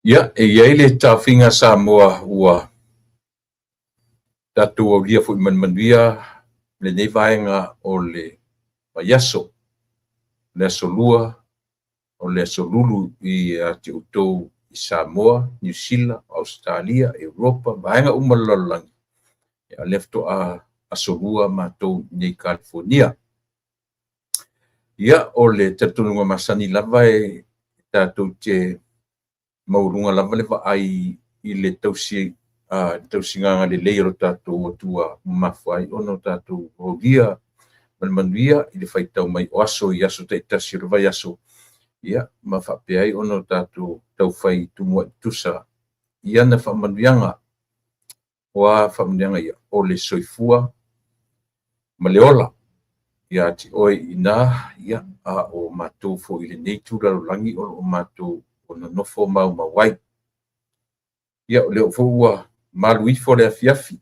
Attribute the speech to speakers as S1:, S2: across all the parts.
S1: Ia, e iai le tawhinga Samoa ua tatu au lia fui manmanuia le nei vaenga o le maiaso, le aso lua, o le aso lulu i te utou i Samoa, New Zealand, Australia, Europa, vaenga umalololangi. Ia lefto a aso lua mātou nei California. Ia o le tatununga masani lava e tātou te maurunga lava le vaai i le tausinganga le leiro tātou atua mawhai ono tātou hogia manmanuia i le whaitau mai o aso i aso taitasi o vai aso. Ia, ma whapeai ono tātou tau whai tumua i tusa. Ia na whamanuianga o ia o le soifua ma le ola. Ia ti oi ina ia a o mātou fo i le neitu ralolangi o mātou o na nofo mau mawai. Ia o leo fo ua malui fo le afiafi.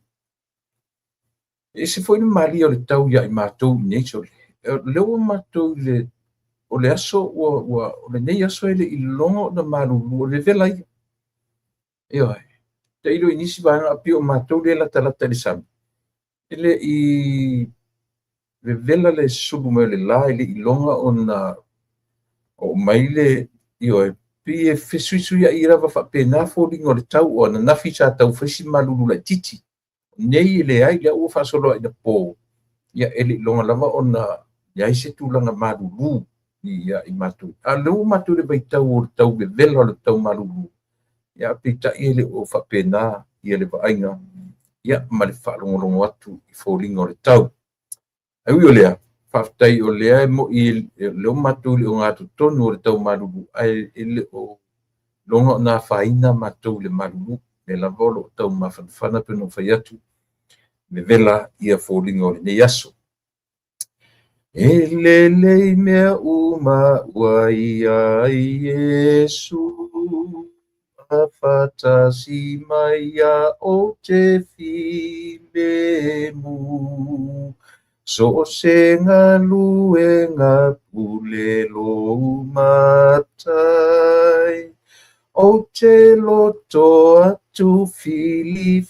S1: E se fo i mali o le tau ia i mātou i neitu leo mātou o le aso o le nei aso ele i longo na malulu o le vela ia. Ia ai. Te ilo inisi vanga api o mātou le la talata le sami. Ele i le vela le subu me le la ele i longa o maile io e pi e fesuisu ia ira va fa pena fo lingo le tau o na nafi sa tau fesi malulu la titi. Nei le ai le o fa solo ina po. Ia ele longa lava ona ia se tulanga malulu ia i matu. A lo matu le vai tau o tau le vela le tau malulu. Ia pita ele o fa pena ia le vainga. Ia ma le fa longo atu i fo lingo le tau. Ai o lea, whaftai o lea mo i leo matu le o ngātu tonu o le tau maruru, ai ele o longa nā whaina matu le maruru, le lavolo o tau mawhanwhana peno whai atu, me vela ia fōlinga o le nei aso. E lelei mea uma wai ai Yesu, a whatasi mai a o te whimemu, so se ngā lue ngā pule lo matai. O te loto atu fili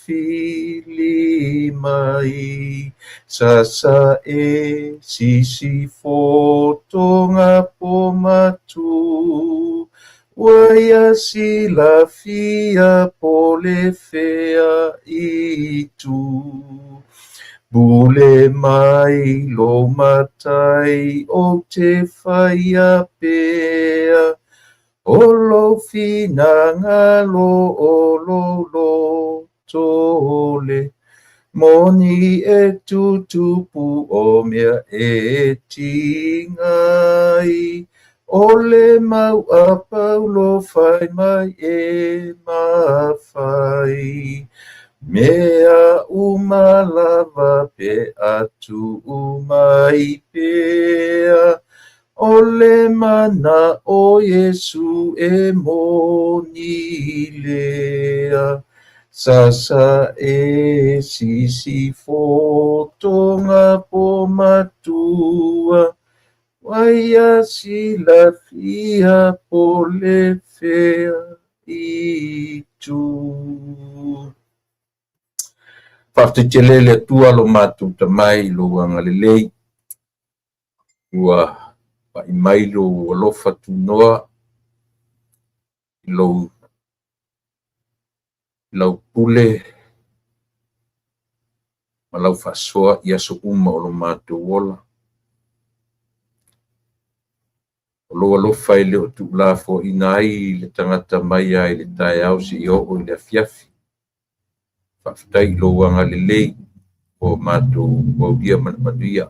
S1: mai. Sasa e sisi foto ngā pomatu. Waya sila fia pole fea itu. Bule mai lo matai o te whaia pea, o lo finanga lo tole, moni e tutupu o mea e tingai, o le mau a paulo whai mai e mawhai. Mea umalava pe atu umai pea, o le mana o Yesu e moni lea. Sasa e sisi fotonga po matua, waia sila fia po le fea itu. Whaftetele le tua lo matu tamai lo wangalelei. Ua pa imai lo alofa tu noa. Lau pule. Ma lau whasoa ia so uma o lo matu wola. O lo alofa i le o tu lafo inai le tangata mai ai le tae au si i o le afiafi. Whaftai lo wangalelei o mātou wauria manmanuia.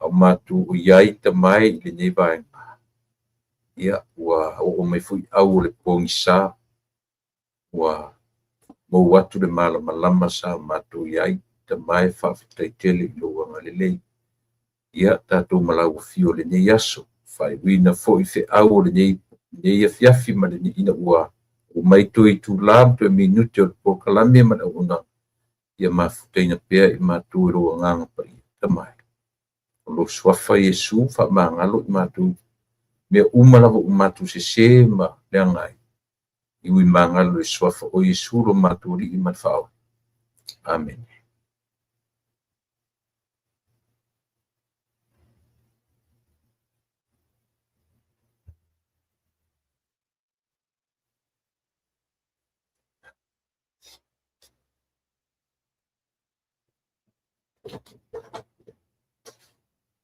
S1: Au mātou o iai tamai le nei vaenga. Ia ua o mai fui au le pongisa. Ua mou atu le malama sa mātou iai tamai whaftai tele lo wangalelei. Ia tātou malau fio le nei aso. Whai wina fo i fe au le nei afiafi ma le ni ina ua. O mai tui tu lam tu minute o pokalame mana una ia mafuteina pea i mātou roa nganga pa i tamai. O lo swafa Yesu wha maangalo i mātou mea umalawa o mātou se ma leangai. I ui mangalo I swafa o Yesu lo maturi I matfao. Amen.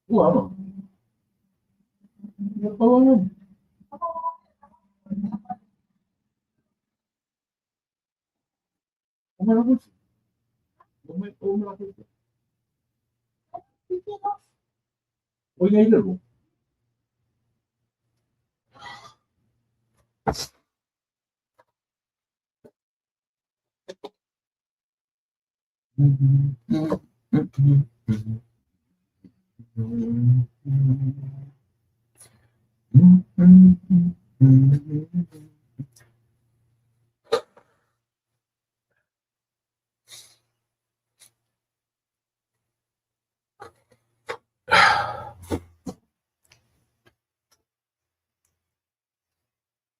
S1: Wow. Oh. Oh, yeah, yeah.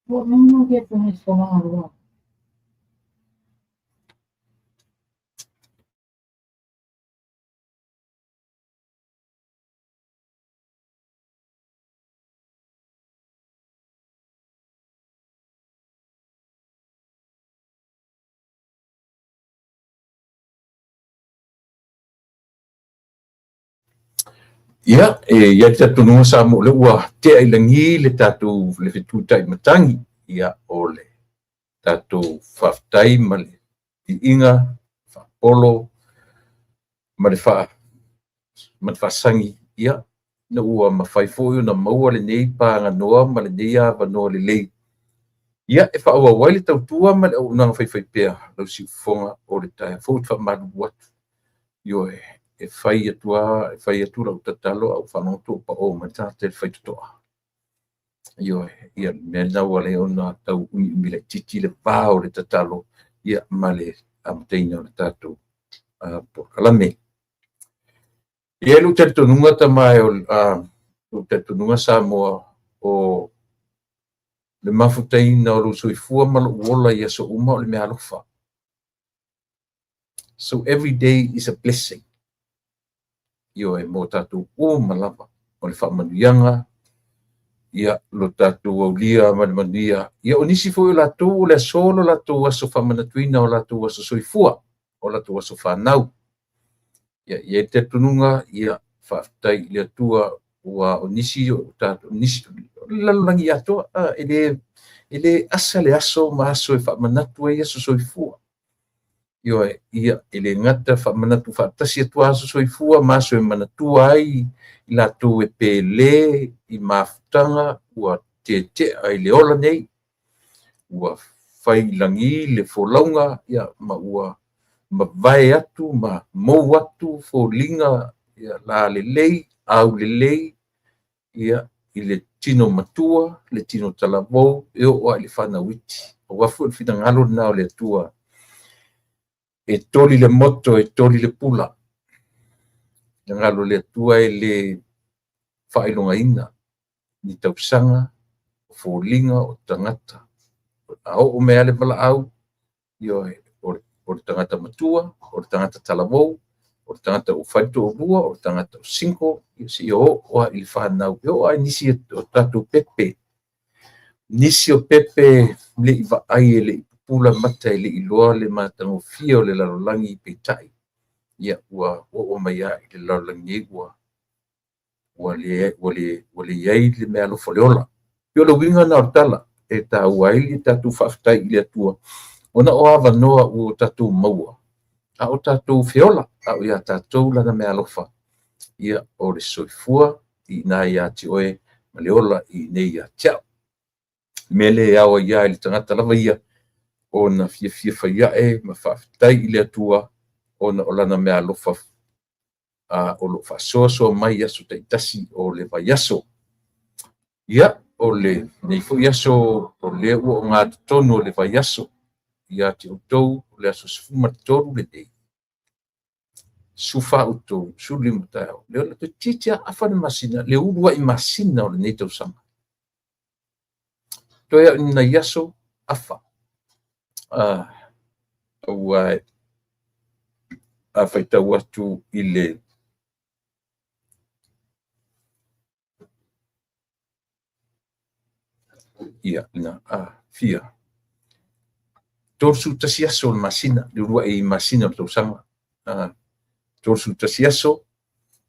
S2: What will you get from his phone?
S1: Ia, ia te tunua sa mo le ua te ai langi le tatu le fituta I matangi ia o le tatu whaftai ma le inga, whapolo, ma le whaasangi ia na ua mawhaifoio na maua le nei pānga noa ma le nei awa noa le lei. Ia e whaua wai le tautua ma le au nanga whaifai pēr lau si ufonga o le tae fōt whamadu watu. Io e whai atua lau tatalo au whanonto pa o ma tāte whai tutoa. Io ia mea nau ale o nā tau uni umile titi le pāo le tatalo ia ma le amteina o le tātou pokalame. Ia lu te tonunga ta mai o te tonunga sa moa o le mafutaina o lu soifua ma lo uola ia so uma o le mea alofa. So every day is a blessing. Io e mo tātou o malapa o le whamanuianga ia lo tātou au lia manuia. Ia o nisi fo la tō le solo la tō aso whamanatuina o la tō aso soifua o la tō aso whanau. Ia te tununga ia whaftai le atua ua o nisi o tātou nisi lalulangi atoa ele asa le aso ma aso e whamanatu e aso soifua. Io ia ele ngata whamanatu whaatasi atua aso soifua ma aso e manatua ai I la tō e pele I mafutanga ua te ai le ola nei ua whai langi le wholaunga ia ma ua ma vai atu ma mou atu wholinga ia la le lei au le lei ia I le tino matua le tino talavou e o ai le whanawiti o wafu e whina ngalo nao le atua e toli le moto e toli le pula ngalo le atua e le whailonga ina ni tausanga wholinga o tangata a o mea le wala au io o le tangata matua o le tangata talavou o le tangata o whaito o bua o le tangata o sinko I o I le whanau o ai nisi o tatu pepe nisi o pepe le I vaai e le I pula mata e le I loa le matango fia o le larolangi I peitai ia ua o mai ai le larolangi ua le iai le mea lo foleola io le winga na ortala e ta uai le tatu whaftai I le atua ona o awa noa o tatu maua a o tatu feola a o ia tatu lana mea lofa ia o le soifua I nā ia ti oe ma le ola I nei ia tiao me le awa ia le tangata lava ia o na fia whaia e ma whaftai I le atua o na olana mea lofa o lo whasoa mai aso taitasi o le vaiaso ia o le nei fu iaso o le ua o ngā tonu o le vaiaso ia te utou le aso sifuma tonu le dei sufa utou suli mutao le ola te titia afa na masina le urua I masina o le nei tausanga to ia na iaso afa Ua a faitau atu I le ia na fia torsu tasiaso le masina le ua I masina le tausaga torsu tasiaso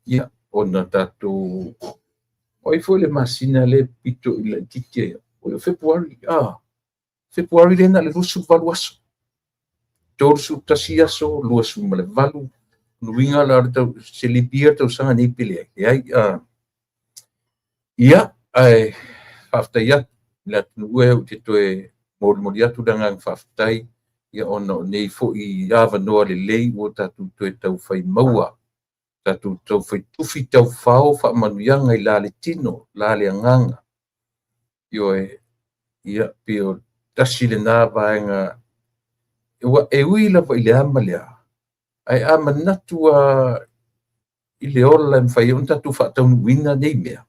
S1: ia ona tatou oi foi le masina le pito I le tite o Februari lena le lusu valu aso torsu tasiaso luasu ma le valu luinga la tau se lipia tausaga nei pele ai ia ai faftaia la ue o te toe moli atu danga faftai ia ona nei fo'i avanoa lelei ua tatou toe tau fai maua tatou tau fai tufi tau fao fa'amanuiaga I la le tino la le agaga ioe ia pio tasi lenā vaega ua e ui lava I le ama lea ai amanatu I le ola e fai ona tatou fa'ataunuuina nei mea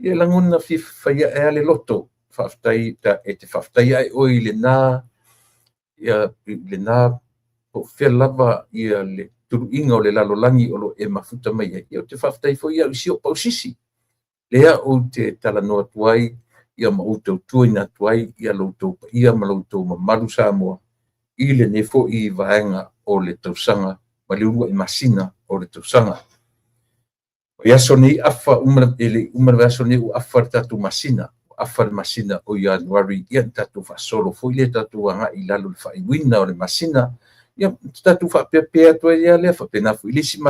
S1: ia lagona faia ea le loto fa'afetai e te fa'afetai ai oi lenā ia lenā o fea lava ia le tulu'inga o le lalolagi o lo e mafuta mai ai ia o te fa'afetai foi ia isi o pausisi lea o te talanoa atu ai ia ma outou tuaina atu ai ia loutou paia ma loutou mamalu Samoa I lenei fo'i vaega o le tausaga ma le ulua I masina o le tausaga ia so nei afa uma aso nei ua afa le tatou masina afa le masina o Ianuari ia tatou fa'asolo foi le tatou aga'i lalo le fa'aiuina o le masina ia tatou fa'apeapea atu ai ia lea fa'apena fo'i le isi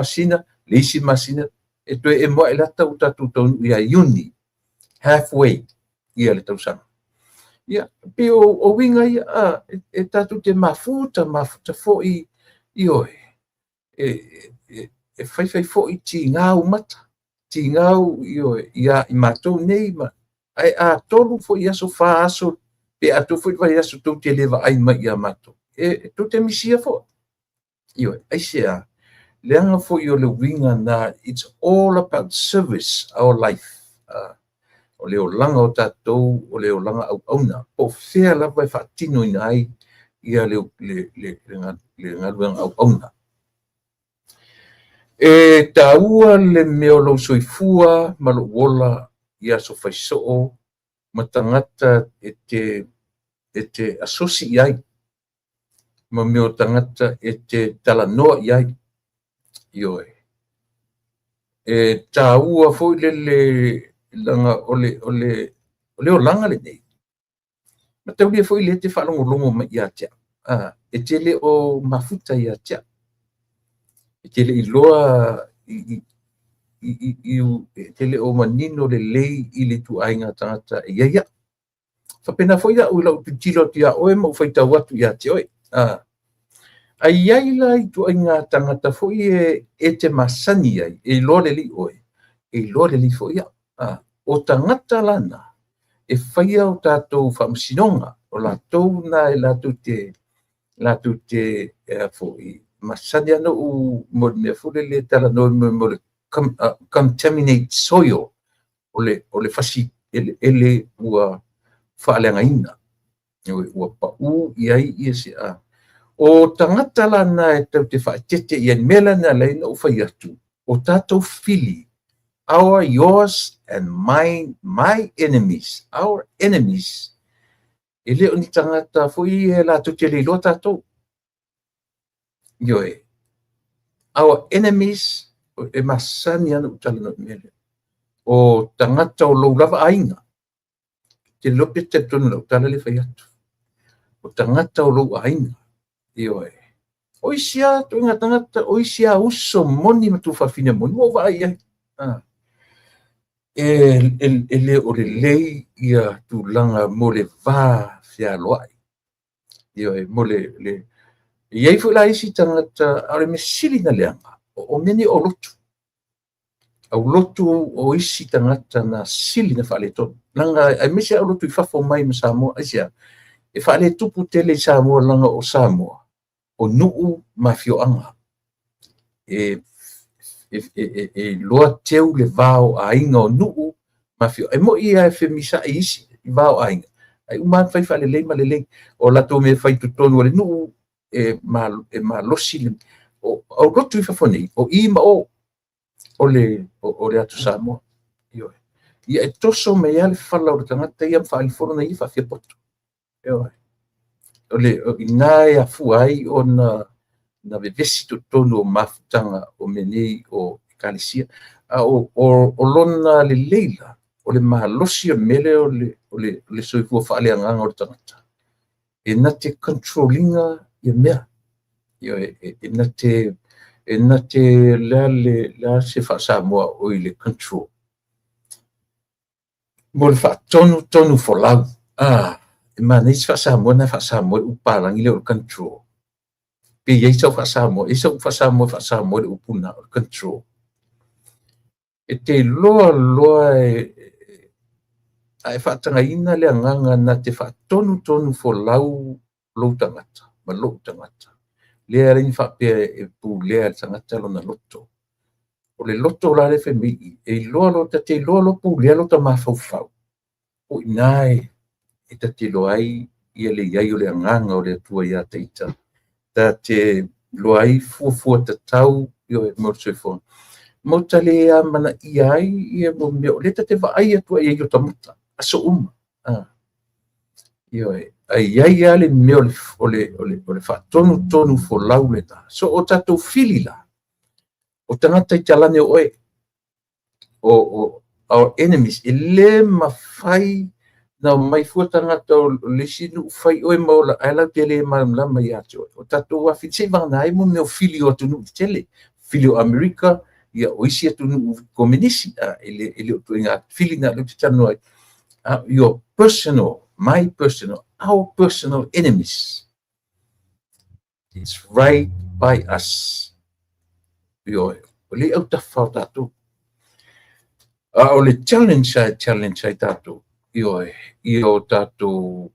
S1: masina e toe e moa e lata o tatou taunu ia Iuni halfway ia le tausaga ia pe o winga ia e tatou te mafuta fo'i ioe e fai fo'i tingau mata tingau ioe ia I matou nei ma ai tolu fo'i aso fa aso pe atu fo'i vai aso tou te leva ai mai ia matou tou te misia fo'i ioe ai sea leanga fo'i o le winga na it's all about service our life o le olanga o tatou o le olanga au-auna po fea lava e fa'atino ina ai ia le galuega au-auna e tāua le mea o lou soifua ma lo'u ola ia so faiso'o ma tagata e te asosi I ai ma mea o tagata e te talanoa I ai ioe e tāua fo'i le langa o le olanga lenei ma taulia fo'i le te fa'alogologo ma ia tea e tele o mafuta ia tea e tele iloa e tele o manino lelei I le tu'aiga tagata e ia fapena fo'i a'u lau tutilo tia oe ma faitau atu ia te oe ai ai la I tu'aiga tagata fo'i e te masani ai e iloa lelei oe e iloa lelei fo'i o tagata lana e faia o tatou fa'amasinoga o latou na e latou te fo'i masani ana mo le mea fole le talanoa mo le contaminate soil o le fasi ele ua fa'aleagaina ua pa'u I ai ia se o tagata lana e tau te fa'atete ia ni mea lana laina o fai atu o tatou fili yours and mine, my enemies, our enemies. Ele o ni tangata foi e la tu te le lo tatou. Ioe. Our enemies e masani ana utala no mele. O tangata o lo lava ainga. Te lope te tonu la utala le fai atu. O tangata o lo ainga. Ioe. Oisia, tu inga tangata, oisia uso moni matu fafine moni. Mo vai ai. Ele o le lei ia tulaga mo le vā fealoa'i ioe mo le iai fo'i la isi tagata a le mesili na leaga o meni o lotu au lotu o isi tagata na sili na fa'aletonu laga ai mesi au lotu I fafo mai ma Samoa aisia e fa'aletupu tele I Samoa laga o Samoa o nu'u mafio'aga e loa teu le vao ainga o nu'u mafio e mo ia e femisa'i isi I vao ainga ai uma fai fa le ma le o la to me fai tu tonu le nu ma losi o rotu i fa foni o I ma o le atu Samoa io ia e toso me ia le fala o le tangata ia fa ali fono na ia fa fia poto io o ina e afu ai o na vevesi tu tonu o mafutanga o menei o kalisia o lona le leila o le mahalosi o mele o le soifua faaleagaga o le tagata e na te controllinga ia mea io e na te lea se faasamoa o I le control mo le faatonu folau e manei se faasamoa na faasamoa le upalagi le o le control pe iai sau faasamoa le upuna o le control e te loa ae faatagaina le agaga na te faatonu folau lou tagata ma lo'u tagata lea leni faapea e pulea le tagata lona loto o le loto o la le femei e iloa lo te iloa lo pulea lo tamafaufau o inā e tatiloa ai ia leiai o le agaga o le atua iā taita te loa ai fuafua tatau io e mo le soifona mo tale manaʻia ai ia mo mea o le te vaai atua ia i o tamata aso uma io ai ia le mea o le faatonu folau lena so o tatou fili la o tagata I talane o oe o our enemies e lē mafai na mai fua tagata o lesi nuu fai oe ma ola ae lau te lē malamala iā te oe o tatou afitesei vagana ai mo mea o fili o atunuu tele fili o Amerika ia o isi atunuu kominisi e le o tuaiga fili na leu te tanu ai your personal, my personal, our personal enemies. It's right by us. Io o le au tafa o tātou. O le challenge ai tātou. Io tātou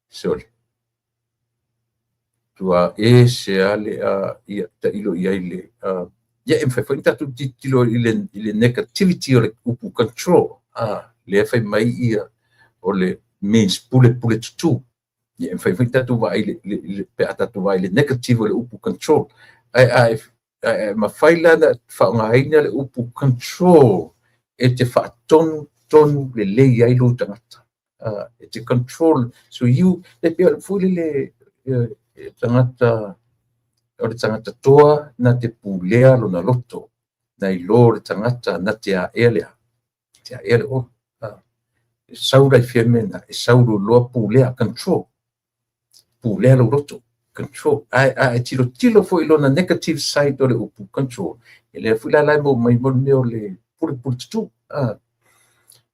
S1: sorry. Tua se ale ia ta ilo ia ile ia em fai tātou titilo ile negativity o le upu control. Le fai mai ia o le means pule tutu. Ia em fai tātou wa le pe tātou wa le negative o le upu control. Ai ma fai la na whaongaina le upu control e te whaatonu le lei ai lo tangata. E te control. So you, le pia fui le tangata o le tangata toa na te pulea lo na loto. Na I lo le tangata na te a elea. Te a ele o. E saura I fiamena, e sauru loa pulea control. Pulea lo loto. Control. Ai tilo fo I lo na negative side o le upu control. E le fui la lai mo mai mo neo le pule tutu.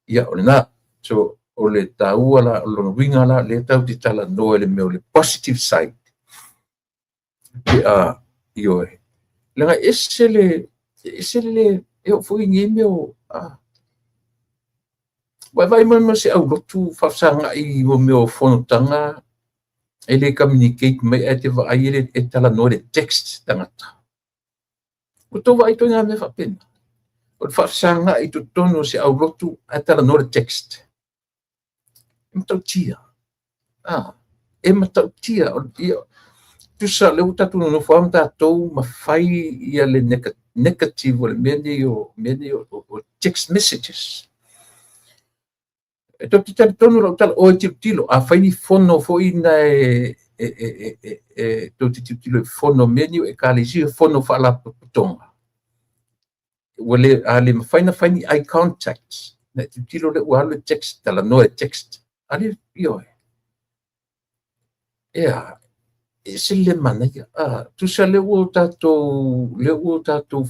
S1: Ia o le na. So o le taua la, o le winga la, le tau ti tala noa le meo le positive side. Io e. Langa ese le e o fui ngi meo vai mo se au lotu fafsanga I mo meo fonotanga e le communicate mai e te vai e tala noa le text tangata. O to vai to nga me fa pena. O fafsanga I to tono se au lotu e tala noa le text. Mtau tia. E matau tia o ia tu sa le utatu no fam tatou mafai ia le negative o le meni o text messages. E to tita tonu lo tal o tilo a fai ni fono fo ina to tilo fono menu e kalisi fono fa la tonga. Wale ale mafai na fai ni eye contact. Na tilo le wale text tala no text. Ali io. Yeah. Se le mana ia tu sa le o tatou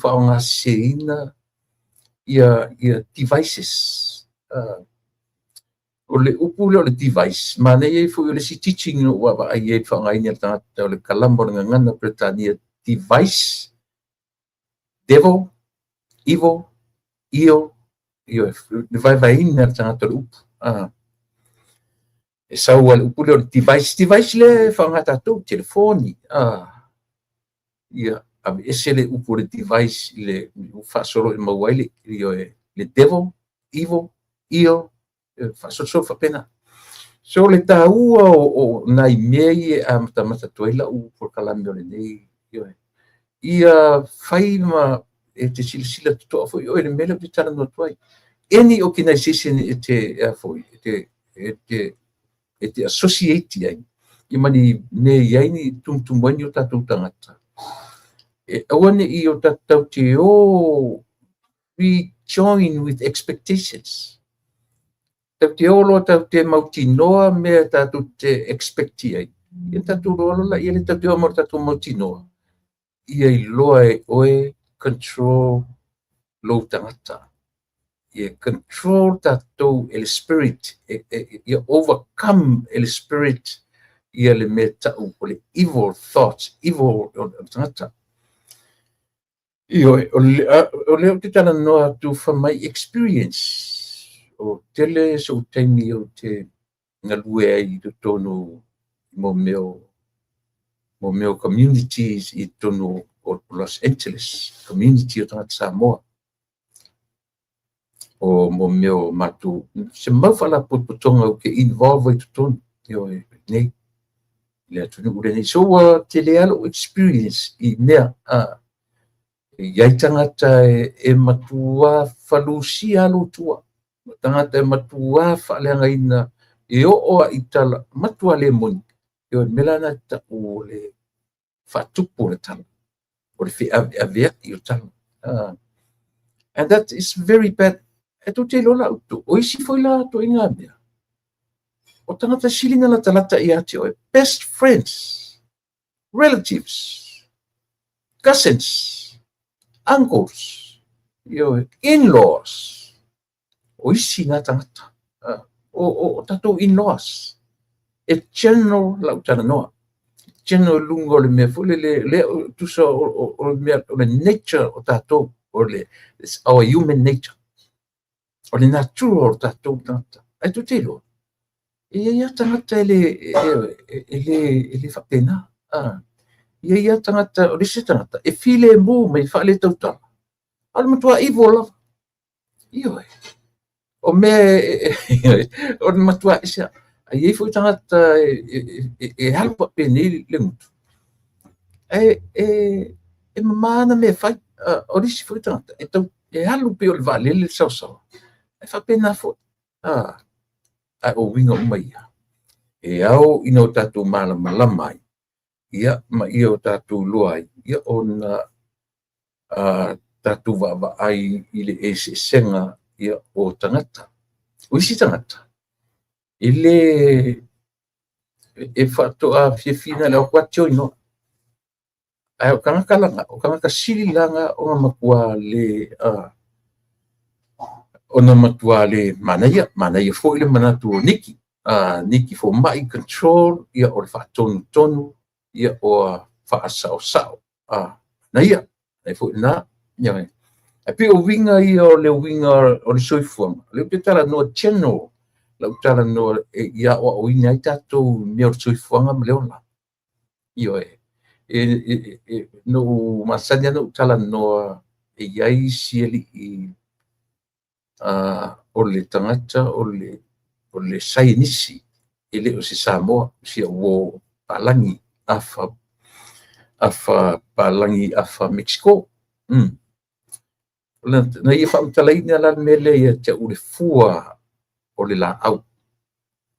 S1: whaonga seina ia devices o le upu le device mana ia fu le si teaching no wa ai e whaonga ina tangata o le kalamba o ngana Britania device devil evil io le vai ina tangata o upu e sau al upu le device le whaonga tatou telefoni ia ese le upu le device le whaasoro I mawai le devil evil io fa'asoasoa fa'apena. So le tāua o nai mea i a matamata tuai la'u polokalame o lenei ia fai ma e te silasila toto'a fo'i o le mele o te talanoa tuai. Any organization e te associate ai i mani ne iai ni tumtumu ai ni o tātou tangata. Aua ne'i o tātou te we join with expectations. Tau te olo tau te mautinoa mea tātou te expecti ai. Ia tātou rola la ia le tau te o tātou mautinoa. Ia i loa e oe control lo tangata. Ia control tātou el spirit. Ia overcome el spirit ia le mea tau o le evil thoughts, evil tangata. Ia o leo te tala noa tu from my experience. O tele so taimi o te ngalue ai to tonu mo meo communities i tonu o Los Angeles community o tangata Samoa o mo meo matu se mawhala putonga o ke involve i to tonu nei le atunu ure nei so te lealo experience i mea iai tangata e matua falusia alo tua tangata e matua fa'aleagaina e o'o a itala matua le moni melana ta'u le fa'atupu o le tala o le fe'avea'i o tala and that is very bad e tu te lola utu o isi foi la to inga mea o tangata silinga la talata i ate o best friends relatives cousins uncles in-laws o isi nga tangata o tatou in-laws e general lau tana noa general lungo le mea fule le tusa o le nature o tatou o le our human nature o le natural o tatou tangata ai tu te loa ia tangata ele whapena ia tangata o lise tangata e file mo mai whaale tautala ala matua iwo lava ia o me o matua isa ai foi tangata e halpa pene le mutu e mamana me fai o lise foi tangata e tau e halu pe o le vale le sau e whapena fo a o winga umaia e au ina o tātou malama ai ia ma ia o tātou loai ia o na tātou wa ai i le senga ia o tangata o isi tangata ile e whatoa whiawhina le o kwatio ino ai o kangaka sirilanga o nga makua le ona matua le manaia fo ile manatu o Niki fo mai control ia o le whaatonu ia o whaasao naia ai fo na ia e pe o winga ia o le winga o le soifuanga le pe tala no channel la tala no ia o ina i tātou mea o le soifuanga ma leola ia no masanya no tala no iai sieli i o le tangata o le sainisi ele o se Samoa si o palangi afa palangi afa Mexico na ia whaamtalaini ala mele ia te ule fua o le la au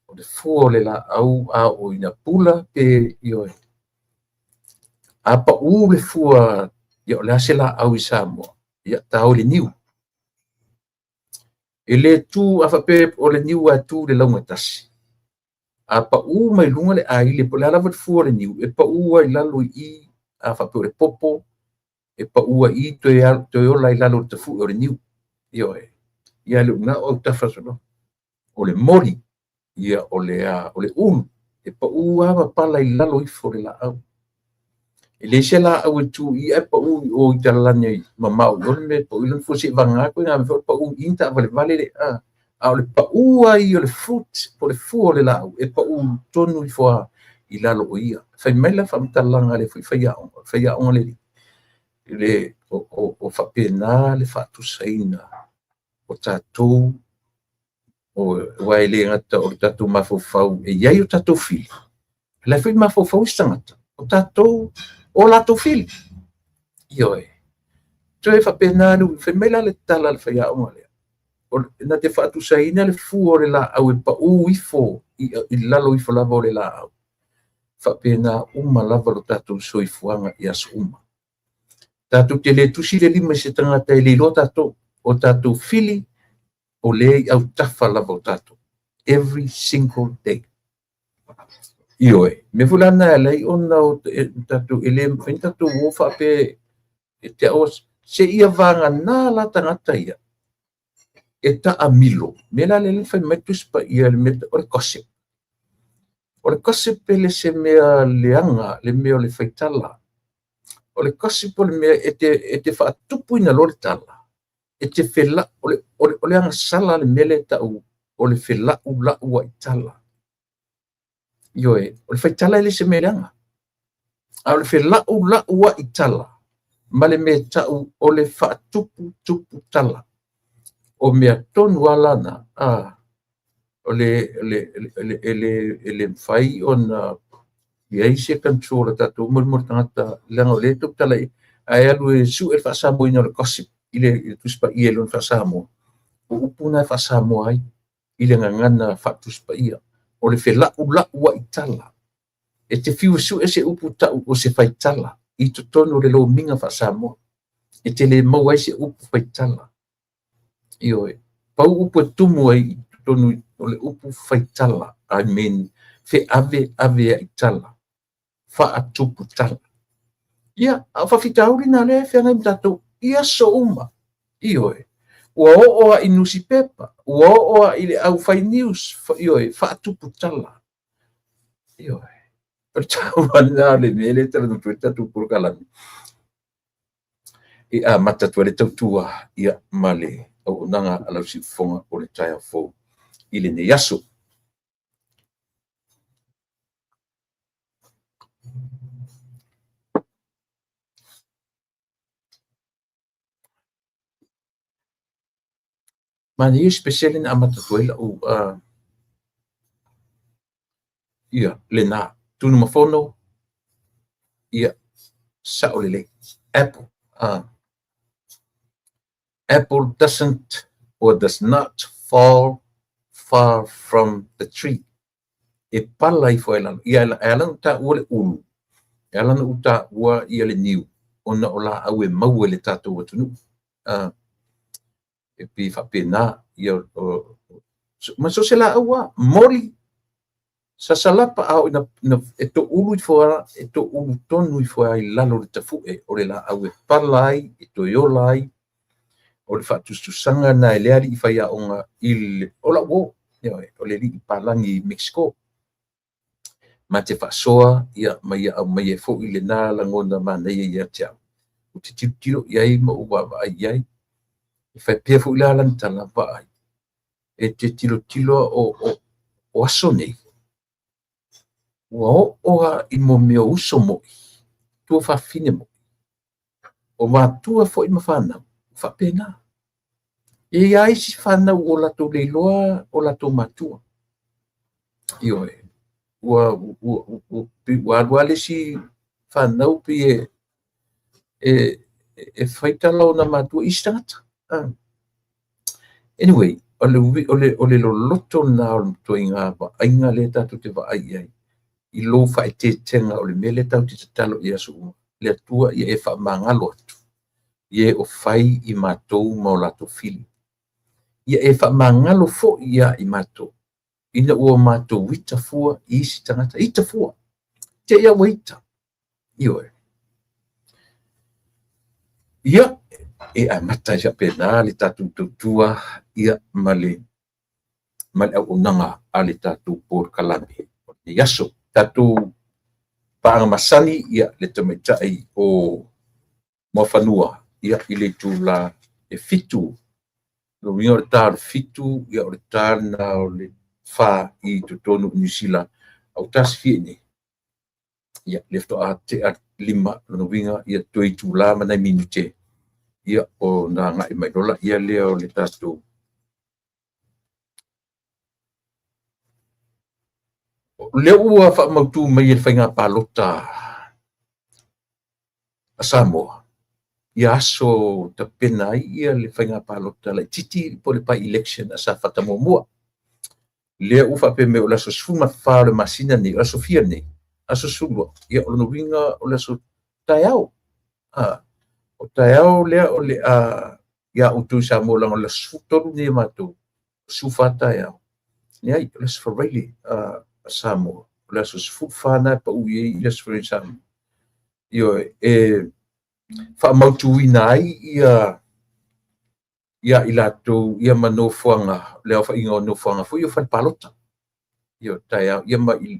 S1: o le fua o le la au a o ina pula pe ioe apa le fua ia o le ase la au i Samoa ia tau le niu ele tu afa pe o le niu atu le launga tasi apa mai lunga le ai le pola lava fu le niu e pa ai lalo i afa pe le popo e pa i to yo lai lalo te fu o le niu io ia le na o ta fa so o le mori ia o le ulu e pa ava pala i lalo i fo le la au ele se la au tu i e pa o i talani mama o me po i fu si vanga ko na pa inta vale le a le paua i o le fruit po le fu o le lau e pau tonu i fua i lalo o ia fai mai la whamtalanga le fai a le o whapena le whatusaina o tātou o wai le ngata o tatu mafofau e iai o tatu fili. Le fui mafofau istangata. O tatu o lato fili. Ioe. Toe whapena nu, whenmela le tala le whaia o le. Na te whaatu saina le fu o le la au e pa u ifo, i lalo ifo lava o le la au. Whapena uma lava lo tatu soifuanga i asu uma. Tatu te le tusi le lima se tangata e le lo tatu, o tatu fili, o le au tafa lava o tatu. Every single day. Ioe. Me fulana e lei ona o tatu ele whain tatu o whape e te aos se ia vanga nā la tangata ia. E ta amilo. Mela le whai metus pa ia le meta o le gossip. O le gossip le se mea leanga, le mea o le whaitala. O le gossip o le mea e te whaatupu ina lo le tala. E te whela, o le anga sala le mele tau, o le whela ula ua i tala. Ioe, o le whaitala le se mea leanga. A o le whela ula ua i tala. Ma le mea tau o le whaatupu tupu tala. O mea tonu alana, o le whai o na iei se control tatu murmur tangata langa o le tup tala ai alu e su e whasamo ina le gossip i le tuspa i e lon whasamo o upuna e whasamo ai i le ngangana whatuspa ia o le whela ula ua i tala e te whiu su e se upu tau o se whai tala i to tonu le lo minga whasamo e te le mau ai se upu whai tala ioe pau upu e tumu ai i tonu o le upu whai tala I mean fe ave i tala fa atupu tala ia a whawhitauri nā le whenga im tatou ia so uma ioe ua oa i nusi pepa ua oa i le au whai news ioe fa atupu tala ioe o tau ana le mele tala nutu e tatu purukalani i a matatua le tautua ia male au nanga alau si fonga o le taia fo i le ne yaso Mani especially na amatatua o ia le na tunu mafono ia sa o le Apple Apple does not fall far from the tree e pala i foi lan ia ala ta o le ulu ala na uta wa ia le niu ona ola au e mau le tatu o tunu e pi fa pena ia ma so se la aua mori sa salapa au na e to ulu i foi e to ulu tonu i foi i lalo le tafu e o le la au e palai e to yolai o le whaatustusanga na e leari i whai a onga il ola wo o le li i palangi Mexico ma te whaasoa ia mai au mai e fo i le nā langona ma nei ia tia o te tiro iai ma ua wa ai iai i whai pia fo i la lantana wa ai e te tiro o aso nei ua oa i mo mea uso mo tua whawhine mo o mātua fo i mawhanau whapena e ai si whanau o lato leiloa o lato matua ioe ua aluale si whanau pi e whaitala o na matua i stangata anyway o le loloto na o toi ngā wa ainga le tatu te wa ai ai i lo whai te tenga o le mele tau te talo i asu le atua i e wha mangalo atu i e o whai i mātou ma o lato fili ia e wha mangalo fo ia i mātou ina ua mātou wita fua i isi tangata ita fua te ia waita ioe ia e a mata ia pena le tatu tutua ia male au unanga a le tatu por kalami i yaso tatu paanga masani ia le tamaitai o mawhanua ia i le tūla e fitu no winga o le tāru fitu ia o le tāru na o le whā i tutonu New Zealand au tasi fiene ia lefto a te a lima no winga ia toi tūla manai minute ia o na ngai mai dola ia leo le tatu le ua whaamautu mai e whainga palota a Samoa. Ia aso ta pena ia le whainga palota lai titi po le pai election a sa whatamomua. Lea ufa pe me o laso sfuma wha le masina ni, o laso fia ni, aso sulua. Ia o winga o laso taiao. O taiao lea o le ia utu Samoa lang o laso toru ni mato. Sufa taiao. Ia o laso whareili Samoa. O laso sfufana pa uye i laso whareili Samoa. Io whaamautu ina ai ia i lato ia manofuanga leo whainga o nofuanga fu ia whanpalota io taia ia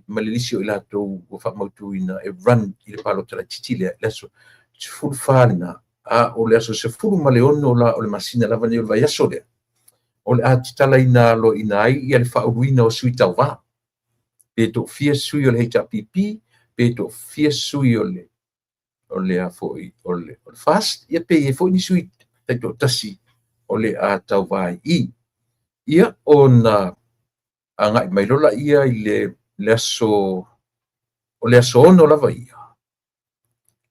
S1: malilisi o i lato o whaamautu ina e run i le palota la titile leso fulu whalina o leso se fulu maleono la o le masina lava ni o le vaiaso lea o le atitala ina lo ina ai ia le whauruina o sui tau wā pe to fia sui o le HRPP pe to fia sui o le a foi o le fast ia pe e foi ni sui te to tasi o le a tau vai ia ona anga mai lola ia i le aso o le aso ono lava ia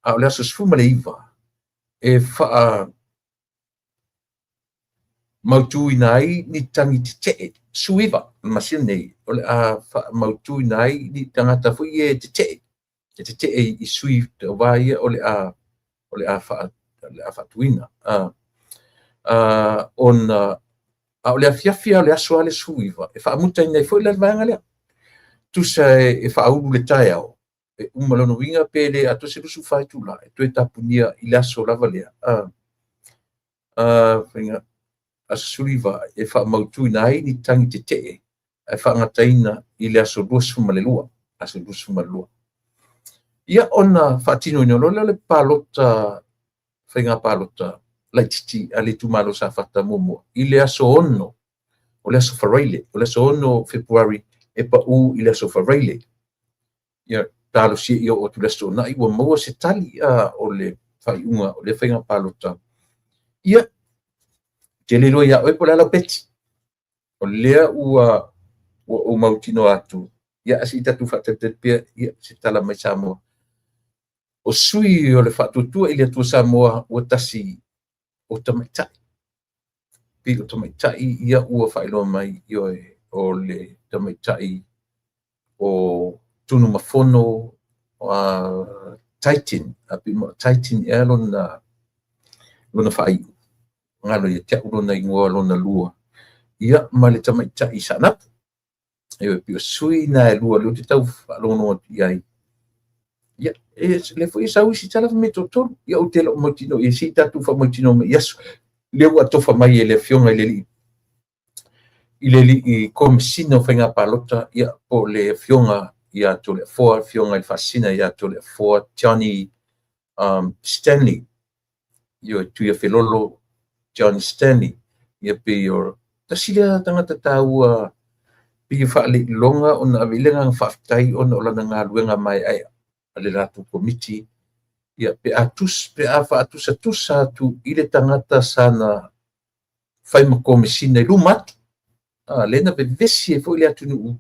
S1: a o le aso sfuma le iva e faa mautu inai ni tangi te suiva masina nei o le a faa mautu inai ni tangata foi e te i sui te vai o le a faa tuina ona o le afiafia o le aso ale suiva e whaamuta inai foi le vanga lea tusa e whauru le taiao e umalono winga pe le ato se lusu whai tula e tue tapunia i le aso lava lea whinga aso suiva e whaamautu inai ni tangi te e whaangataina i le aso luasuma le lua aso luasuma le lua ia ona whaatino inolole le palota whinga palota laititi ale tumalo sa fata momo i le aso ono o le aso whareile o le aso ono February e pa u i le aso whareile ia talo si i o tu leso na i wa maua se tali o le whaiunga o le whainga palota ia te lelo ia oe po le ala peti o lea ua o mautino atu ia asi tatu whatatepia ia se tala mai Samoa o sui o le whatutua i le atua Samoa ua tasi o tamaitai. Pi o tamaitai ia ua whaeloa mai o le tamaitai o tunu mafono Titan. Api mo Titan e lona whai. Ngalo ia tia urona ingoa lona lua. Ia ma le tamaitai sanap. Ewe pi o sui na e lua te tau whaalono iai. Ia, le foi sa usi tala me totoro. Ia o te lo motino e si tatu fa motino me yasu. Le ua tofa mai e le fionga i le komisina whainga palota ia o le fionga ia to le foa fionga i fascina ia to le foa Johnny Stanley. Ia tuia felolo Johnny Stanley. Ia pe o tasila tangata taua pe whaale longa o na awilenga whaftai o na olana ngā luenga mai ai ale ratu komiti ia pe atus pe afa atus atu i le tangata sana fai makomesina i lumatu lena pe vesi e foi le atu nuu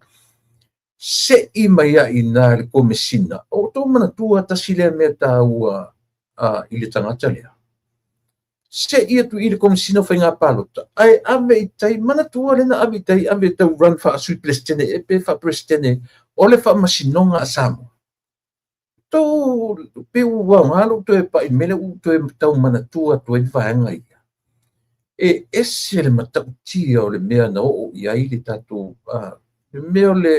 S1: se i mai ai na le komesina o tō mana tua tasile mea tāua i le tangata lea se i atu i le komesina fai ngā palota ai ave i tai mana tua lena ave i tai run fa sui presidene e pe fa presidene o le fa masinonga a Samoa tō pe ua ngalo tō e pa i mele u tō e tau mana tua tō e whaenga ia. E ese le matau tia o le mea na o i ai le tatou le mea le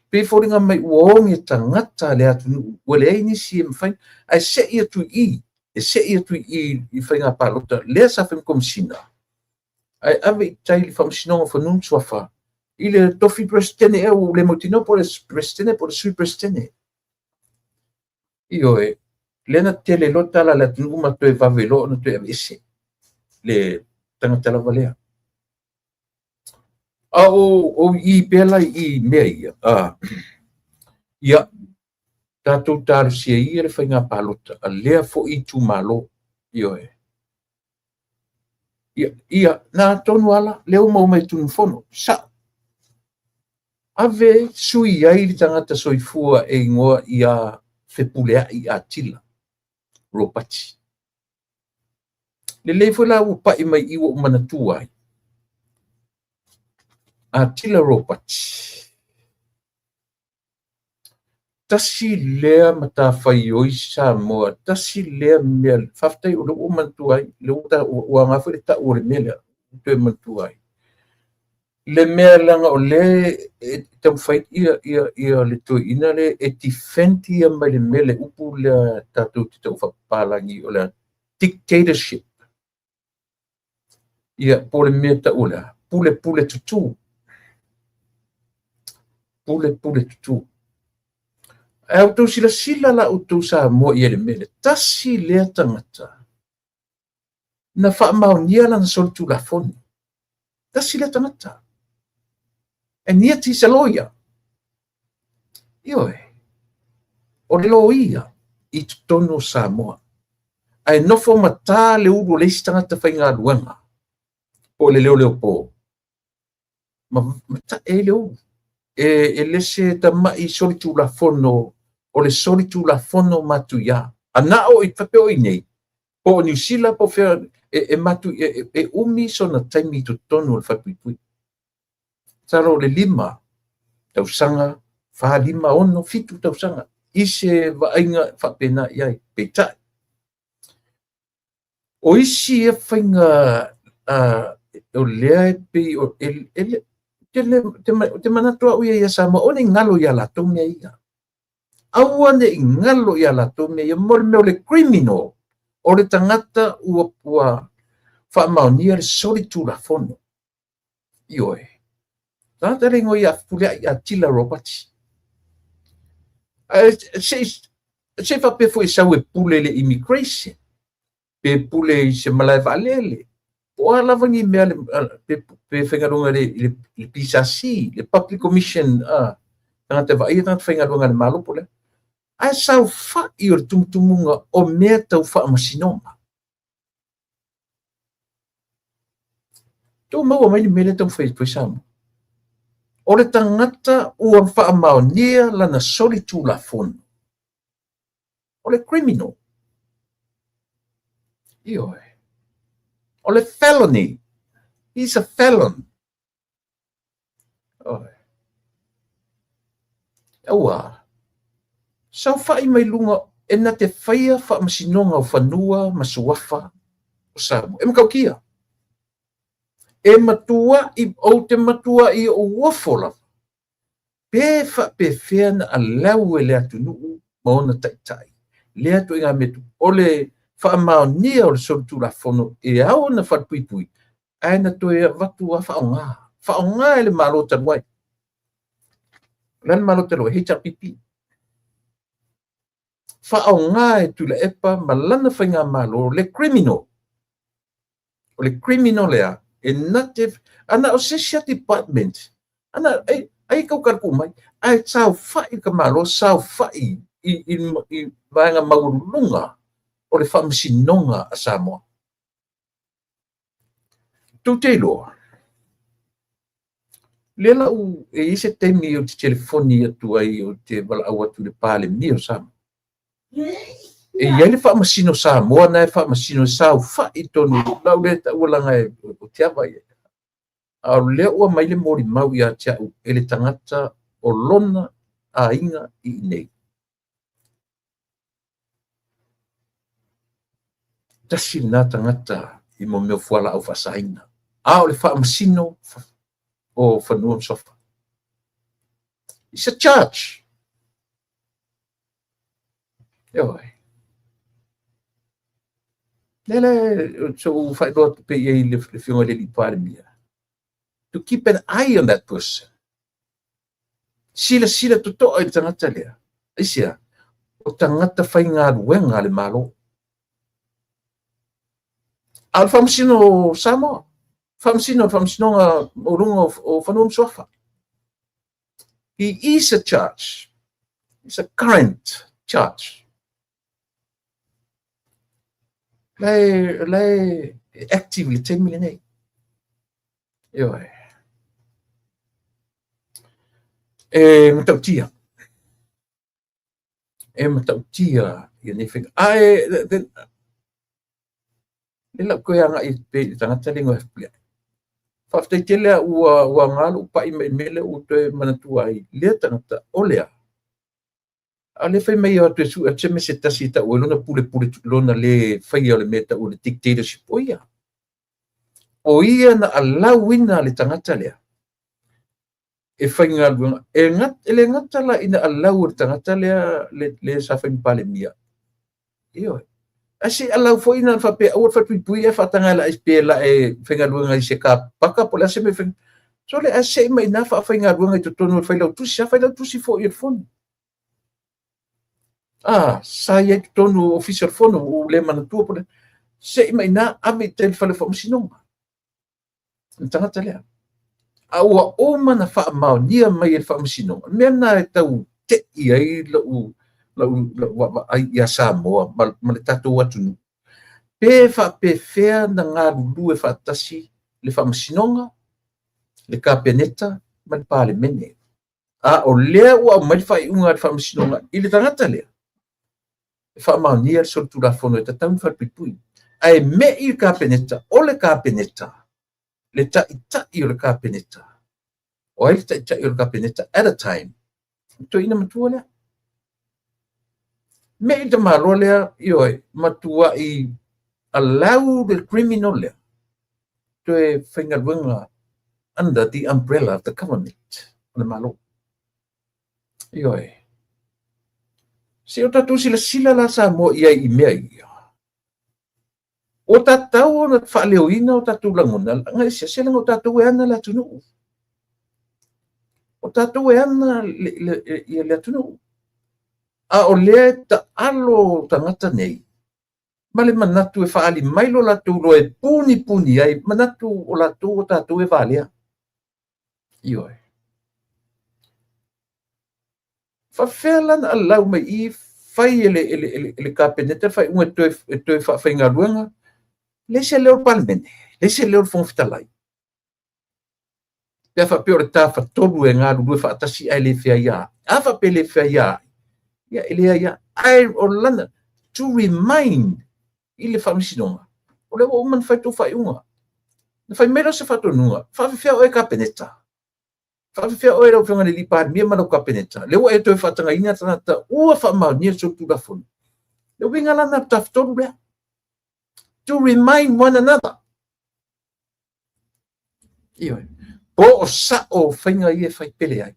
S1: pe whoringa mai uaongi e tangata le atu ua le aini si e mwhain ai se i atu i whainga palota lea sa whain komisina ai ave i tai le whamsinonga whanun suafa i le tofi presidene e o le motino po le presidene po le sui presidene io e lena tele lota la tunu ma to e vavelo no to e ese le tangata la valea o i bela i mea ia tatou taru sia i le whainga palota a lea fo i tu malo io e ia na tonu ala leo mau mai tunu fono sa ave sui ai li tangata soifua e ingoa ia whepulea i a tila. Ropati. Le leifo la upai mai iwa umanatua ai. A tila ropati. Tasi lea mata whai oi Samoa, tasi lea mea, whaftai o leo mantua ai, leo ta ua ngawhi le ta ure mea, tue mantua ai. Le mea langa o le, tam whai ia le tue ina le, e ti fenti ia mai le mea le upu le tatu te tau whapalangi o le dictatorship. Ia po le mea ta ula, pule tutu. Pule tutu. Au tau sila la o tau Samoa ia le mele. Tasi lea tangata. Na whaamaunia lana solitu la foni. Tasi lea tangata. E nia ti sa loia. Ioe. O le loia i tutono Samoa. Ai nofo mata le uru le isi tangata whai ngā luanga. Po le leo po. Mata e leo. E lese ta mai solitu la fono. O le solitu la fono matu ya. Ana o i whapeo i nei. Po New Zealand po fea e matu e umi so na taimi to tonu le whapui. Taro le 5 tausanga, wha 5 ono fitu tausanga. Ise waainga whapena iai peitai. O isi e whainga o lea e pei o te manatua uia ia Samoa, o ne ngalo ia la tau mea ia. Aua ne ngalo ia la tau mea ia mole meo le criminal. O le tangata ua whaamaunia le solitu la fono. Ioe. Tangata le ngoi a pulea i a tila ropati. Se whapefo e sau e pule le immigration. Pe pule i se malai valele. O alavangi mea pe whengarunga le PSC, le Public Commission. Tangata vai tangata whengarunga le malupo le. Ai sau whai o le tumutumunga o mea tau whaamasinonga. Tō maua mai ni mele tau whai samu. O le tangata ua whaamaunia lana solitu la fono. O le criminal. Ioe. O le felony. He's a felon. Oe. Aua. Sau whai mai lunga e na te whaia whaamasinonga o whanua masuafa o Samoa. E makau kia. E matua i o te matua i o wafola. Pe whapewhea na a lau e lea tunuu maona taitai. Lea tu inga metu. O le whaamaunia o le solitu la fono e au na whapuipui. Ai na toe watu a whaonga. Whaonga e le malota luai. Lana malota luai, hei tapipi. Whaonga e tula epa malana whainga malo le criminal. O le criminal lea. E native, ana o Social Department, ana ai kau karku mai, ai sau whai ka malo, sau whai i vaenga maurulunga o le whaamasinonga a Samoa. Tu te loa. Lela u e ise teimi o te telefoni atu ai o te wala au atu le pāle mi o Samoa. E iai le whaamasino Samoa na e whaamasino sau whai tonu lau le ta ualanga e o te awa ia. A lea ua mai le mori mau ia te au e le tangata o lona a inga i nei. Tasi nā tangata i mo meo fuala au whasaina. A o le whaamasino o whanua msofa. It's a charge. Eoi. Lele, so whairoa te pe iei le whiunga le li pāre mia. To keep an eye on that person. Sila tutoa i tangata lea. Isia, o tangata whai ngā ruenga le malo. Al whamasino Samoa. Whamasino ngā urunga o whanua msofa. He is a charge. It's a current charge. Lai actively te mili nei. Ioi. matautia. Matautia ia nei whenga. Ela koe anga I pe tangata le ngoe pia. Whaftai lea ua ngalo pa I mele o te manatua ai. Lea tangata olea. A le whai mai atu e su a teme se tasi ta ua lona pule lona le whai o le meta o le dictatorship o ia. O ia na alawina le tangata lea. E whai ngā luanga. Le ngata la ina alau le tangata lea le sa whai pale mia. Iyo. Asi alau fo ina whape au whapipui e whatanga la SPE la e whai ngā luanga I se ka paka po la se me whai. So le ase mai na whai ngā luanga I totono whai lau tusi. Sa whai lau tusi fo I le fono. Saya tono official fono o le manatua po le. Se mai na ame tel whale wha masinonga. Tangata lea. Aua o mana wha mao nia mai e wha masinonga. Mea na e tau te ia I lau ai ia Samoa ma le tatou atunu. Pe wha pe whea na ngā lulu e wha tasi le wha masinonga, le kapeneta, ma le pāle mene. O lea ua mai wha I unga le wha masinonga I le tangata lea. Fa maunia le sol tula fono e tatau whapipui. Ai me I le kapeneta, o le kapeneta, le ta I o le kapeneta. O ai le ta I o le kapeneta at a time. To ina matua lea. Me I te maro lea, ioi, matua I allow the criminal lea. To e whaingaruanga under the umbrella of the government. Le malo. Ioi. Se o tatu sila la sa mo ia I mea ia. O tatau o na whaaleoina o tatu langona, ngai se langa o tatu e ana la tunu. O tatu e ana ia le tunu. O lea ta alo tangata nei. Male manatu e whaali mailo la tulo e puni ai, manatu o la tu o tatu e valea. Ioi. Whawhelan alau mai I whai ele kapeneta, whai unga toe whai ngā ruanga, le se leo palmene, le se leo whongwhitalai. Pea whapeo le tā whatolu e ngā ruru e whaatasi ai le whea ia. A whape le whea ia. Ia ele ia, ai o lana, to remind I le whamisinonga. O le o man whai tō whai unga. Na whai mera se whatonunga, whawhewhea o e kapeneta. Whawhewhea o e rau whiunga ni li pāri mia mana o kapeneta. Leo e toi whatanga ina tanata ua whamau nia so tūra whunu. Leo winga lana taftoru rea. To remind one another. Ioi. Po o sa o whainga I e whai pele ai.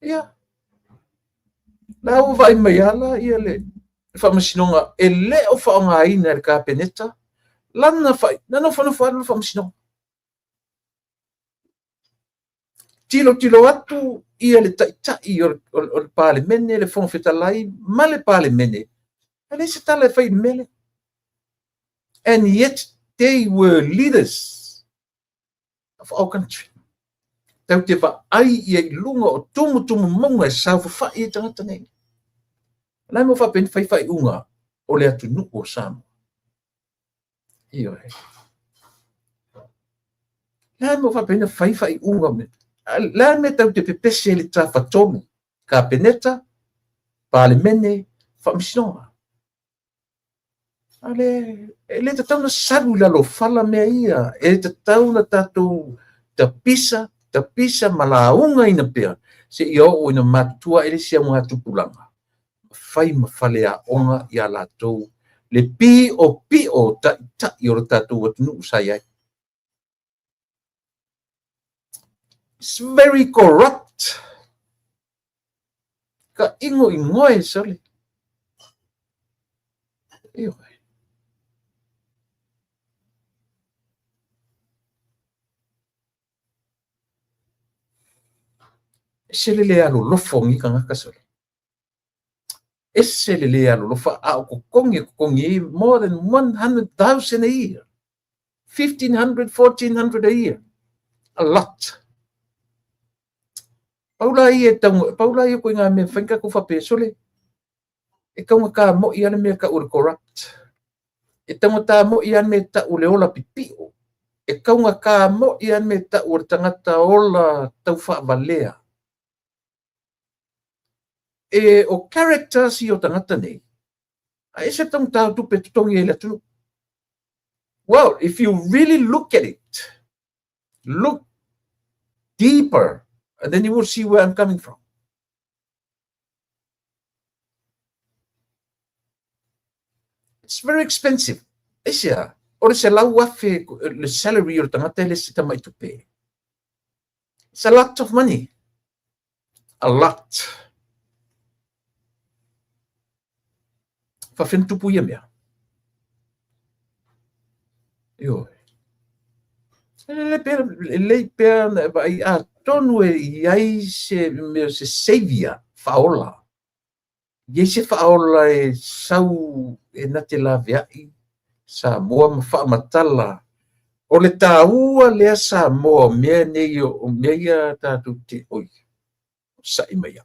S1: Ia. La o vai mai ala ia le whamasinonga e le o whaonga ina le kapeneta. Lana whai. Nano whanu whanu whamasinonga. Tilo atu ia le tai o le pale mene, le whongwhetalai, ma le pale mene. And se tala whai mele. And yet they were leaders of our country. Tau te wa ai ia I lunga o tumu maunga e sau whai e tangata nei. Lai mo whapen whai unga o le atu nuku o Samoa. Iyo he. Lai mo whapen whai unga me. La me tau te pepese le tawhatomu, ka peneta, pale mene, whamisinonga. Le te tau na saru lalo whala mea ia, te tau na tatou ta pisa malaunga ina pea, se I o ina matua ele sia mga tupulanga. Whai mawhale a onga I a latou, le pi o ta I o tatou watunu usai ai. It's very corrupt. Ka ingo e sale. Iyo. Esele le alo lofongi ka ngaka sale. Esele le alo lofa a kokongi more than 100,000 a year. 1,500, 1,400 a year. A lot. Paula I ko ngā mea whainga ko whape sole. E kaunga ka mo I ane mea ka ure corrupt. E tangata mo I ane ta ule ola pipio. e kaunga ka mo ia me ta o tangata ola tau whaavalea. E o characters i o tangata nei, a e se tong tau tupe tutongi e le tunu. Well, if you really look at it, look deeper, and then you will see where I'm coming from. It's very expensive. Isia, ora se lau afe le salary o tangata ele se tamai tupe. It's a lot of money. A lot. Whawhentupu ia mea. Io. Le pea vai a tonu e iai se savior faola. Iai se faola e sau e nate la veai sa moa ma whaamatala. O le tāua lea sa moa mea nei o mea ia tātou te oi. Sa ima ia.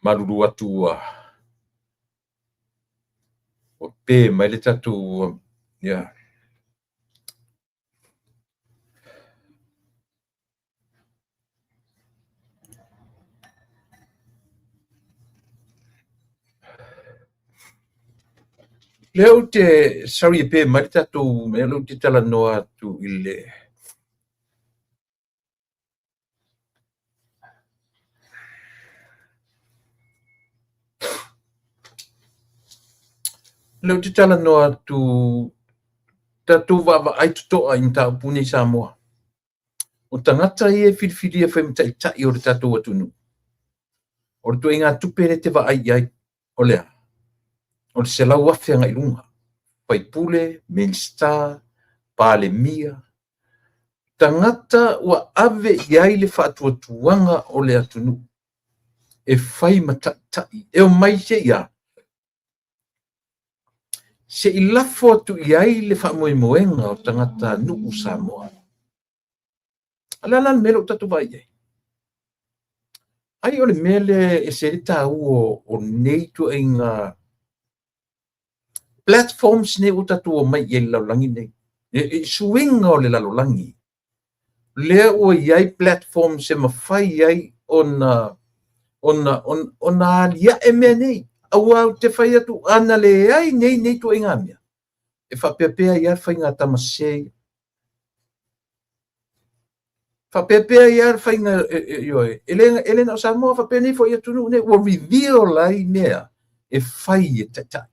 S1: Maruru atu o pē mai le tatu ia. Leo te sari e pē mai le tatu me leo te tala noa atu i le leo te tala noa atu tatu vava ai tutoa i mta puni Samoa. O tangata i e whiriwhiri e whaimitai tai o le tatu atunu. O le tuenga tupe le te va ai ai o lea. O le se lau afe ngai lunga. Paipule, Minsta, Pale Mia. Tangata ua ave iai le whaatuatuanga o le atunu. E whai matatai. E o mai se ia. Se i lafo atu iai le whaamoemoenga o tangata nuku Samoa. Alalan melo tatu vai iai. Ai o le mele e se rita o neitu e ngā platforms ne o tatu o mai iai laulangi nei. E suinga o le laulangi. Lea o iai platforms e mawhai iai ona alia e mea nei. Aua te whai atu ana le ai nei tu e ngā mea. E whapepea iar whai ngā tamasei. Whapepea iar whai ngā elena o Samoa whapea nei fo i atu ne o reveal ai mea e whai e tatai.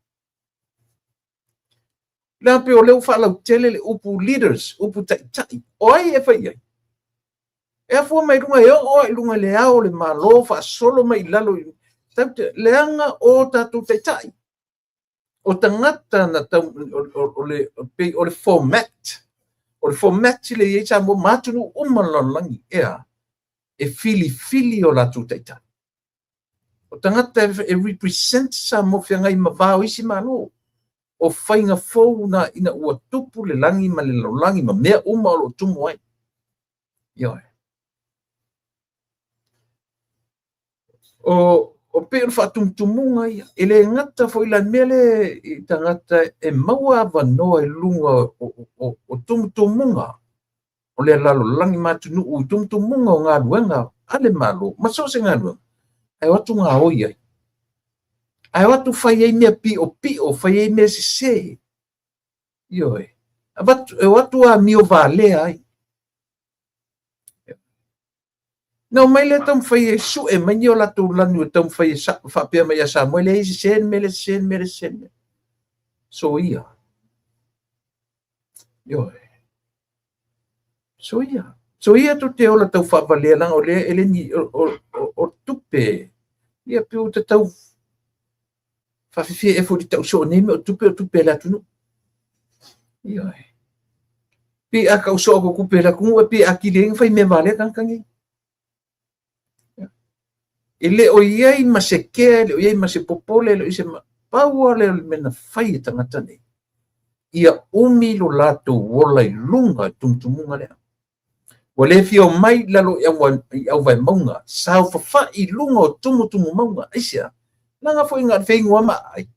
S1: Lea pe o leo whalau tele le upu leaders, upu tai. O ai e whai ai. E a fua mai runga e o ai runga le ao le malo wha solo mai lalo. Leanga o tatu tai. O tangata na tau o le format. O le format le i sa mo matunu umalalangi ea. E fili o la tu tai. O tangata e represent sa mo whiangai mawao isi malo. O whainga fōu na ina ua tupu le langi ma le laulangi ma mea uma o lo tumu ai. Ioi. o pe o whatumtumunga ia. E le ngata foi la mele i tangata e maua wanoa e lunga o tumtumunga. O le lalo langi matunu u tumtumunga o ngā luenga. Ale malo. Maso se ngā luenga. Ai watu ngā hoi ai. Ai watu whai ei mea pi o whai ei mea se. Ioi. E watu a mio vālea ai. Não, mai le tam fai su e mai o la tu lanu tam fai sa fa pe mai sa mo le sen mele sen. So ia. Yo. So ia. So ia tu te ola tau fa vale lang o le ele ni o tupe. Ia pe o te tau fa fi e fo di tau so ni o tupe la tu no. Yo. Pe a ka so ko pe la ku pe a ki le fai me vale kan. Ele o iai ma se kea, ele o iai ma se popole, ele o se paua le mena whai e tangata nei. Ia umi lo lato wola i lunga tumtumunga lea. Wa le fio mai lalo i au vai maunga, sao whawha i lunga o tumutumu maunga, aisia, nanga fo inga whaingua ma ai.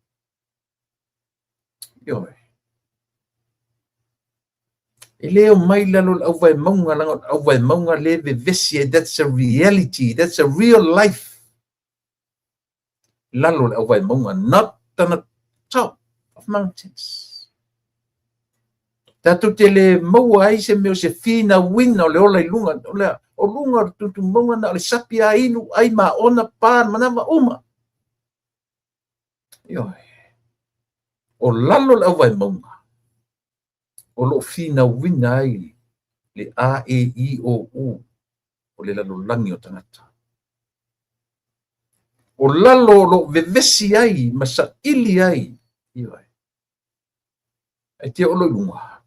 S1: Ioi. Ele o mai lalo au vai maunga, langa au vai maunga le vevesia, that's a reality, that's a real life. Lalo le au vai maunga, not on the top of mountains. Tatu te le maua ai se meo se fina wina o le ola i lunga, o lunga tutu maunga na o le sapi a inu, ai ma ona pān, manama uma. Ioi. O lalo le au vai maunga. O lo fina wina ai le A, E, I, O, U, o le lalo langi o tangata. O lalo lo vevesi ai, masa ili ai. Ioi. Ai te olo lunga.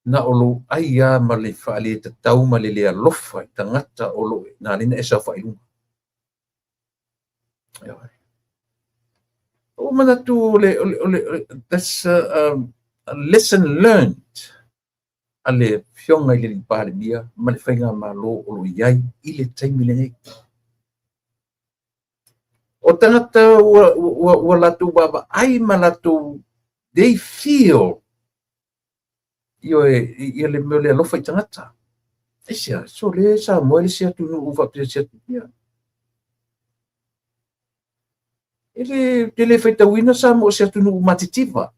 S1: Na olo ai a ma le whaale te tau ma le lea lofa i tangata olo na lina esa whai lunga. Ioi. O mana tu that's a lesson learned. Ale fionga i le pāre bia, ma le whainga ma lo olo iai i le taimi le nei. O tangata ua latu baba ai ma latu, they feel ia le meo le alofa i tangata. Esia, so le sa moe le sia tunu uwa pia sia tupia. Ele le whaita wina sa mo sia tunu matitiwa.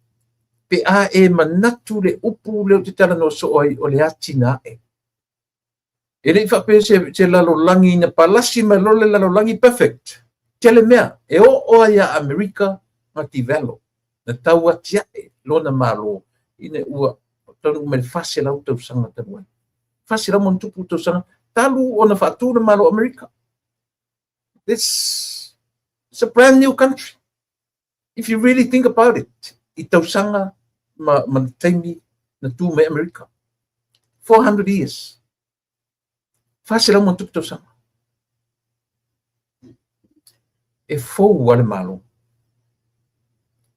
S1: Pe a e manatu le upu leo te tala no so o le atina e. Ele i whape se lalo langi na palasi ma lo le lalo langi perfect. Tele mea, e o ia Amerika ma tivelo. Na tau atia e, lona malo, ina ua, tonu me fase lau tau sanga tabuai. Fase lau mon tupu tau sanga, talu o na whatu na malo Amerika. It's a brand new country. If you really think about it, i tau sanga ma taimi na tu me Amerika. 400 years. Fase lau mon tupu tau sanga. E fou wale malo.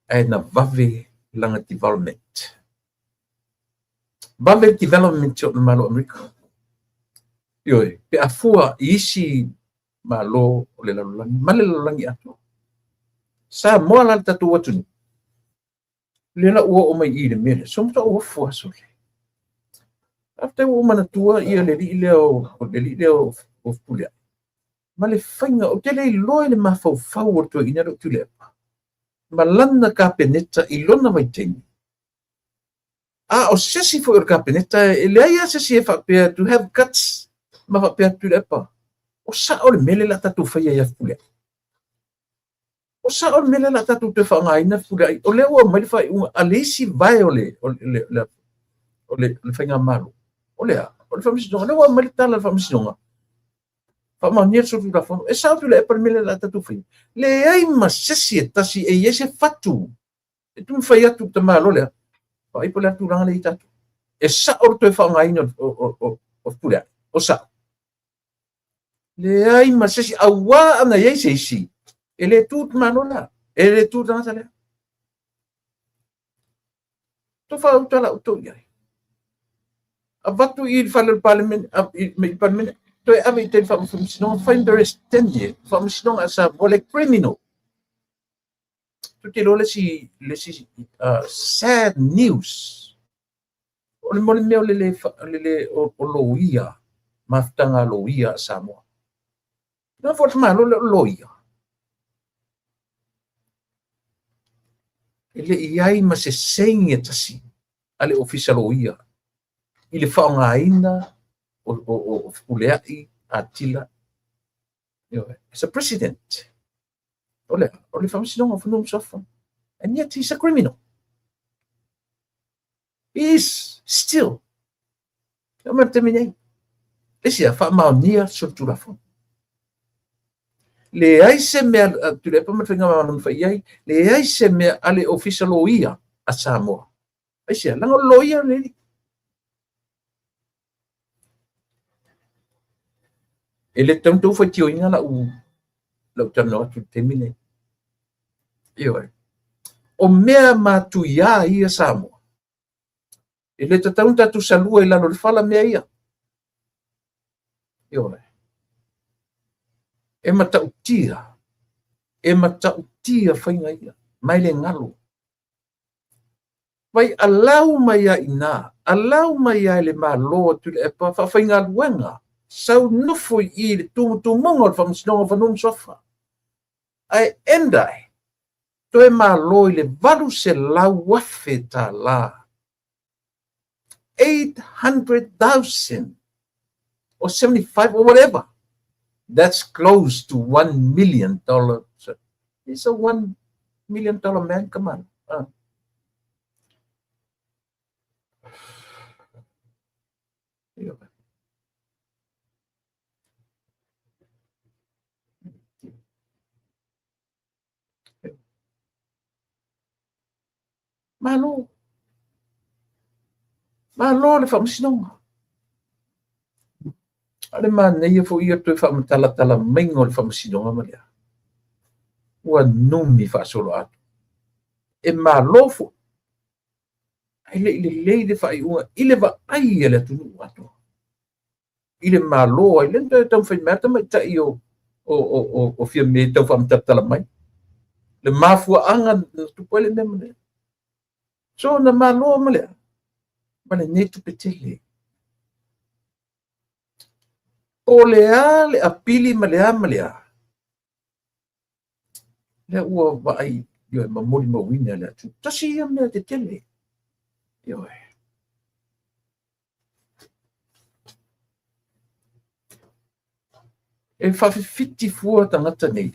S1: Ai na vave langa development. Vave development o na malo Amerika. Ioi, pe a fua isi malo o le lalulangi, male lalulangi ato. Sa moa la tatu watu ni. Lena ua o mai i le mele, somta ua fua sole. After ua manatua ia le li leo o pulea. Ma le whainga o te lei loe le mawhau o tua ina ro tule apa. Ma lana ka peneta i lona vai tengi. O sesi fo i ka peneta e le aia sesi e whapea to have guts ma whapea tule apa. O sa o le mele la tatu whaia ia pule. O sa o le mele la tatu te whangaina pule. O le ua mai whai unga alesi vai o le whainga maru. O le whamisinonga. Le ua mai tala le whamisinonga. Whamania so tu la fono. E sa tu le epa mele la tatu whai. Le ai ma sesi e tasi e iese fatu. E tu mwhai atu te malo lea. Whai po le atu ranga le i tatu. E sa o tu e whangaina o pule. O sa. Le ai ma sesi awa ana iese isi. E le tu te malo la. E le tu ranga lea. To wha utala uto iai. A watu i whale parliament, Toi ave te whamasinonga whaimberes tende, whamasinonga sa wale criminal. Tuti lo lesi sad news. Ole mole meo lele o loia, maftanga loia Samoa. Na fort ma lo loia. Ele iai ma se sengi tasi ale official loia. Ile whaongaina o uleai atila. As a president. Ole whamasinonga whanum sofa. And yet he's a criminal. He is still. Terminate. Esse é a maunia sobre a le ai se mea tu le pama whinga manun whai ai, le ai se mea ale official loia a Samoa. Ai se langa loia le. Ele tanto foi tio inga la utano atu temine. Io o mea matu ia ia Samoa. Ele tataunta tu salua ila no fala mea ia. Io e matautia whainga ia, mai le ngalo. Vai alau mai a ina, alau mai a le malo tu le pa whainga luenga, sau nofo i le tumumonga o whamsinonga whanum sofa. Ai endai, toe malo i le valu se lau wafe ta la. 800,000 or 75 or whatever. That's close to $1 million. So he's a $1 million man. Come on. Malo le whamsinonga. Ale mana ia fo ia tu whamatala maingo le whamasinonga malea. Ua numi whaasolo atu. E malo fo. Ile le whai unga. Ile wa ai ele tunu atu. Ile malo ai lenta tau whai mata mai ta i o fia me tau whamatatala mai. Le mafua anga tupuele me malea. So na malo malea. Mana netu petele. O le apili malea. Le ua vai yo mamoli mawina le atu. Tasi ia mea te tele. Yo e whawhiti fua tangata nei.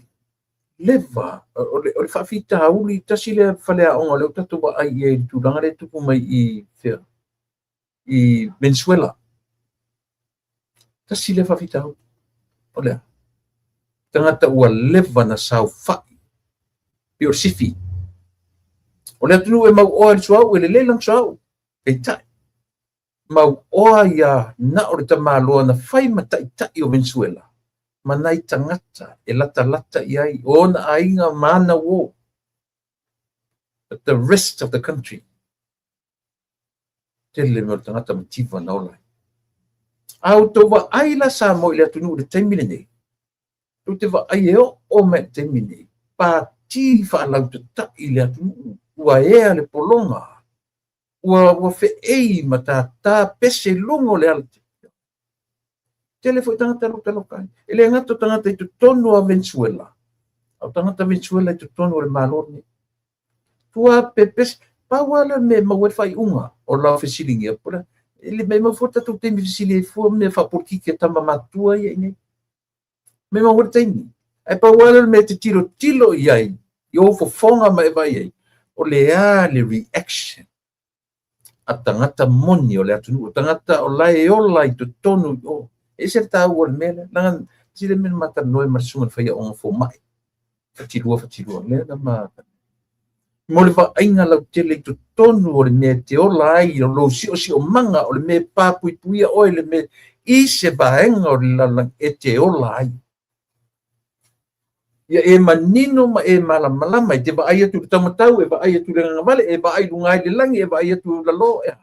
S1: Lewa, o le whawhita hauli, tasi le whalea onga leo tatu wa ai e tūranga le tupu mai i Venezuela. Tasi le whawhita hauli. O lea. Tangata ua lewa na sau whai. Pio sifi. O lea tunu e mau oa le suau, e le leilang suau. E tai. Mau oa ia na o le tamaloa na whai matai tai o Venezuela. Manai tangata, e lata iai, o na ainga mana wo. But the rest of the country, tele me o tangata mativa na olai. Au tō wa aila sa mo ile atunu le taimine nei. Tō te wa ai eo o me taimine. Pa ti whaalau te ta ile atunu. Ua ea le polonga. Ua fe ei ma tā pese lungo le alate. Tele foi tangata lokai. Ele ngato tangata i tu tonu a Venezuela. Au tangata Venezuela i tu tonu le malorni. Tua pepes, pawala me mawe fai unga o la fesilingi apura. Ele me mafuta tu temi fesili fu me fa porki ke tama matua ia ini. Me mawe temi. Ai pawala me te tilo iai. Yo fo fonga mai vai ai. O le reaction. A tangata moni o le atunu. O tangata o lai o lai tu tonu o. E se tau o le mele, langan sile men mata noe marsungan fai a onga fo mai. Fatilua. Le na mata. Mo le va ainga lau tele tu tonu o le me te o lai o lo si o manga o le me papuipuia o le me i se vaenga o le lalang e te o lai. Ia e manino ma e malamalama i te va aia tu tamatau, e va aia tu le ngavale, e va ai lungai le langi, e va aia tu lalo ea.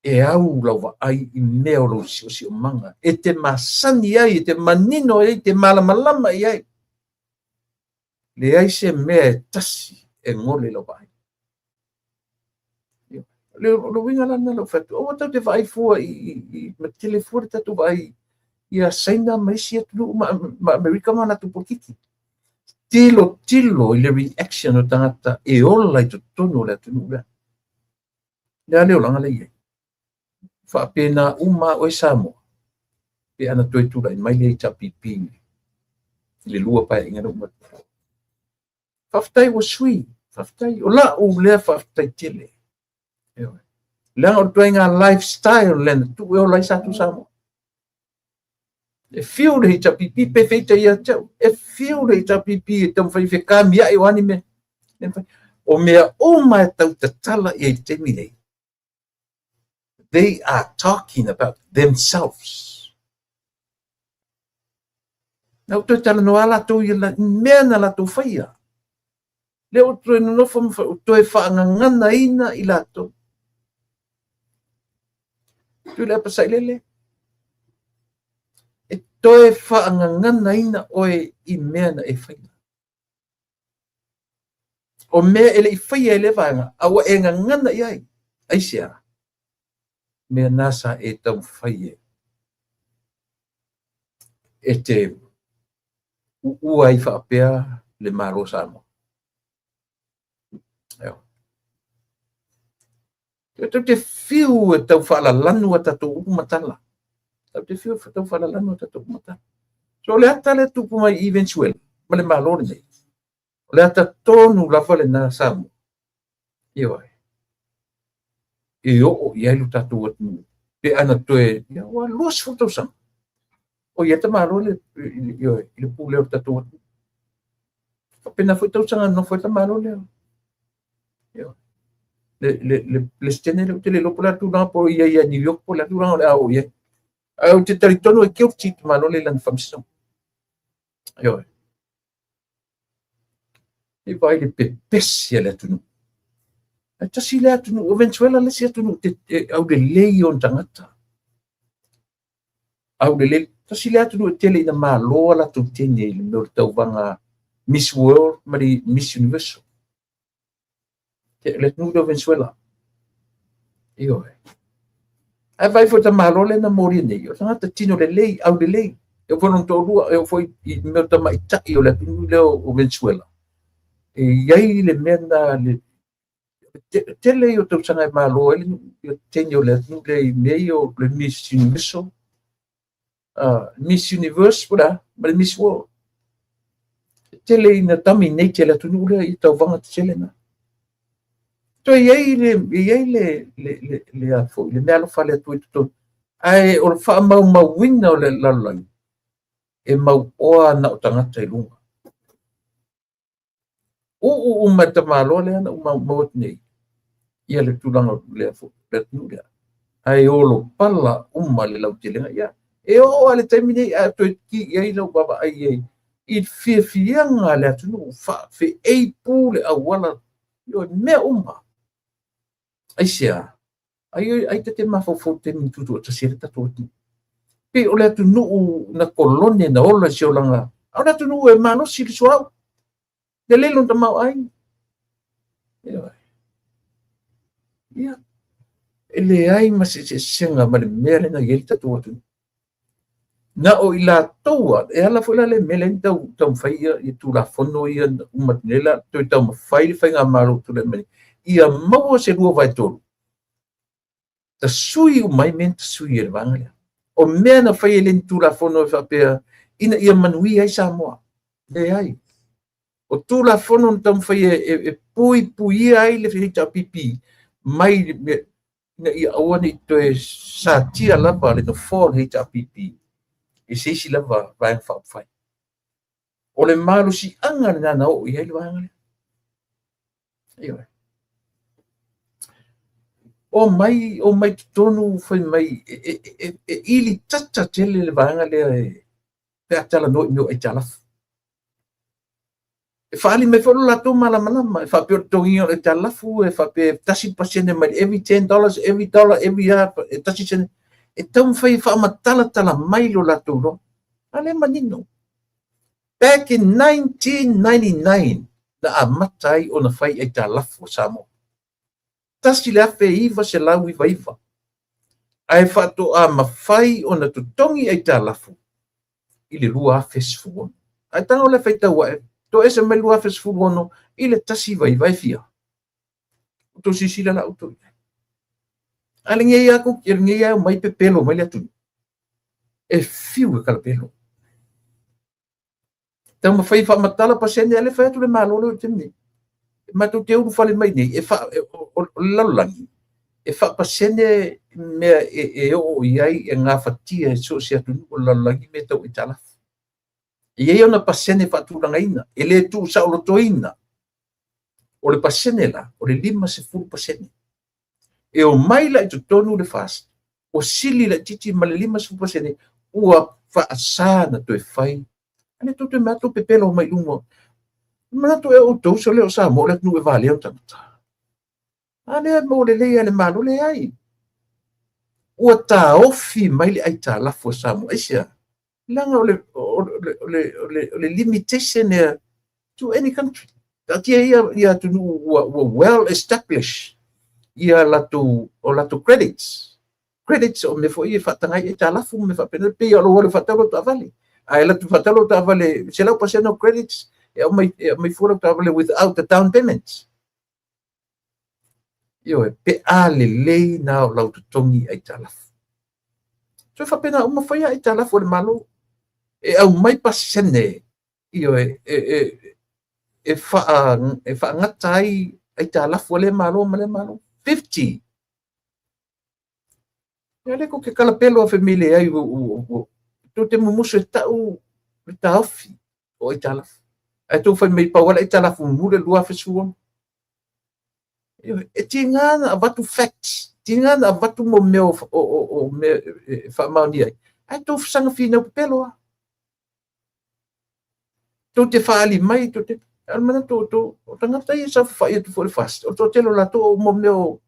S1: e au lau vaai I mea o lau sio manga. E te masani ai, e te manino ai, te malamalama ai. Le ai se mea e tasi e ngole lau vaai. Lo winga lana lau fatu. O tau te vaai fua I ma telefua tatu vaai ia saina maisi atu ma Amerika mana tu pokiti. Tilo I le reaction o tangata e ola I tono le atu nura. Le ale o langa le iei. Whaapena uma o Samoa. Pe ana toi tura I mai le tapipini. Le lua pai inga uma. Whaftai wa sui. Whaftai. O la o lea whaftai tele. Lea o toi ngā lifestyle lena. Tu e o lai satu Samoa. E fiu le tapipi pe feita ia tau. E fiu le tapipi e tau whai whekami ai o anime. O mea uma e tau tatala I te milei. They are talking about themselves. Now, to tala no ala to la mea na la to whaia. Leo to no fam to e whaangangana ina I lato. Tu le pasai lele. E to e whaangangana ina oe I mea na e whaia. O mea ele I whaia ele whaanga. Awa e ngangana iai. Aisea. Mea nasa e tau whaie. E te ua I whaapea le maro Samoa. Tau te whiu e tau whaala lanu a tato umatala. Tau te whiu e tau whaala lanu a tato umatala. So le ata le tupu mai I Venezuela. Ma le malone nei. Le ata tonu la whale na Samoa. Iwa. E o I ailu tato watu. Pe ana toe. Ia wa luas whatau sang. O ia ta malone. Iwa. Ile pule o tato watu. Pena whatau sanga no whata malone. Iwa. Le stene le tele lo pola tu na po ia New York pola tu na o ia au te taritono e keu tit mano le lan famso yo e vai le pepes le tu e tasi le tu o Venezuela le sia tu te au de lei on tangata au de le tasi le tu tele na malo la tu tene le no tau vanga Miss World mari Miss Universe le tu do Venezuela io ai vai fo ta malo le na mori nei io tanga tino le lei au de lei eu vou não tô lua eu foi meu ta mai ta io le tu le o Venezuela e ai le mena le tele io tu sanga malo ele io tenho le tu le meio le Miss Universe Miss Universe pula ma Miss World tele na tami nei tele tu le I tau vanga tele na to iai le afo le mea lo fale tu to ai o fa mau winna o le lalai e mau oa na o tangata I lunga o mata malo le ana mau nei ia le tulanga le afo le tu le ai o lo pala le lau telenga ia e o ale taimine a to ki iai lo baba ai I fianga le atu no fa fe ei pule a wala yo mea ai sia ai te mafofo te mitutu ta sere ta toti pe o le tu no na kolonia na ola si olanga ora tu no e mano si soa de le lonta mau ai ia ele ai ma se senga ma le mere na yelta toti na o ila toa e ala foi le mele tau faia I tu la fono ia uma nela to tau fai nga maru tu le mele ia mau se rua vai tolu ta sui o mai mente sui e vanga o mea na fai ele tu la fono fa pe ina ia manui ai Samoa e ai o tu la fono tam fai e pui ai le fita pipi mai na ia awani to e sa tia la pa le no for hita pipi e se si lava vai fa fai o le malu si anga na o ia le vanga io o mai tonu foi mai ili tata tele le vanga le pe atala no e tala e whaali me wholo lato malama, e whapeo tongi o le talafu, e whape tasi pasene mai, every $10, every dollar, every year, e tasi sene, e tau mwhai whaamatala tala mai lo lato lo. Ale manino. Back in 1999, na a matai o na whai e talafu Samoa. Tasi le afe iwa se lau iwa iwa. Ai whato a mawhai o na tutongi e talafu. I le lua festival. Ai tango le whaita wae. To ese me lua festival no, i le tasi vai fia. To sisila la uto. Ale ngai aku, kira ngai au mai pe pelo, mai le atu. E fiu e kala pelo. Tau mawhai wha matala pasene, ale whai atu le malolo o temi. Ma tu te uru whale mai nei, e wha, o lalangi. E wha pasene mea e o iai e ngā whatia e so se atu o lalangi me tau i talafu. E ei ona pasene whaturanga ina, e le tu sa o toina. O le pasene la, o le 5% e o mai la i tonu le fast, o sili la titi ma le 5% ua whaasana to e whai. Ane to te mato pepelo mai lungo. Mato e o tau so leo sa mo le nu e vale o tangata. Ane mo le leia le malo le ai. Ua ta ofi mai le ai ta lafo sa mo. Eisia, langa o le limitation to any country. Tatia ia tunu well established. Ia lato credits. Credits o me foi fatangai e talafu me fa pena pe o le fatalo ta vale. Ai lato fatalo ta vale, se lau paseno credits e mai fora ta vale without the down payments. Io pe ale lei na o lau tongi ai talafu. So fa pena uma foi ai talafu le malo. E au mai pasene io e fa ngata ai talafu le malo ma le malo. 50. Ele ko ke kala pelo a família ai o te mumuso tau taofi o i talafu. Ai tu fai mai pawala i talafu mure lua fesuon. E tingana a vatu facts. Tingana a vatu mo meo o me fa mauni ai. Ai tu sanga fina pelo a. Tu te faali mai tu te almana tu o tangata i sa fa i tu for fast. O to telo la tu mo meo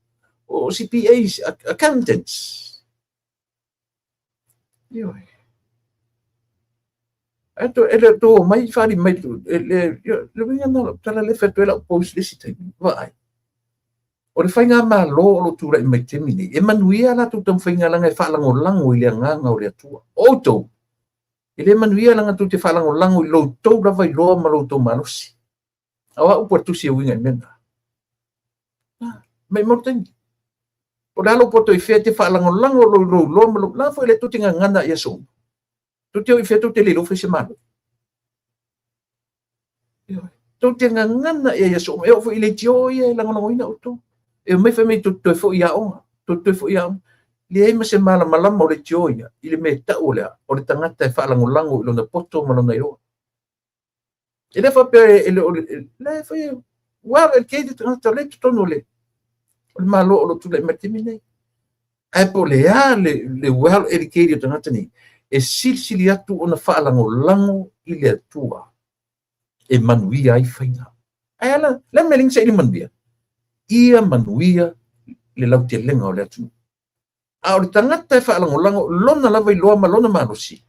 S1: o CPAs, accountants. Io Ato ele to mai fari mai le vinga na tala le fetu ela post list vai. O le fainga ma lo lo tura mai temini. E manuia la tu tam fainga langa fa lango lango ile nga o le tua. Auto. Ile manuia langa tu te fa lango lango lo to ra vai lo ma lo to manusi. Awa u portu si winga mena. Mai morten. O dalo poto i fete fa lango lango lo ma lo la fo le tu tinga ngana ya so. Tu te i fetu te le lo fese malo. Tu te ngana ya so me o fo ile tio ye lango lango ina auto. E mai fa mai tu fo ia o. Tu fo ia. Le ai mase mala malama o le tio ia. Ile me ta o le o le tangata e fa lango lango ilo na poto malo na yo. Ele fa pe ele le fa wa el ke de tangata le tu no le. O malo o tu le metimine. Ai po le a le well educated tangata ni. E silsili atu ona fa lango lango ile atua. E manuia ai faina. Ai ala, le meling sa ili manuia. Ia manuia le lau te lenga o le atu. A o le tangata e whaalango lona lava i loa ma lona manusi.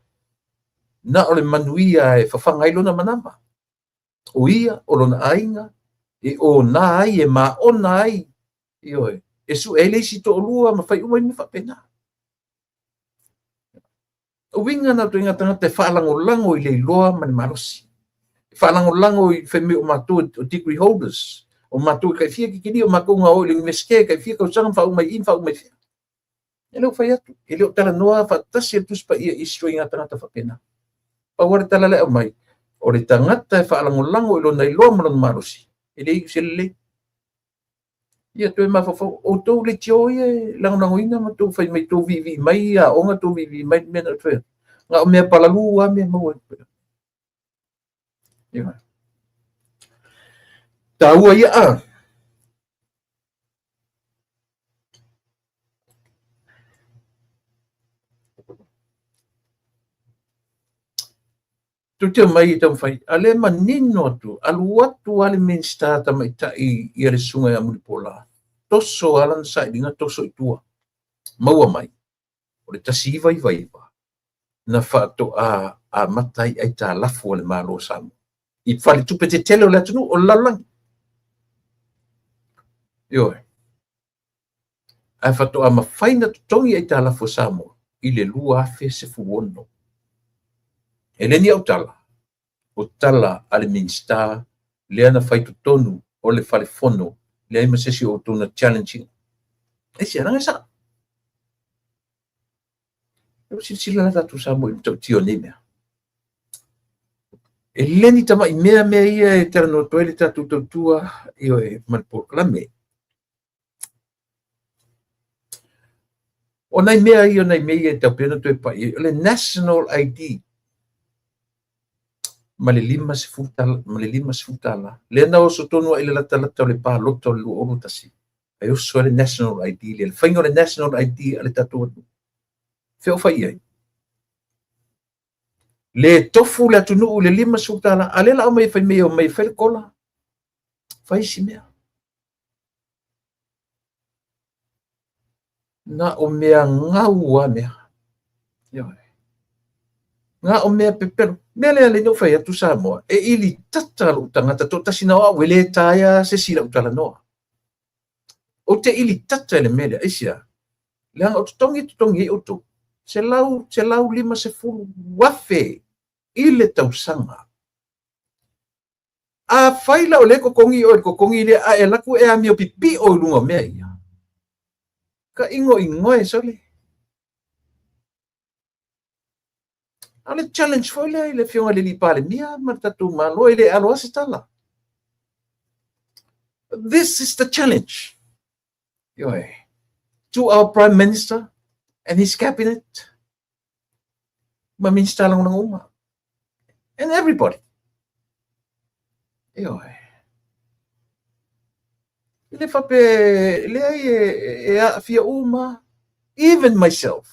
S1: Na o le manuia e whawhangai lona manama. O ia, o lona ainga, e o na ai, e ma o na ai. I oe, e su e leisi to o lua ma whai umai me whapena. O winga na to inga tangata e whaalango i le loa ma le manusi. Whaalango i whemi o mātua o degree holders. O mātua kai fia ki kini o makunga o le ngeske kai fia kau sanga whaumai in whaumai fia. E leo whai atu. E leo tala noa whatasi e tuspa ia istro inga tangata whapena. Pawara tala leo mai. O le tangata e whaalango i lo nei loa malon marosi. E le iku se le. Ia tu e mawhawhau. O tau le tio ia langonango ina ma tau whai mai tau vivi mai a onga tau vivi mai mena tuea. Nga o mea palalu a mea maua. Ia. Taua ia a. tu te mai tau fai ale manino tu alu atu ale minsta ta mai ta i le sunga ya mulipola toso alan sa dinga toso itua maua mai o le tasi vai na fato a matai ai ta lafu le malo sam i fali tu pete tele o le tunu o lalang yo ai fato a mafaina tongi ai ta lafu samo i le lua fe se fuono ele ni autala o tala ale minsta le ana fai tu tonu o le fale fono le ai masesi o tona challenging e si ana sa eu sila na tatu samo i tio ni mea e leni tama i mea ia e tera no toele tatu tua io e man proclame o nai mea io nai mea e tau pena tu e pa le national ID ma le lima se futala le na o so tonu ai le lata le pa loto le o tasi ai o so le national ID le faingo le national ID ale tatu fe o fai ai le tofu le tunu le lima se futala ale la mai fai mea o mai fel kola fai si mea na o mea ngau a mea nga o mea pepero mea le no fai atu Samoa e ili tata lo tangata to tasina o wele taia se sila utala noa o te ili tata le mele aisia le anga o tongi o to se lau lima se fulu wafe ile tausanga a faila o le kokongi le a e laku e amio pipi o lunga mea ia ka ingo e sole ale challenge foi le fionga le lipale mia matatu malo ile alo asitala this is the challenge to our prime minister and his cabinet maminsta lang ng uma and everybody ile fape le e fia uma even myself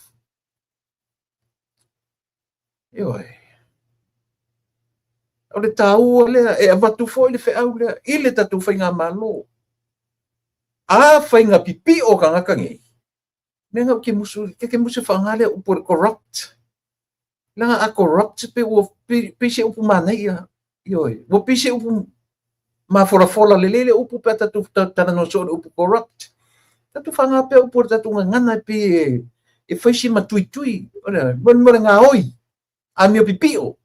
S1: o le tau le e avatu foi le feau le ile tatu fainga malo a fainga pipi o kanga kangi menga ke musu fangale o por corrupt langa a corrupt pe o pise o mana ia o pise o ma fora le o pu pata tu tana no so o corrupt tatu fanga pe o por tatu ngana pe e faisi matui ora bon mo nga oi a mio pipio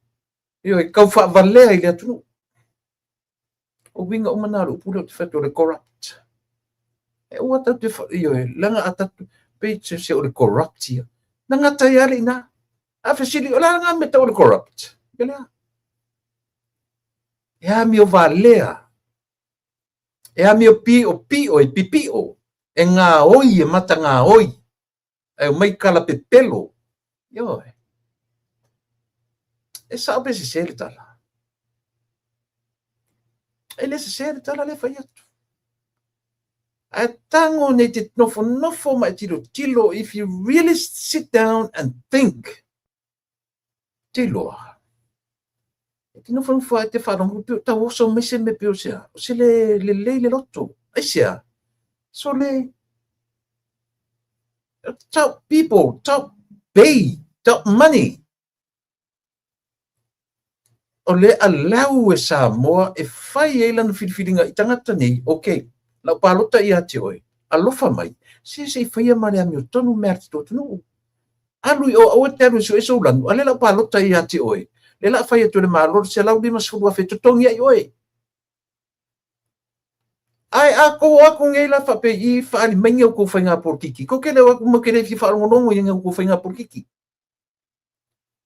S1: e kau fa valea ile atu o winga o manaro pulo te fato le corrupt e o ata te langa ata pe se o le corrupt ia langa tai ale na a fasili o langa me o le corrupt bela e a mio valea e a mio pio e pipio e nga oi e mata nga oi e mai kala pe pelo e sabe se sele tala ele se sele tala le fai atu a tango ne te nofo ma tilo if you really sit down and think tilo te nofo fa te fa no ta so me se me pio se le lotto asia so le top people top pay top money o le alau e Samoa e fai e lana filifilinga i tangata nei, ok, lau palota i ate oe, alofa mai, se fai a mare ami o tonu merti tō tunu. Alui o awa te alu so e so lanu, ale lau palota i ate oe, le la fai atu le malor, se lau lima sfurua fe tutongi ai oe. Ai ako ngei la fape i faali mainga o kouwhainga por kiki, ko kele waku makere fi whaarongonongo i ngau kouwhainga por kiki.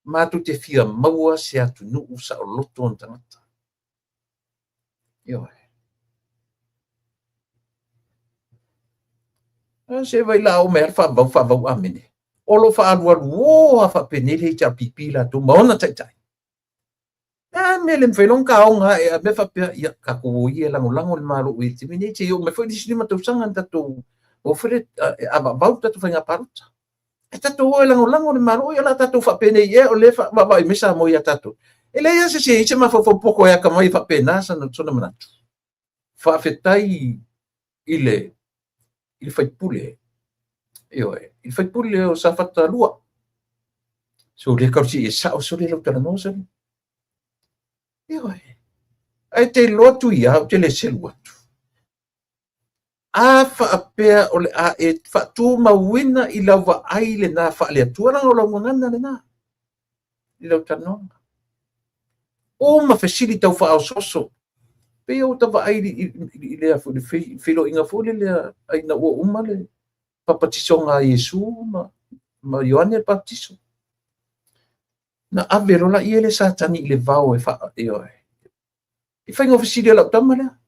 S1: Mātu te fia maua se atu nuu sa o loto on tangata. Se vai la o mea whavau amene. Olo whaaruaru o a whapenele i tia pipila tu maona taitai. Mele mwhenong ka aonga e a me whapea ia kako i e lango le malo ui te mene te o me whai disinima tau sanga tatu o where a vau tatu whainga parota. E tatu o e lango le malo i ala tatu whapene i e o le whai mesa mo i a tatu. Ele ia se mafofopoko e kamai whapenasa na tona manatu. Whaafetai ile whaipule. Il whaipule o sa whatalua. So le kausi e sao so le lautara nosa. Ai te lotu ia o te le selu atu. A whaapea o le a e whaatu mawina I lawa ai le na wha le atua ranga o lau ngana le na. I lautara nosa. O ma fesili tau wha au soso. Pe o tawa ai I le afu le filo inga fu le ai na ua uma le papatiso ngā Yesu ma Ioane le papatiso. Na avero la ia le satani I le vau e wha I whainga fesili lau tama lea.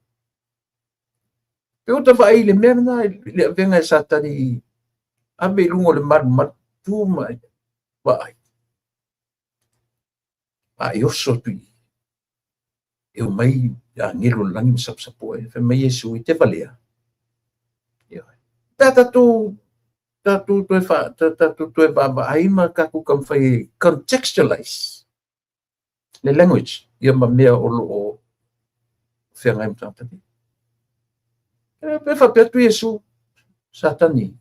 S1: Pe o tawa ai le mea na le avenga e satani ave lungo le matu ma wa ai. A oso tui. E o mai a ngelo langi ma sapo e fe mai Yesu I te valea. Tatu to e baba ai ma ka ku kam fai contextualize le language ia ma mea o lo fe ngai mtata ni. Pe fa pe tu Yesu satani.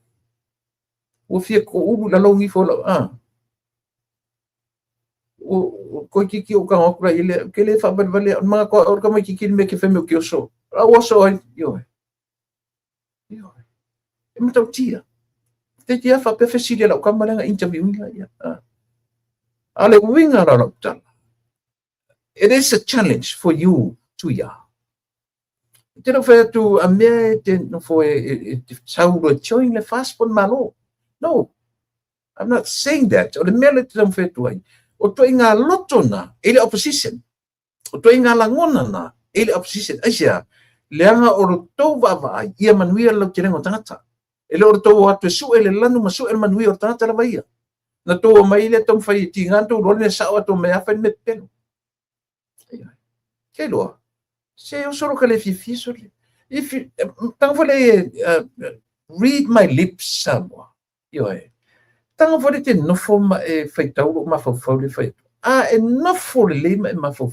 S1: O fie ko u la longi fo la o ko kiki o ka okra ile ke le fa vale ma ko or ka mai kiki me ke fe me ke so. A o so yo. E mata tia. Te tia fa pe fesili la ka malanga interview nga ia. Ale winga ra la tala. It is a challenge for you to ya. Te no fa tu a me te no fo e sauro choing le fast pon malo. No. I'm not saying that. O le mele te no fa tu ai. O to inga lotona ele opposition. O to inga langona na ele opposition. Asia leanga o ro to va ia manuia lo te rengo tangata. Ele o to atu su ele lanu masu el manuia o tangata la vaia. Na to mai le tom fai ti nganto ro le sa o to me afa me peno. Ke lo. Se o solo que le fifi so le. If tang fole read my lips samwa. Tanga fole te nofo ma e fai tau ma fo le fai. E nofo le ma fo.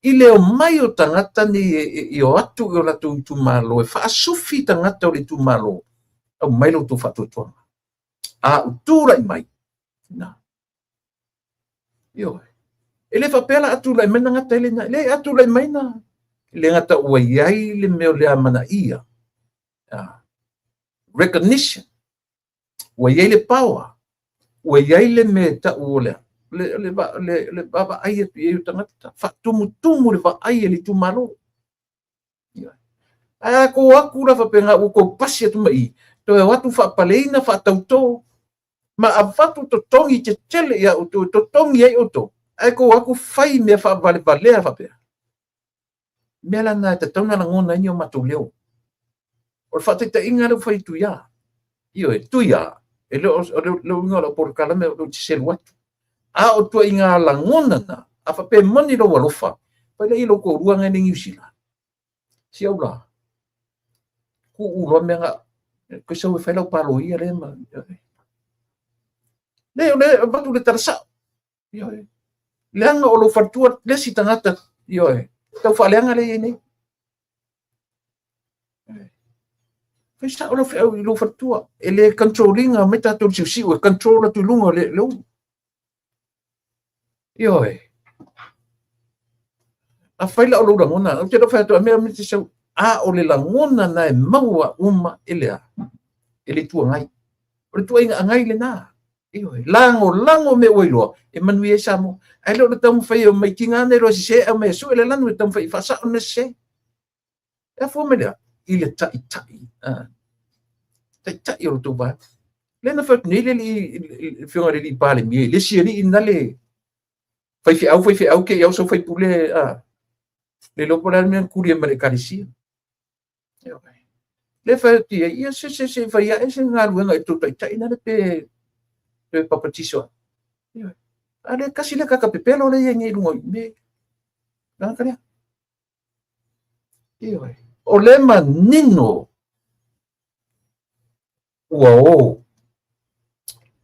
S1: Ile o mai o tangata ni I o atu o la tu malo e fa sufi tangata o le tu malo. O mai lo tu fa tu tu. Utura I mai. Na. Ele fa pela atu la mena ngata ele na. Le atu la mai na. Le ngata ua iai le meo le amana ia. Recognition. Ua iai le power. Ua iai le me ta uolea. Le baba ai tu iei tangata. Fa tumu le va ai le tu malo. Ko aku la fa penga u ko pasi atu mai. To e watu fa paleina fa tauto. Ma avatu to tongi te tele ia o to tongi ai o to. Ko aku fai me fa vale fa pe. Mela na te tona na ngona ni o matu leo. O fa te inga le fai tu ya. Tu ya. Ele o ngola por kala me o te sel watu. O tu inga la ngona na. A fa pe mani lo walofa. Pa le ilo ko ruanga ni usila. Sia ula. Ku ulo me nga ko sa we fai lo palo ia le ma. Le batu le tarsa. Le anga o lo fatua le si tangata. Tau whaaleanga le nei. Whai sa ora whiau I lo whatua. E le controllinga me tātou siu e controla tu lunga le leo. A whaila o lo rangona. O te ra whatua mea me te sau. O le langona na e maua uma elea. Ele tua ngai. O le tua inga ngai le nā. Lango me oiloa. E manui e samo. Ai lo tamu fai o mai kinga ne ro se e me su ele lanu tamu fai fa sa ne se. E fo me le ile tai. Tai o to ba. Le na fa ni le fiona le pale mi le si ri na le. Fai au ke eu so fai pule le lo polar me curie me le carisia. Le fa ti e se fai e se ngalu nga to tai na le pe papatiso. Ale kasi le kakapepelo le yengi lungo me. Na kaya. O le manino. Ua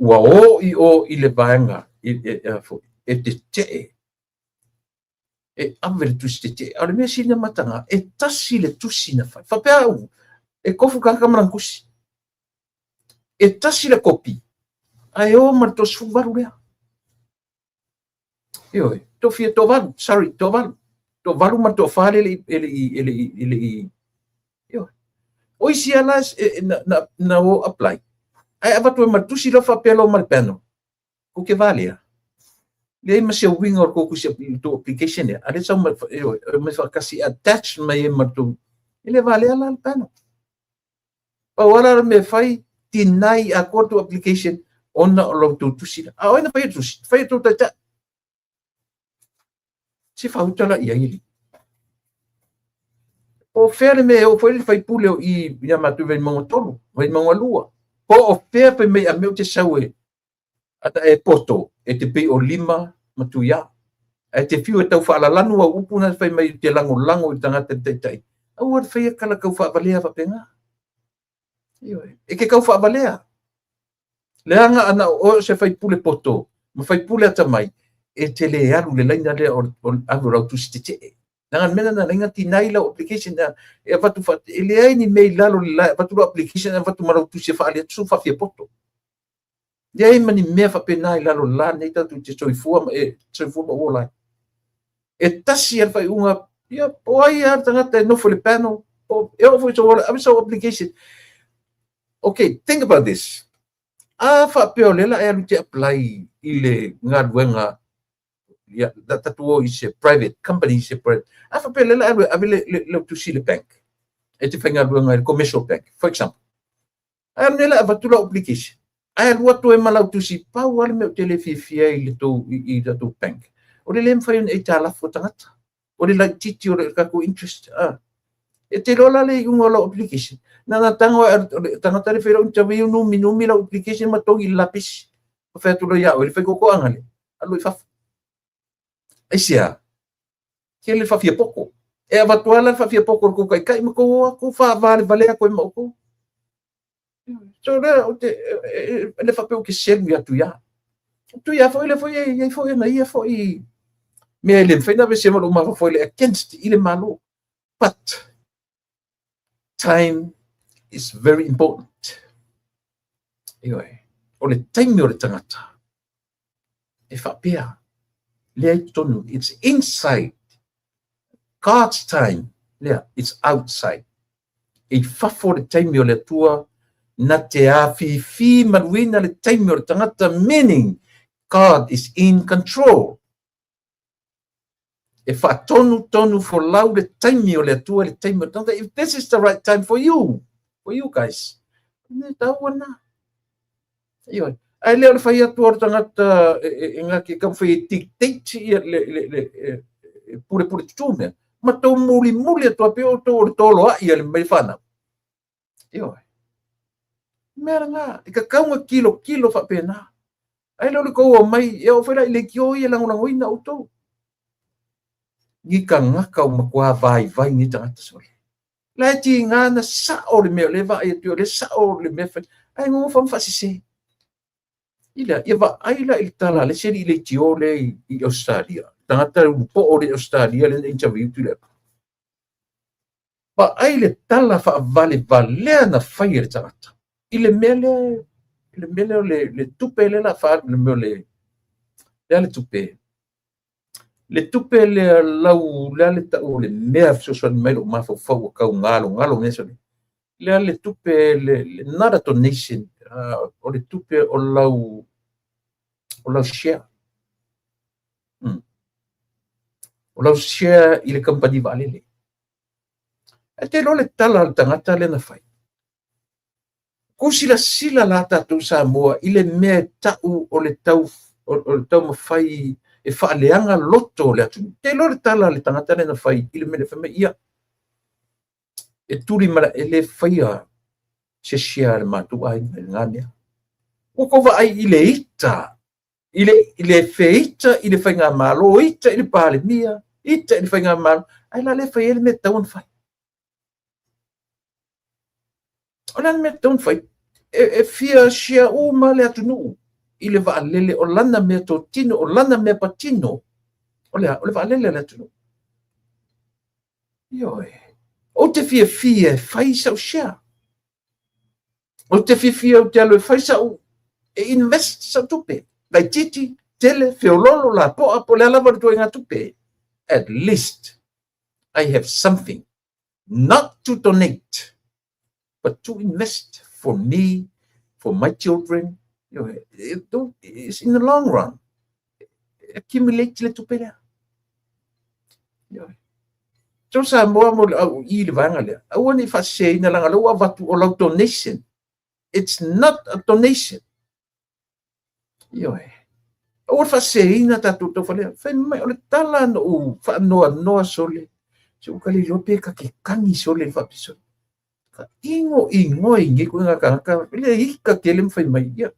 S1: o I le vaenga e te te. e ave le tusi te ale me sina matanga e tasi le tusi na fai fa pe au e kofu kaka marankusi e tasi le kopi ai o mar to suvaru lea io to fia to valu sorry to valu mar to fale ele io o isi ala na o apply ai ava to mar tusi lo fa pelo mar peno o que vale le ma se wing or ko se to application ya ale sa ma fa kasi attach mai mar to ele vale ala al peno pa wala me fai tinai a to application ona lo to tusi a ona fai to ta si fa utala ia ili o fere me o foi fai pule i ia matu ven mo tolu vai mo lua o fere me a meu te saue ata e poto e te pe o lima matu ia e te fiu e tau fa la lanu a upuna fai mai te lango i tanga te tai au fai kala kau fa valea fa penga e ke kau fa valea le anga ana o se fai pule poto ma fai pule ata mai e te le alu le laina le o alu rau tu stite nangan mena na linga tinai la application na e vatu fa ele ai ni mail lalo la vatu application na vatu marau tu se fa ale tu fa fie poto ya i mani me fa penai lalo la nei tatu te soifua e soifua o la e tasi al fai unga ya poi ar tangata no for the panel o e o foi so application okay think about this fa peolela e te apply ile ngadwenga ya tatu is a private company is a private afa pelela le to see the bank e te fenga ngadwenga commercial bank for example nela avatula application ai luato e malau to see pa wale me tele fifia ile to i to bank o le lem fai e tala fotangata o le la titi o ka ko interest e te lola le unga la application na tango tangata le fero interview no minumi la application ma tongi lapis fa tu lo ya o le fe ko angale alu fa isia ke le fa fia poko e avatuala fa fia poko ko kai mo ko fa vale ko mo ko so le fa pe o ke sel ya tu ya foi na ia foi me le fe na be se mo ma foi le against ile malo but time is very important o le time o le tangata e fa pia it's inside God's time. It's outside. E fafo le time o le tua na te fi maluina le time o le tangata, meaning God is in control. E fa tonu for lau le time o le tua le time o le tangata. If this is the right time for you guys, ne tawana. Iyo. Ai leo le fai atu or tangata nga ke kam fai dictate le pure tume ma to muli to pe o to tolo a ia le mai fana yo mera nga ka kaunga kilo fa pena ai lo ko mai e o fai le kio ia lang ina auto gi ka nga ka ma kwa vai ni tangata sole la ti nga na sa o le me le va e tu le sa o le me fa ai mo fa se ila aila il tala le seri le tiole i Australia tangata po o le Australia le interview tu le pa aile tala fa vale na fire tangata ile mele le tupe le la fa le mele le tupe le lau le ta o le mea so melo ma fo ka ngalo ne so le tupe le nada to nation o le tupe o lau share o lau share i le company vale le e te lo le tala al tangata le na fai ko sila la tatu Samoa i le mea tau o le tau mawhai e whaaleanga loto le atu te lo le tala le tangata le na fai i le mea le ia e turi mara e le whaia se share le matu ai ngania o ko va ai i le ita i le feita i le whainga malo ita i le pale mia ita i le whainga malo ai la le whai e le me tau an whai o lana me tau an whai e fia shia uma le atu nuu i le vaalele o lana mea tō tino o lana mea patino o le vaalele le atu nuu Ioe. O te fia fai sau share. O te fia o te alo fai sau e invest sau tupe. Lai titi, tele, feololo la po le lava tu inga tupe. At least I have something not to donate, but to invest for me, for my children. It's in the long run. Accumulate le tupe lea. So sa mo I le vanga lea. Awa ni fa sei na langa lo avatu o lau donation. It's not a donation. O fa sei na tatu to fale. Fa mai o le tala no fa no sole. So kali lo pe ka ke kangi sole fa piso. Ka ingo ingi ko nga ka le hika kelem fa mai ya.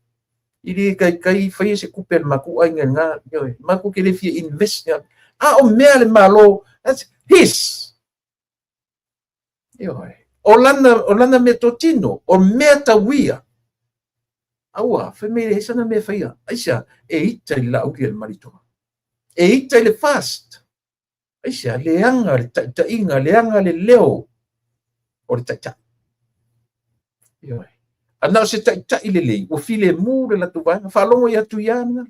S1: Ili kai fa se kupel maku ai nga maku ke le fi invest ya. O mele malo. That's his. Olana me totino, o mea tawia. Aua, whemere sana me whaia. Aisha, e ita I la auki al maritoa. E ita le fast. Aisha, leanga, le tainga, leanga le leo. O le taita. Ana se taita I le lei. O file mure la tuvanga. Whalongo ia tuiana.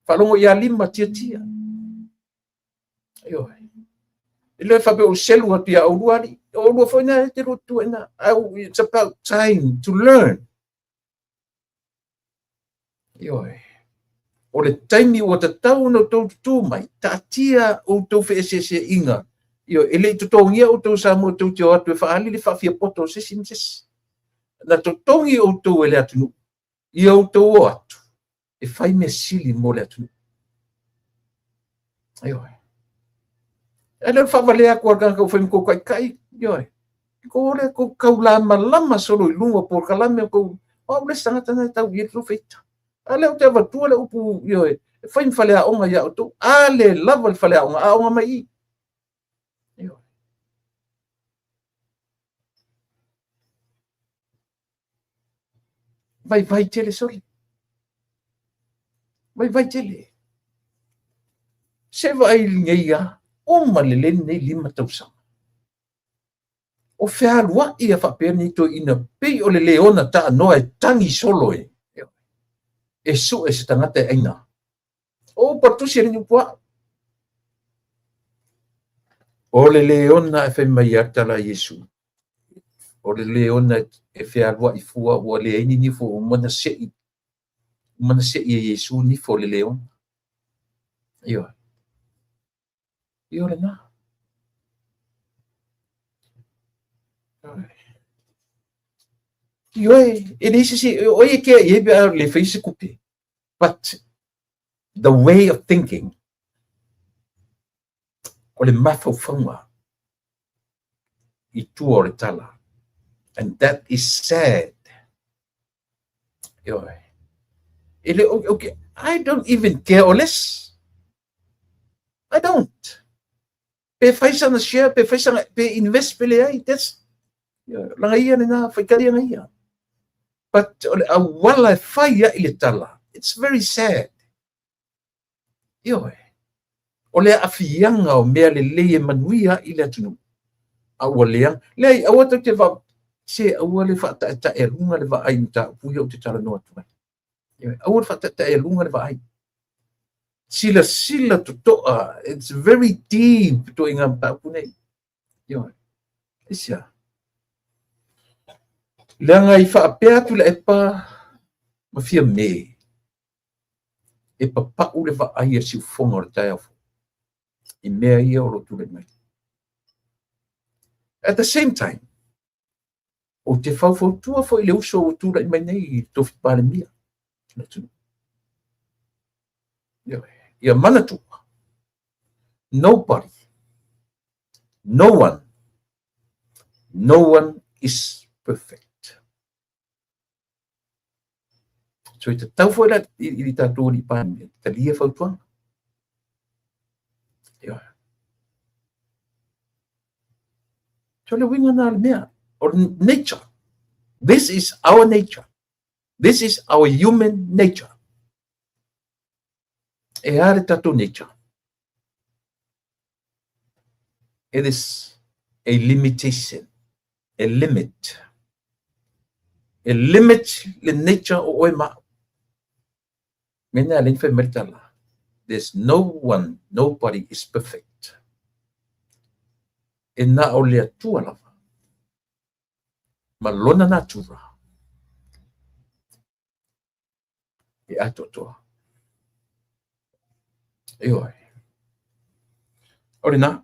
S1: Whalongo ia lima tia. Ile fabe o selu atu ya uruari. O lua fwena te rotu ena. It's about time to learn. O le taimi o te tau no tau tu mai. Tatia o tau wheesese inga. Ele tu tongia o tau sa mo tau te o atu e whaali le whawhia poto sesi msesi. Na to tongi o tau ele atu nu. Ia o tau o atu. E whai me sili mo le atu nu. Ele whawale a kua kaka o whaim ko kai. Ko le ko kaulama lama solo I lunga por kalame ko. O le sangata na tau I feita. Ale o te avatua le upu whaim whale a onga ia o tau. Ale lava le whale a onga mai. Vai tele soli. Vai tele. Se vai ngeia. O malele nei lima tausanga. O whealua ia whapea ni to ina pei o le leona ta anoa e tangi solo e. E su e se tangata e aina. O patusi e nipua. O le leona e whemai atala Yesu. O le leona e whealua I fua o le eini nifo o mana sei. Mana sei e Yesu nifo le leona. Io le na. It is le face kupe. But the way of thinking, o le mafo whaunga, I tu o le tala. And that is sad. Okay, I don't even care or less. I don't. Pe faisa na share, pe faisa pe invest pe le ai. That's langa ia na whaikari nga ia. But a wala whaia I le tala. It's very sad. O le awhianga o mea le leie manuia I le atunu. A ua leang. Lei, a wata te wa se a ua le whata ta e runga le wa ai ta puia o te tala noa tuai. A ua le whata ta e runga le wa ai. Sila to toa. It's very deep to inga tapu nei. Isia. Leanga I whaapea tu le epa mafia me. Epa pau le wa ai a siu fonga o le tai afu. I mea ia o rotu le mai. At the same time, o te whauwhautua fo I le uso o tūra I mai nei tofi pāle mia. Ia manatu. Nobody. No one is perfect. So I te tau fo I tātou ni pāne, ta lia whautuanga. So le winga nā le mea, or nature. This is our nature. This is our human nature. E are tātou nature. it is a limitation, a limit the nature o oima. Mena len fe mertala. There's nobody is perfect. E na o lea tua lava. Ma lona natura. E ato toa. E oi. Orina,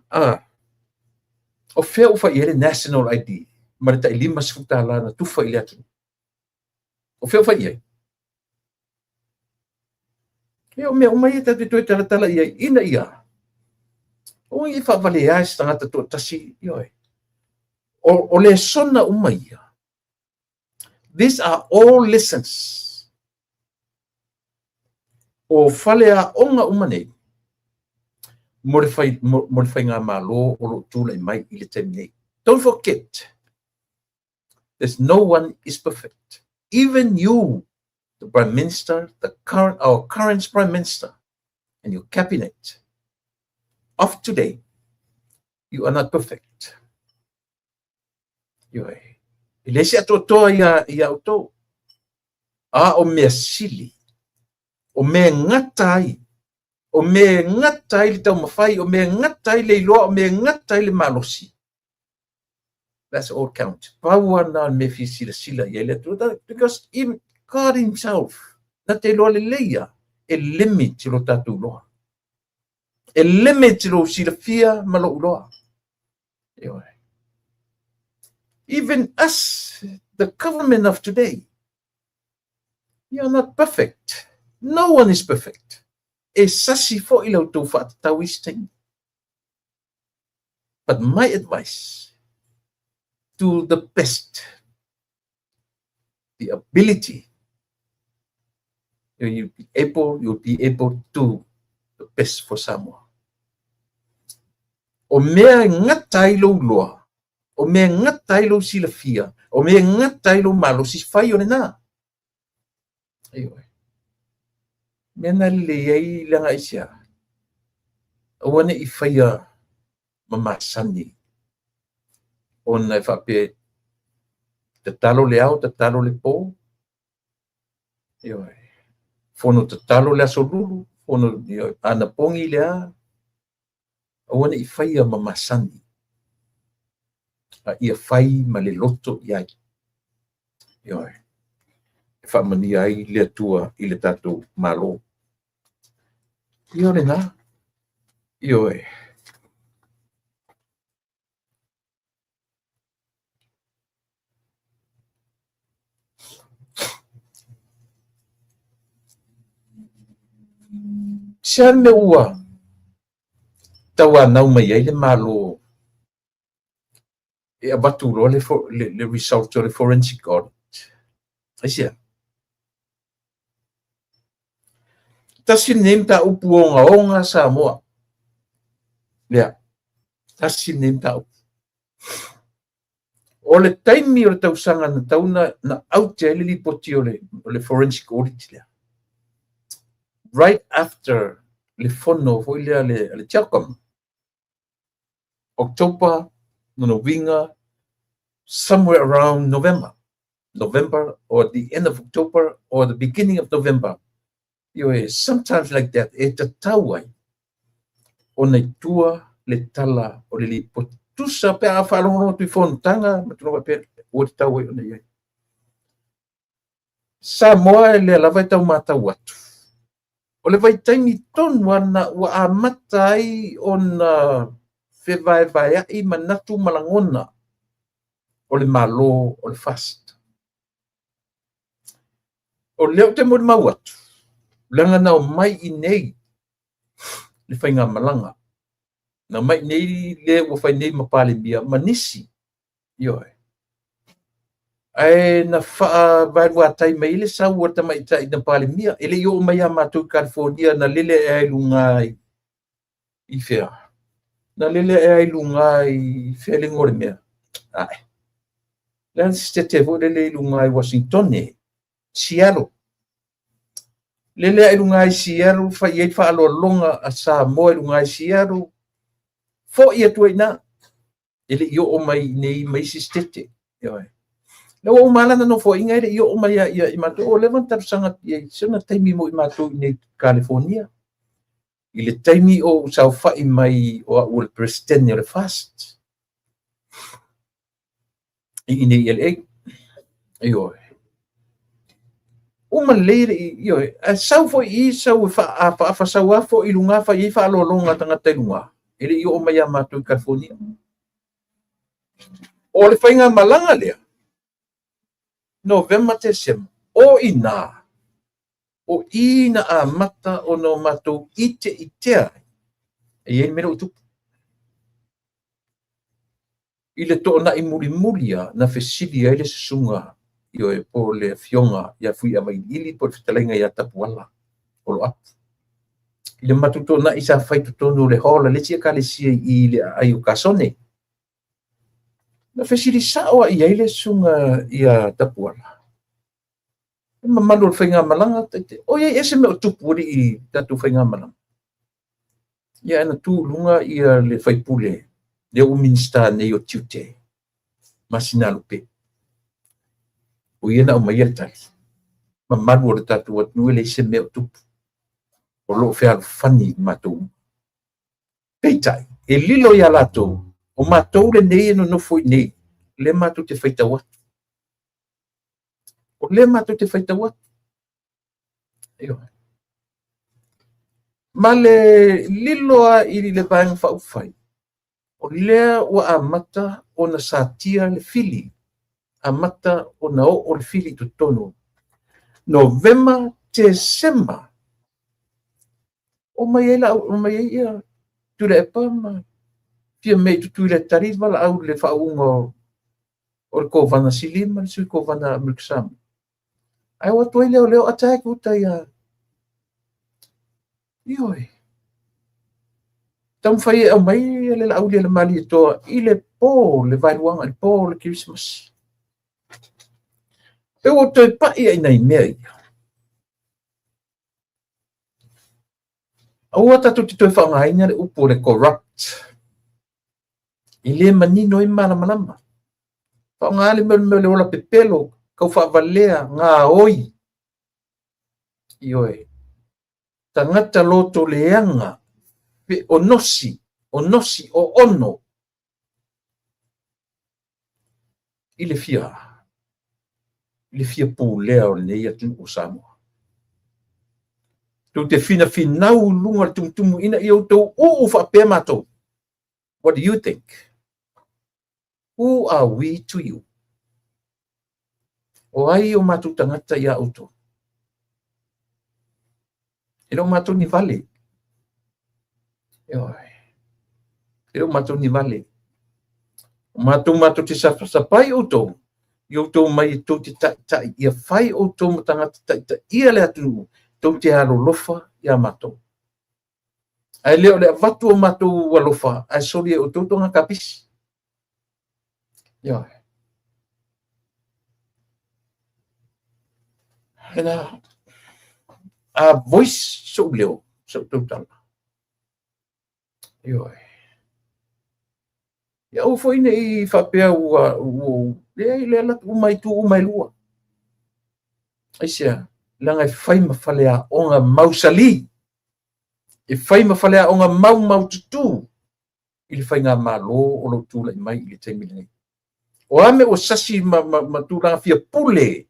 S1: o fea ufa i ele national ID. Marita i lima sifuta la na tufa i lea tu. O fea ufa i ai. E o mea umai e tatu toi talatala i ai. Ina ia. O i fa vale ai stangata to tasi i oi. O le sona umai ia. These are all lessons. O fale a onga umanei. Modify ngā malo o lo tūlai mai i le temi nei. Don't forget, there's no one is perfect. Even you, the Prime Minister, our current Prime Minister, and your cabinet of today, you are not perfect. Ilesi atotoa ia auto. O mea sili. O mea ngatai. O me ngatai le tau mawhai, o me ngatai le iloa, o me ngatai le malosi. That's all count. Pawana me fi sila yele tu, because even God himself, na te loa le leia, e limit lo tatu loa. E limit lo sila fia malo loa. Even us, the government of today, you are not perfect. No one is perfect. E sasi fo i lau tau whaatau isting. But my advice, do the best, the ability, you'll be able to do the best for Samoa. O mea ngatai lo loa, o mea ngatai lo sila fia, o mea ngatai lo malo si fai o na. Mena leai langa isia. Awane i whaia mamasani. Ona e whape te talo le au, te talo le pō. Fono te talo le aso lulu. Fono ana pongi le a. Awane i whaia mamasani. A ia whai ma le loto iai. E whamani ai le atua i le tatou malo. Iore na. Ioi. Sian me ua. Tawa nau mai ai le malo. E abatu lo le result o le forensic audit. Aisia. Tasi nem ta upu onga Samoa. Lea. Tasi nem ta upu. O le taimi o le tausanga na tauna na autea le lipoti o le forensic audit lea. Right after le fono foi lea le Telkom. October, Novinga, somewhere around November or the end of October or the beginning of November. Sometimes like that, e te tauai o nei tua le tala o le lipotusa pe a whaalono tui whontanga, matunoa pe o te tauai o nei. Samoa e le lawai tau mātau atu. O le vai taimi tonu ana ua a matai o na whewai ai manatu malangona o le malo o le fast. O leo te mori mau atu. Langa na o mai i nei le whainga malanga. Na mai nei le ua whai nei mapale bia manisi. Ai na wha vai watai mai le sa ua ta mai tai na pale mia. Ele i o mai a mātou California na lele e ai lungai i whea. Na lele e ai lungai i whea le ngore mea. Ai. Lan se te vo lele i lungai Washington e. Seattle. Lele ai lungai Seattle whai ei wha alo longa a Samoa i lungai Seattle. Fo ia tuai na. ele io o mai nei mai sistete oi le o malana no fo inga io o mai ia I matou o levantar sanga ia sona taimi mo I matou nei California ile taimi o sau fai mai o president le fast I nei LA io uma leire io sau fo I sau fa sau fo I lunga fa I fa lo longa tanga te lunga ele io o mai ia matou California o le fainga malanga lea November December o ina a mata o no matou itea e ia mero tu ile to na I muri na fesili ile sunga io e po le fionga ia fui a mai ili po fitalenga ia tapuala o lo ap ile matuto na isa fai to no le hola le tia kale si ile ai o kasone na fesili sa o ia ile sunga ia tapuala Mamalo whainga malanga, o ia ese me o tupuri I tatu whainga malanga. Ia ana tū lunga ia le whaipule, le o minista nei o tiute, masina lupe. O ia na o mai tali. Mamalo o le tatu wat nue le ese me o tupu. O lo whea whani matou. Peitai, e lilo ia lato, o matou le nei no foi nei, le matou te whaita watu. O le matou te whaita watu. Ma le liloa I le vaenga whaufai. O lea ua a mata o na satia le fili. A mata o na o le fili tu tono. November, December. O mai ia tu le epa ma. Pia mei tu le tariva la au le whaunga o le kovana silima, le sui kovana Amerikasama. Ai watu ai leo atai kuta ia. Ioi. Tam fai au mai le au le mali to I le po le vailuanga le po le Christmas. E o toi pa ia nei mea. Au tatu ti toi whanga ina le upo le corrupt. I le manino I malama. Whanga le mele ola pepelo. Kau whavalea ngā oi. Ioi. Tangata loto leanga. Pe o nosi o ono. I le fia. Le fia pūlea o nei atu o Samoa. Tu te finau lunga tumutumu ina I o tau o whapea matou. What do you think? Who are we to you? O ai o matu tangata ia auto. E lo matu ni vale. E lo matu ni vale. Matu te sapai auto. I auto mai to te ta ia fai auto tangata ta ia le atu. To te alo lofa ia matu. Ai leo le vatu o matu wa lofa. Ai sori o to tonga kapis. Ena a voice so leo so total ia o foi nei whapea ua le la umai lua aisia langa whai mawhalea o ngā mausali e whai mawhalea o ngā mau tutu I le whai ngā malo o lo tūla I mai I le taimile o ame o sasi matūranga fia pule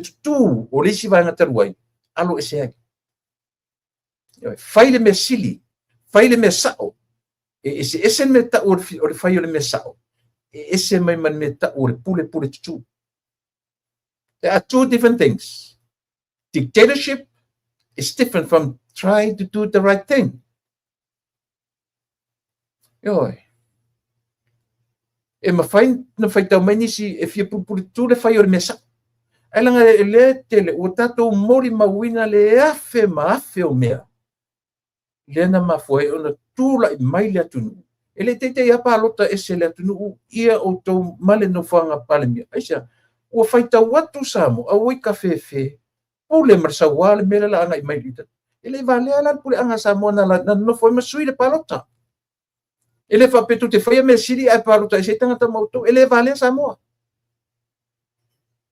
S1: tutu o lesi vanga taruai alo ese ai fai le me sili fai le me sao ese me ta o le fai le me sao ese mai man me ta o le pule tutu. There are two different things. Dictatorship is different from trying to do the right thing. E mawhai na whai tau mai nisi e fia pule tu le fai o le me sao. Ai langa le tele o tatou mori mawina le afe o mea. Lena mafoi ona tūla I mai le atunu. Ele teite ia palota ese le atunu ia o tau male no whanga palemia. Aisa, ua whaita watu samo a oi ka fefe. Pule marsawa le mele la anga I mai lita. Ele vale ala pule anga samo na no foi masui le palota. Ele fa petu te fai me siri ai paru tai se tanga moto ele vale Samoa.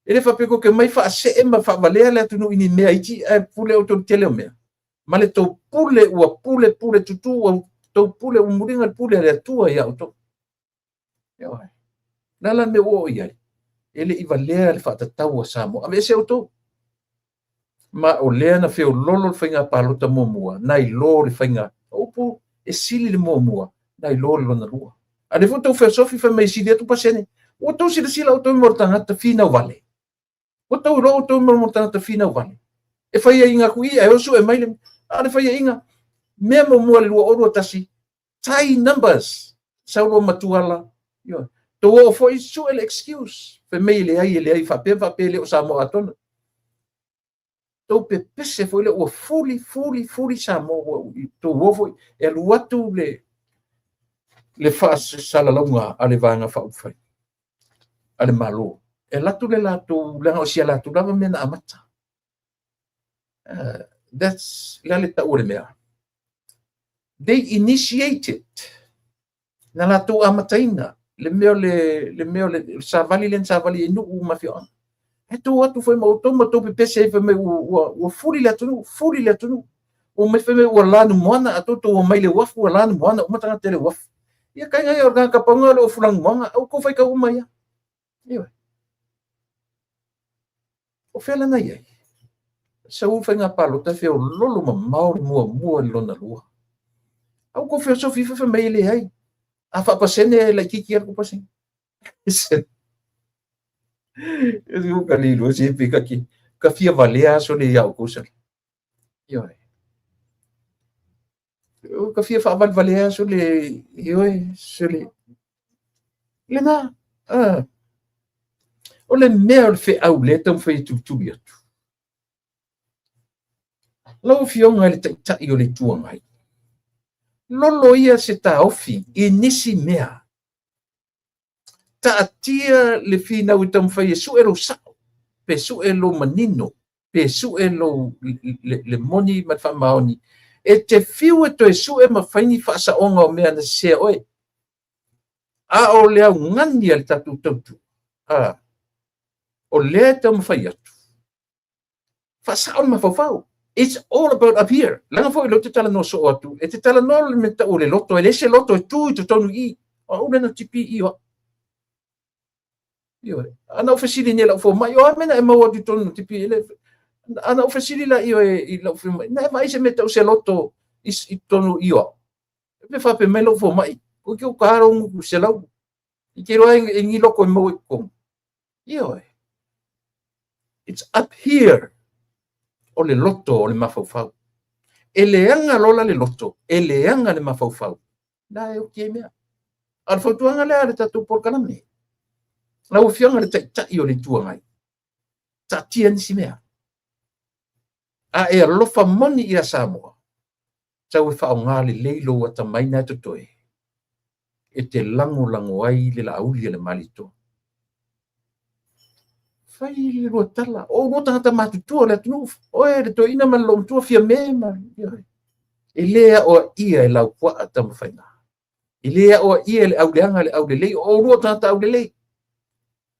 S1: Ele fa peko ke mai fa se ma fa vale le tunu ini me iti ai pule o to tele me. Male to pule ua pule tutu ua to pule umuringa pule le tua ia to. Yo. Nala me o ia. Ele i vale le fa tau Samoa. Ave se o to. Ma o lea na feo lolo whainga palota momua, nai lo le whainga, opo e sili le momua, nai lo le lona rua. A le foto feo sofi wha mai sili atu pasene, o tau sila o tau mortanga ta fina vale. O tau lo o tau mortanga ta fina vale. E whaia inga kui, e osu e maile, a le whaia inga, mea momua le lua orua tasi, tai numbers, sauro matuala, yo. To o foi su ele excuse, fe mei le ai whape le o Samoa atona. Tau pe pese foi le ua fuli Samoa to wo foi e luatu le fas sala longa ale vanga fa ufai ale malo e latu le latu le o sia latu lava mena amata that's la le ta ore mea they initiated na latu amataina le meo le savali inu mafio. Eto atu foi mo pe pese foi me o furi le tunu o me foi me o lanu moana ato to o mai le wafu o lanu moana o matanga tele wafu ia kai ngai orga ka panga o fulang moanga o ko fai ka uma ia ia o fela na ia sa u fai nga palo ta feo lolo ma maori mua lona lua au ko feo so fifa me le ai a fa pasene la kiki ko pasene eu digo Galilo, se fica aqui. Cafia valea so le iau kusa. Yo. O cafia fa valea so le so le. Lena. O le mea fe au le tam fe tu biatu. Lo fionga le ta yo le tua mai. Lolo ia se ta ofi inisi mea. Ta atia le fina u tam fai su ero sa pe su elo manino pe su elo le moni ma fa maoni e te fiu e to su e ma faini fa sa onga o mea na se oi a o le ngani al tatu tatu o le tam fai atu fa sa ma fa fa it's all about up here langa foi lo te tala no so atu e te tala no le meta o le loto e le se loto e tu tonu i o le na tipi i o Io, ana ofesili ni la fo mai o mena e mau di tonu tipi ele ana ofesili la io e la fo mai na vai se meta o se loto is tonu io pe fa pe melo fo mai o que o cara un se la e que ro en ni loko mo ko io it's up here o le loto o le mafau ele anga lola le loto ele anga le mafau na e o que me al foto anga le tatu por kana me na o fianga le ta io le tua mai ta tien si mea a e lofa moni ia Samoa ta o fa nga le leilo ata mai na toi e te lango ai le la uli le malito fai le rotala o rota ta matu tu le tu o e le to ina man lo tu fia me ma e le o ia e la kwa ata mfaina e le o ia le au le o rota ta au le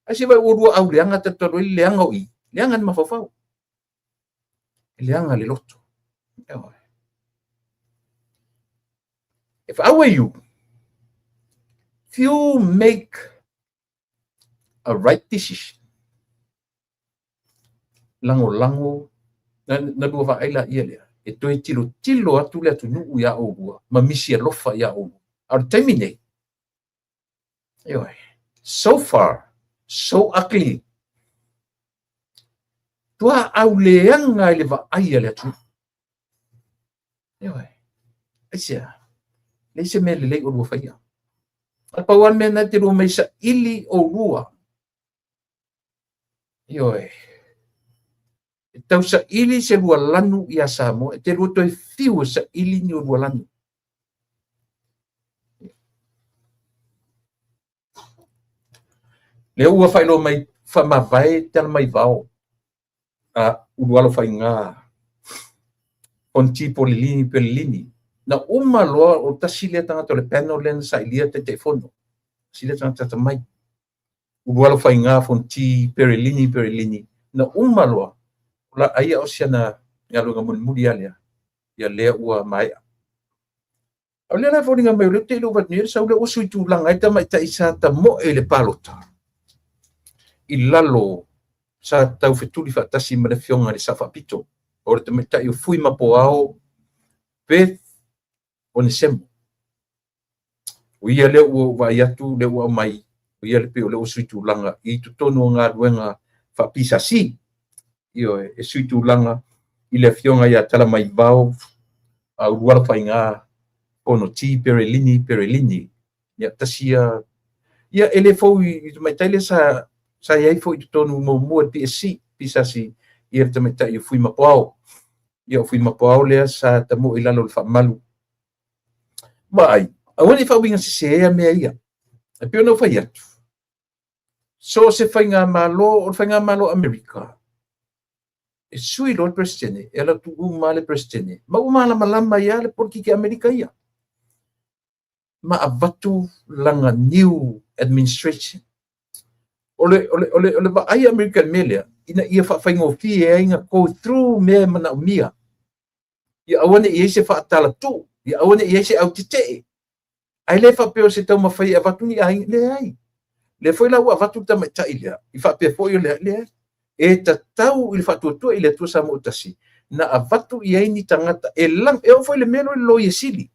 S1: Asi vai urua au leanga te toro i leanga o i. Leanga ni mawhawhau. Leanga le loto. If I were you, if you make a right decision, lango, na dua va aila ia lea. E toi tilo atu le atu nuu ia o ua. Ma misi e lofa ia o ua. Ar terminate. So far, so ugly. Tua au leanga le va aia le atu. Aisia. Leise me le o rua whaia. Al pauan me na te rua mai sa ili o rua. E tau sa ili se rua lanu ia Samoa. E te rua toi fiu sa ili ni o rua lanu. Le ua whailo mai whamawai tana mai vao. Urualo whai ngā. Onti polilini. na uma loa o tasile tangata le panel len sa ilia te fono sile tangata mai urualo fainga fonti perilini na uma loa la aia osiana ngalunga mulmuli alia ia lea ua mai o le la foninga mai le te lo vat ni sa le o suitu langa ita mai ta isa ta mo ele palota i lalo sa tau fetuli fa tasi ma le fionga le safa pito o le te meta i fui ma po ao pe o ne semo o ia le ua vai atu le ua mai o ia le pe o le o suitu langa i tu tonu ngā ruenga fa pisa si io e suitu langa i le fionga ia tala mai vau a uruala fainga ono ti perilini ia tasia ia ele fo i mai tele sa ia fo i tonu mo PSC pisa si ia te meta i fui ma pau ia fui ma pau le sa ta mo i lalo le fa malu mai a wani fa winga se ia me ia e pe no fa ia so se fainga malo America e sui lo presidente ela tu male presidente ma umala malama ia le porki ke America ia ma avatu langa new administration ole ba ai American melia ina ia fa faingo fi e inga go through me mana mia ia awane ia se fa tala tu ia awane ia se au tite ai le fa pe o se tau mafai avatu ni ai le foi la avatu ta mai tailia i fa pe foi le e ta tau i fa tu i le tu sa mo tasi na avatu ia ni tangata e lang e foi le melo lo yesili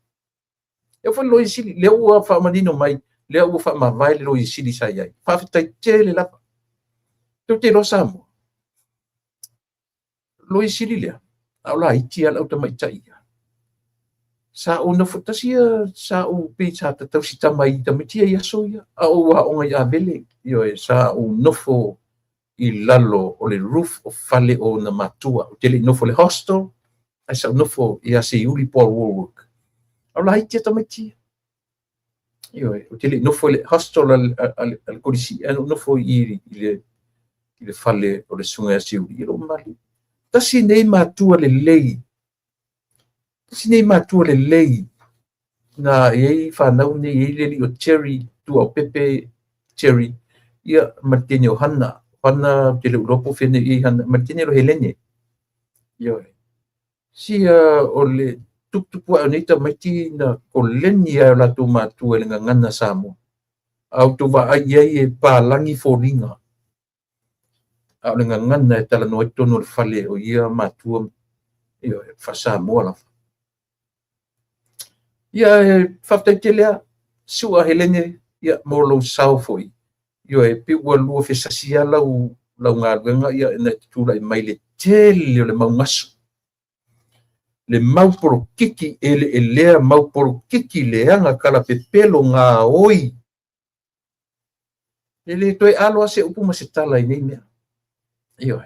S1: e foi lo yesili le ua fa manino mai le ua fa ma vai lo yesili sa ia fa tai tele la tu te lo samo lo yesili le ala iti ala uta mai taia sa o no fotasia sa o pe sa ta tau sita mai ta mitia ia soia a o wa o ia vele io e sa o nofo i lalo o le roof o fale o na matua o tele nofo le hostel ai sa nofo ia se uli Paul Warwick ala iti ta mitia io e o tele nofo le hostel al kodisi ano nofo i le fale o le sunga se uli ro mali tasi nei matua le lei sine matua le lei na ei whanau ne ei leli o cherry tu au pepe cherry ia martini o hana te le uropo fene i hana martini o helene ia sia o le tupu a nita maiti na o leni a la tu matua le ngana samo au tu va ai e palangi foringa au le ngana e tala no tono le fale o ia matua ia fa samo la ia whaftaitelea sua helene ia molo sau foi ia e pi ua lua fesasia lau ngā ruenga ia na tūra i mai le tele o le maungasu le mauporo kiki ele e lea mauporo kiki leanga kala pepelo ngā oi ele toi aloa se upu ma se tala i nei mea ia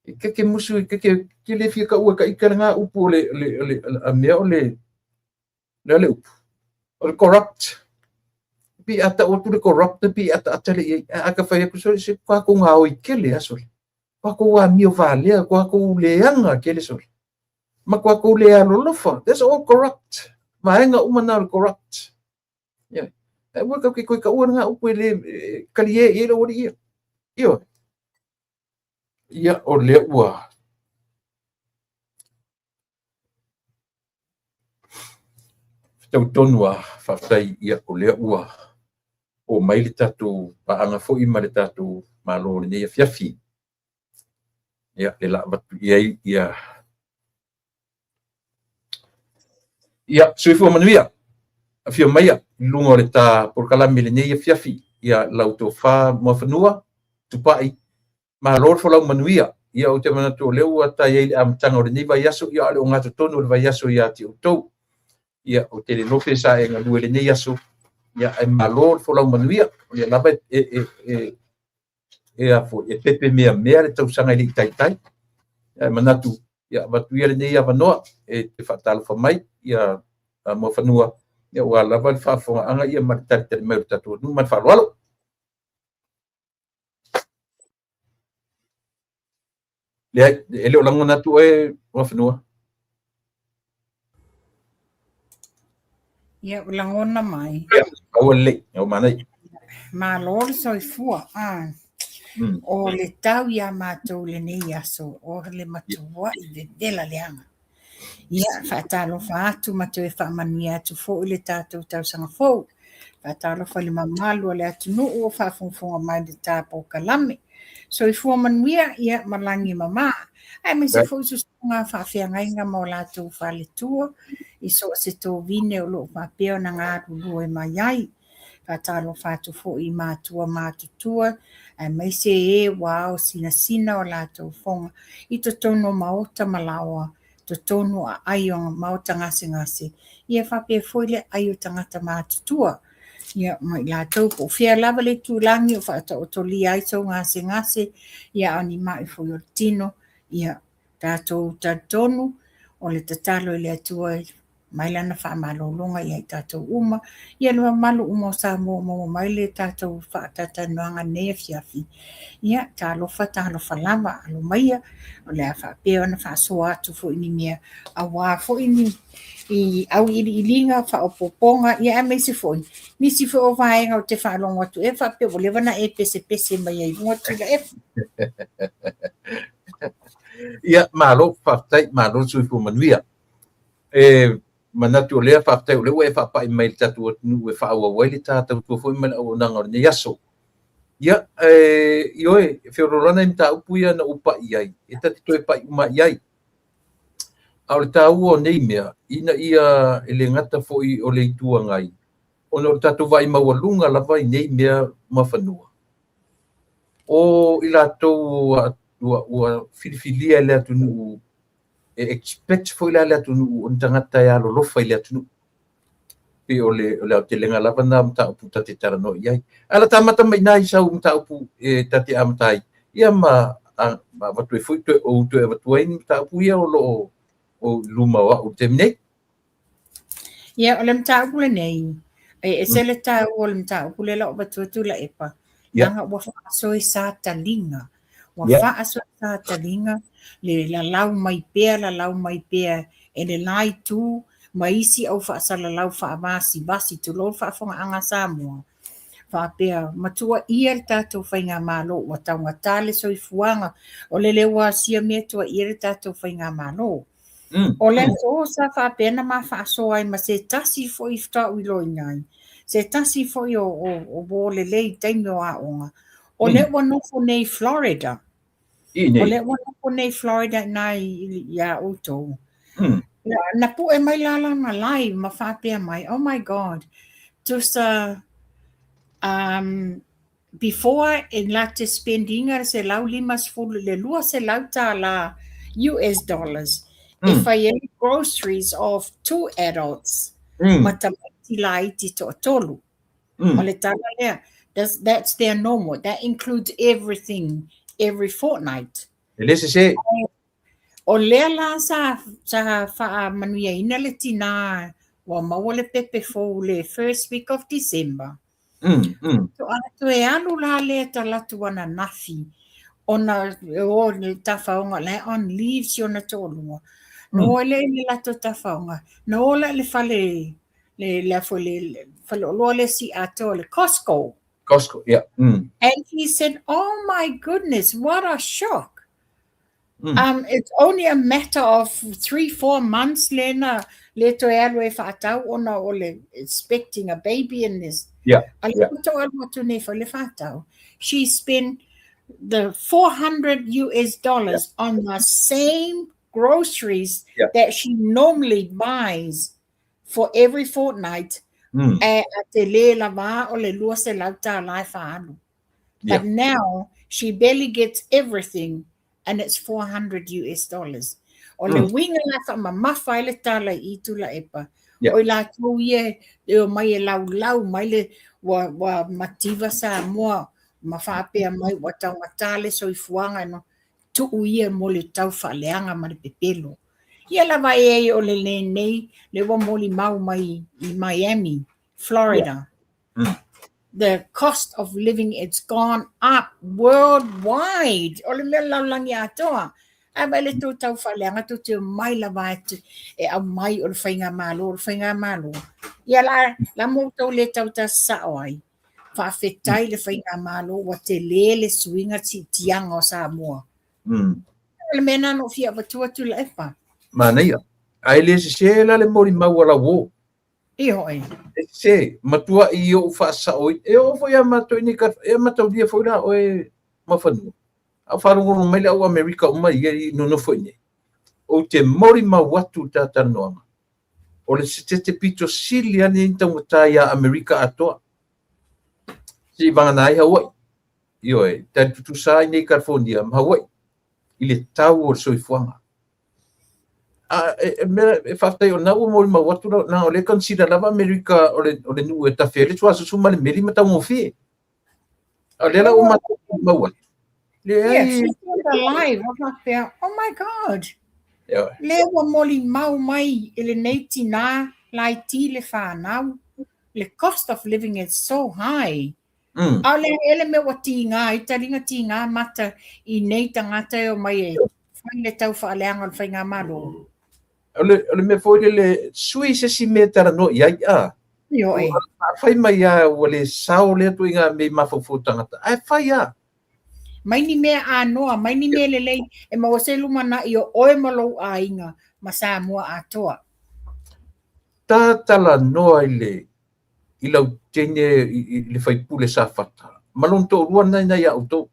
S1: e keke musu e keke le fia ka ua ka ika ngā upu le a mea o le upu o le corrupt pi ata o tu le corrupt pi ata le aka fai ku so se kwa ko nga o ikele aso kwa ko wa mi o vale kwa ko le anga kele so ma kwa ko le alo lofa that's all corrupt ma nga umana corrupt yeah e wa ka ko ka nga upu le kalie e lo ri ia o le ua tau tonua whaftai ia o lea ua o mai le tatu paanga fo i ma le tatu malo le nei fiafi ia le la batu ia sui fo manuia afia mai lungo le ta por kalami le nei fiafi ia lauto fa mo fanua tupai malo fo lau manuia ia o te mana to le ua ta ia am tanga o le nei vai aso ia le o ngata tonu le vai aso ia ti o tou ia o tele lofe sa e ngalu ele nei aso ia e malor fo lau manuia ia lava e a fo e pepe mea le tau sanga ili tai e manatu ia batu ia le nei avanoa e te fatalo fa mai ia mo fanua ia wa lava le fa fo anga ia martari te mai tatu nu man fa lolo le ele o lango natu e mo fanua
S3: Ia ulangona mai.
S1: Au le, au manai.
S3: Ma lor soifua. O le tau ia mātou le nei aso. O le matua I le dela leanga. Ia whaatalofa atu matou e whaamanuia atu fo le tātou tausanga fo. Whaatalofa le mamalu le atu nuu o whaafunfunga mai le tāpō kalame. Soifua manuia ia malangi mama. Ai me se fo susunga whaawhiangainga mo lātou whaaletua. I so se tō vine o lo whapeo na ngā ruru e mai ai. Whaatalo whātu fo I mātua mātutua. Ai mai se e wao sina o lātou whonga. I to tono maota malawa. To tonu a ai o maota ngase. Ia whapea foi le ai o tangata mātutua. Ia mai lātou po whia lava le tūlangi o whaata o to li ai tau ngase. Ia ani mai foi o tino. Ia tātou tatonu o le tatalo le atua mai lana whaamalolonga ia I tātou uma. Ia lua malu uma o sa mo mai le tātou whaatatanuanga nea fiafi. Ia tālofa lava alo maia o le whaapeo na whaasoa atu fo ini mea awa fo ini I au ilinga whaapoponga ia a meisi fo. Misi fo o vaenga o te whaalonga atu e whaapeo o lewana e pese mai ai runga tula e.
S1: Ia malo whaatai, malo sui fu manuia. Manatu o lea whaatai o lewa e whaapai mai le tatu o tunu e whaaua wai le tātou tua fo mana o nanga o ne yaso. Ia, ioe, whiororana I mta upu ia na upa iai. E tati toi pai uma iai. Au le tāu o nei mea, ina ia ele ngata fo I o le itua ngai. Ono le tatu vai mawalunga lava I nei mea mawhanua. O ila tau ua filifilia le atunu e expect fo ila le atunu o tangata ia lo lofa ile atunu. Pe o le o te lenga lava na mta upu tate tarano iai. Ala tamata mai nai sau mta upu tate amatai. Ia ma watu e fuitu o utu e watu aini mta upu ia o lo o luma wa o te minei.
S3: Ia o le mta upu le nei. E se le tau o le mta upu le la o batu la epa. Langa ua whaasoi sa talinga. Ua whaasoi sa talinga. Le la lau mai pea. E le lai tu. Maisi au whaasala lau whaamasi basi tu lo whaafonga anga Samoa. Whaapea matua ia le tātou whainga malo. Ua taunga tale soi fuanga. O le lewa sia mea tua ia le tātou whainga malo. O le so sa whaapea na ma whaasoa ai ma se tasi fo I whtau I loi ngai. Se tasi fo I o le lei taimio a onga. O le wanofo nei Florida. O le wanofo nei Florida nai ia uto. Na pu e mai lala na live ma whapea mai. Oh my God. Just before in la te spendinga se lau limas fulu le lua se lau ta la US dollars. If I eat groceries of 2 adults, matamati la iti to tolu. That's their normal. That includes everything every fortnight. O lea la sa wha manuia ina le tina wa maua le pepe fo le first week of December. So atu e alu la le ta latu wana nafi. Ona o le tawhaonga le on leaves yo na tōlunga. No le lato tawhaonga. No le fale le fale o le si ato le Costco.
S1: Costco, yeah.
S3: And he said, oh my goodness, what a shock. It's only a matter of 3-4 months Lena leto alwe fatau ona ole expecting a baby in this.
S1: Yeah.
S3: She spent the $400 US on the same groceries that she normally buys for every fortnight. But now she barely gets everything. And it's $400 US. O le winga la fa mamafa le tala I tula epa. O la tau ie o mai e lau mai le wa mativa sa moa mawhapea mai wa tau matale so I fuanga no tu ie mo le tau whaleanga ma le pepelo. Ia lava e o le nei le wa moli mau mai I Miami, Florida. The cost of living, it's gone up worldwide. O le mea laulangi atoa. Aba le tō tau whaleanga tō te mai la vātu e au mai o le whainga malo. Ia la mō tau le tau ta sao ai. Whawhetai le whainga malo wa te le suinga ti tianga o Samoa. Le mena no fia watua tu la epa.
S1: Mana ia. Ai le se la le mori mau ala wo.
S3: Iho ai.
S1: Se matua I o whaasa oi. E o foi a matua ni ka e matua dia foi na o e mawhanu. A wharungu mai le au Amerika o mai I no foi ne. O te mori mau watu ta tanoanga. O le se te pito sili ane intamutai a Amerika atoa. Si vanga nai Hawaii. Io e ta tutu sai nei California ma Hawaii. I le tau o soifuanga. E whaftai o nau mori ma watu na o le consider lava Amerika o le nu e tawhele tua su suma le meri ma tau ngofi. O le la o ma watu.
S3: Yes, she's alive. Oh my God. Le wa moli mau mai ele neiti na lai ti le whanau. The cost of living is so high. Ale ele me wa tinga, I taringa tinga mata I nei tangata o mai e. Whai le tau whaaleanga o whainga malo.
S1: Ole me foi le sui se si me tara no ia ia.
S3: Io e.
S1: Fai mai a ole sao le tu inga me mafofu tangata. Ai fai a.
S3: Mai ni mea anoa, mai ni mea lelei e mawase lumana I o oe malo a inga ma Samoa atoa.
S1: Ta tala noa I lau tene I le fai pule sa fata. Malon to ruan nai nai au to.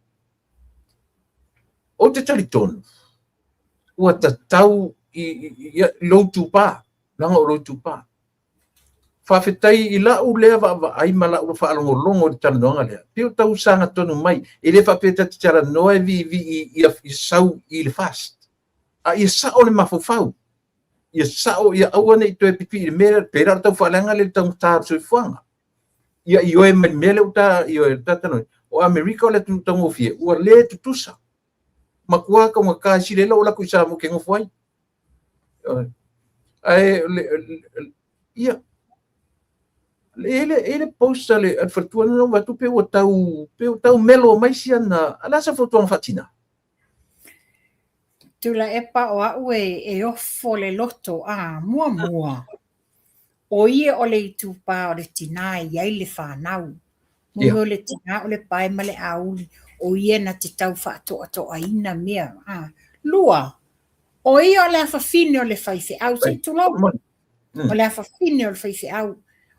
S1: O te talitonu. Ua ta tau I loutu pa. Langa o loutu pa. Whawhetai I lau lea wa ai mala ua whaalongo longo I tanonga lea. Pio tau sanga tonu mai. I le whapeta te tara noe vi I sau I le fast. A I sao le mafufau. I sao I aua nei toe pipi I mea pera tau whaalanga le tau tār sui fuanga. I oe mai mele uta I oe tatano. O Amerika o le tau ngofie. Ua le tutusa. Makua ka mga kasi le lau laku isa mo ke ngofuai. Ai ia ele posta le advertuana no watu pe o tau melo mai siana ala sa foto ang fatina
S3: Tula epa o au e ofo le loto mua o ie o le itupa o le tina iai le whanau mo le tina o le pai ma le auli o ie na te tau whaatoa aina mea lua o ia o le awhawhine o le whaiwhi au, se tulau. O le awhawhine o le whaiwhi au.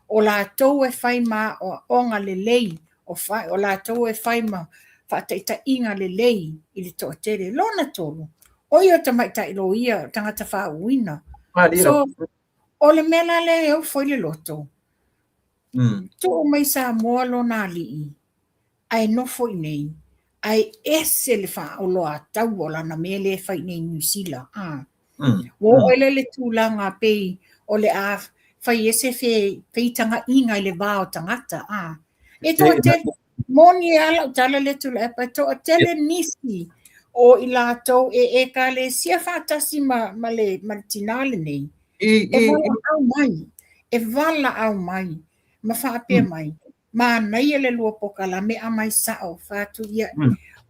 S3: O la tau e whai ma o onga le lei. O la tau e whai ma whaataita inga le lei I le toa tere. Lona tolu. O ia ta maita ilo ia tangata whauina. So, o le mela le au foi le loto. Tu o mai sa moa lona alii. Ai no foi nei. Ai ese le wha o loa tau o lana me le whai nei New Zealand. O ele le tūlanga pei o le a whai ese whaitanga inga I le wāo tangata. E toa te moni ala o tala le tula epa toa tele nisi o I lātou e ka le sia whātasi ma le tinale nei. E vala au mai. Ma whaapea mai. Ma nei le lua poka la mea mai sao whātu ia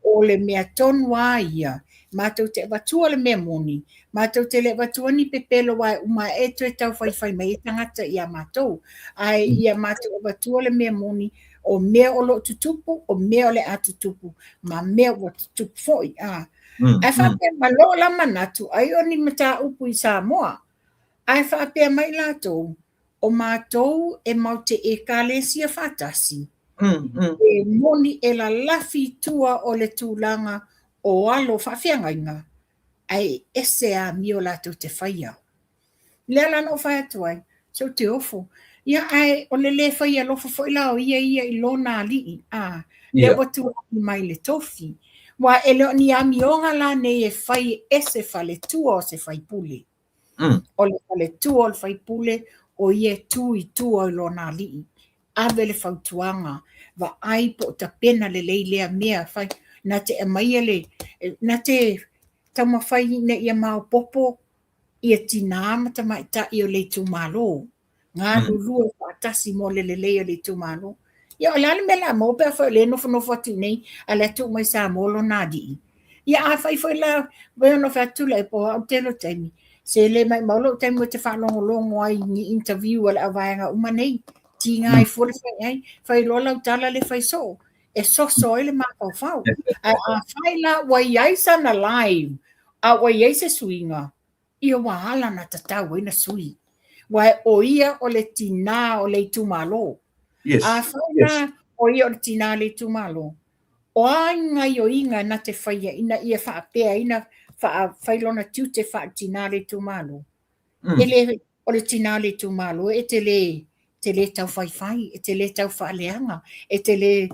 S3: o le mea tonua ia. Mātou te watua le mea moni. Mātou te le watua ni pepelo wai uma e tue tau whai mai tangata ia mātou. Ai ia mātou watua le mea moni o mea o lo tutupu o mea o le atutupu. Ma mea o tutupu foi. Ai whapea ma lo la manatu. Ai o ni mata upu I Samoa. Ai whapea mai lātou. O mātou e mau te e kālesia whātasi. E moni e la lafi tua o le tūlanga o alo whawhiangainga. Ai ese a mio lātou te whaia. Lea lana o whaiatuai. So te ofo. Ia ai o le whaia lofo whaila o ia I lona alii. Le watu I mai le tofi. Wa e leo ni amionga la ne e whai ese whale tua o se whai pule. O le whale tua o le whai pule. O ie tui tua I lona alii. Ave le whautuanga. Wa ai po ta pena le leilea mea whai. Na te amaia le. Na te tauma whai ne ia mau popo. Ia tina ta mai ta I o le tu malo. Ngā lulu e whaatasi mo le lelea le tu malo. Ia o lale me la mo pe whai le nofo atu nei. A le tu mai sa molo nadi. ia a fai la vai no fa tula e po au telo taimi se le mai maulo taimi te fa longo ai ni interview ala avaenga uma nei tinga ai fole fai lola tala le fai so e so ele ma fau a fai la wai ai sana live a wai ai se suinga ia wahala na tatau ina sui wai o ia o le tina o le tumalo a fai na o ia o le tina le tumalo o anga yo inga na te whaia ina ia wha pea ina whai lona tiu te wha tinale tu malo. Ele o le tinale tu malo e te le tau whai, e te le tau whaaleanga, e te le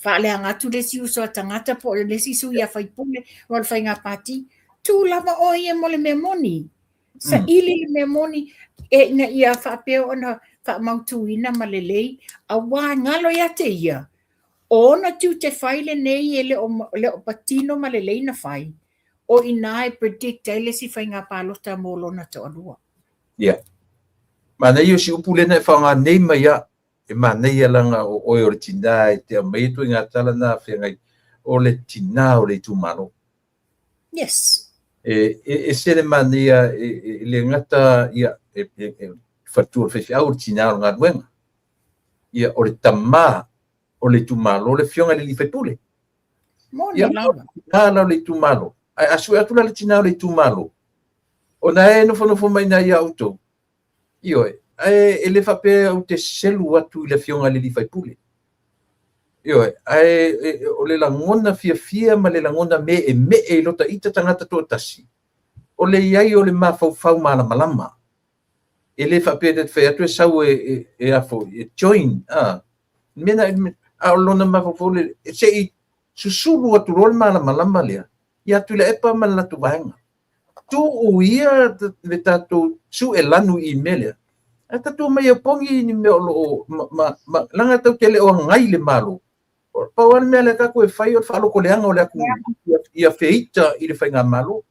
S3: whaaleanga tu le siu so tangata po le sisu ia whai pule o le whai ngā pati. Tu lava o ia mo le memoni. Sa ili le memoni e ina ia wha pea o na wha mautu ina ma le lei a wā ngalo ia te ia. Ona tu te whai le nei e le o patino ma le leina whai. O ina e predict e le si whai ngā pālota mō lona te alua.
S1: Ia. Ma nei o si upu lena e whanga nei mai a. E ma nei alanga o oi o le tina e te amei tu ngā tala nā whengai o le tina o le tumano.
S3: Yes.
S1: E sere ma nei a le ngata ia whatua whewhi au o le tina o ngā duenga. Ia o le tamā o le tumalo le fionga le lifai pule.
S3: Moni lava.
S1: Nā le tumalo. Ai asu atu le tina o le tumalo. O na e nofo mai na ia auto. Io e le fape au te selu atu le fionga le lifai pule. Io o le langona fia ma le langona me e lota ita tangata to tasi. O le iai o le mafau malama. E le fape de fe atu e sau e afo e join mena a lona mafofole se i susulu atu rol malama lea ia tu le epa ma tu vaenga tu o ia le tatu su e lanu i mele a tatu mai pongi ni me o ma langa tau tele o ngai le malo pa wan mele ka ko e fai o falo ko leanga o le aku ia feita i le fainga malo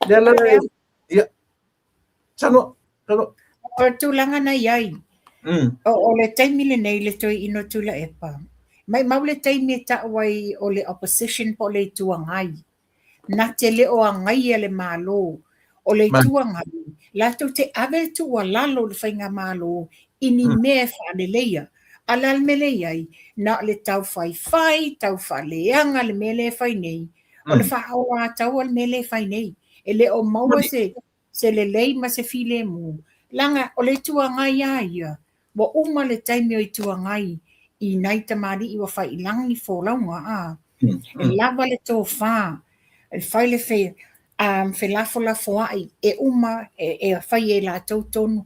S1: le la ia sano
S3: o tu langa na iai o le taimi le nei le toi ino tula epa. Mai mau le taimi ta wai o le opposition po le tuangai. Na te le o angai e le malo. O le tuangai. La tu te ave tua lalo le whainga malo. Ini mea whaane leia. Alal me leiai. Na le tau whai, tau whaaleanga le mele whai nei. O le whaaoa tau al mele whai nei. E le o maua se le lei ma se file mu. Langa o le tuangai aia. Wa uma le taimi o i tuangai i nai tamari i wa whai langi fōlaunga E lava le tō whā. E whai le whai lafo ai. E uma e whai e la tau tonu.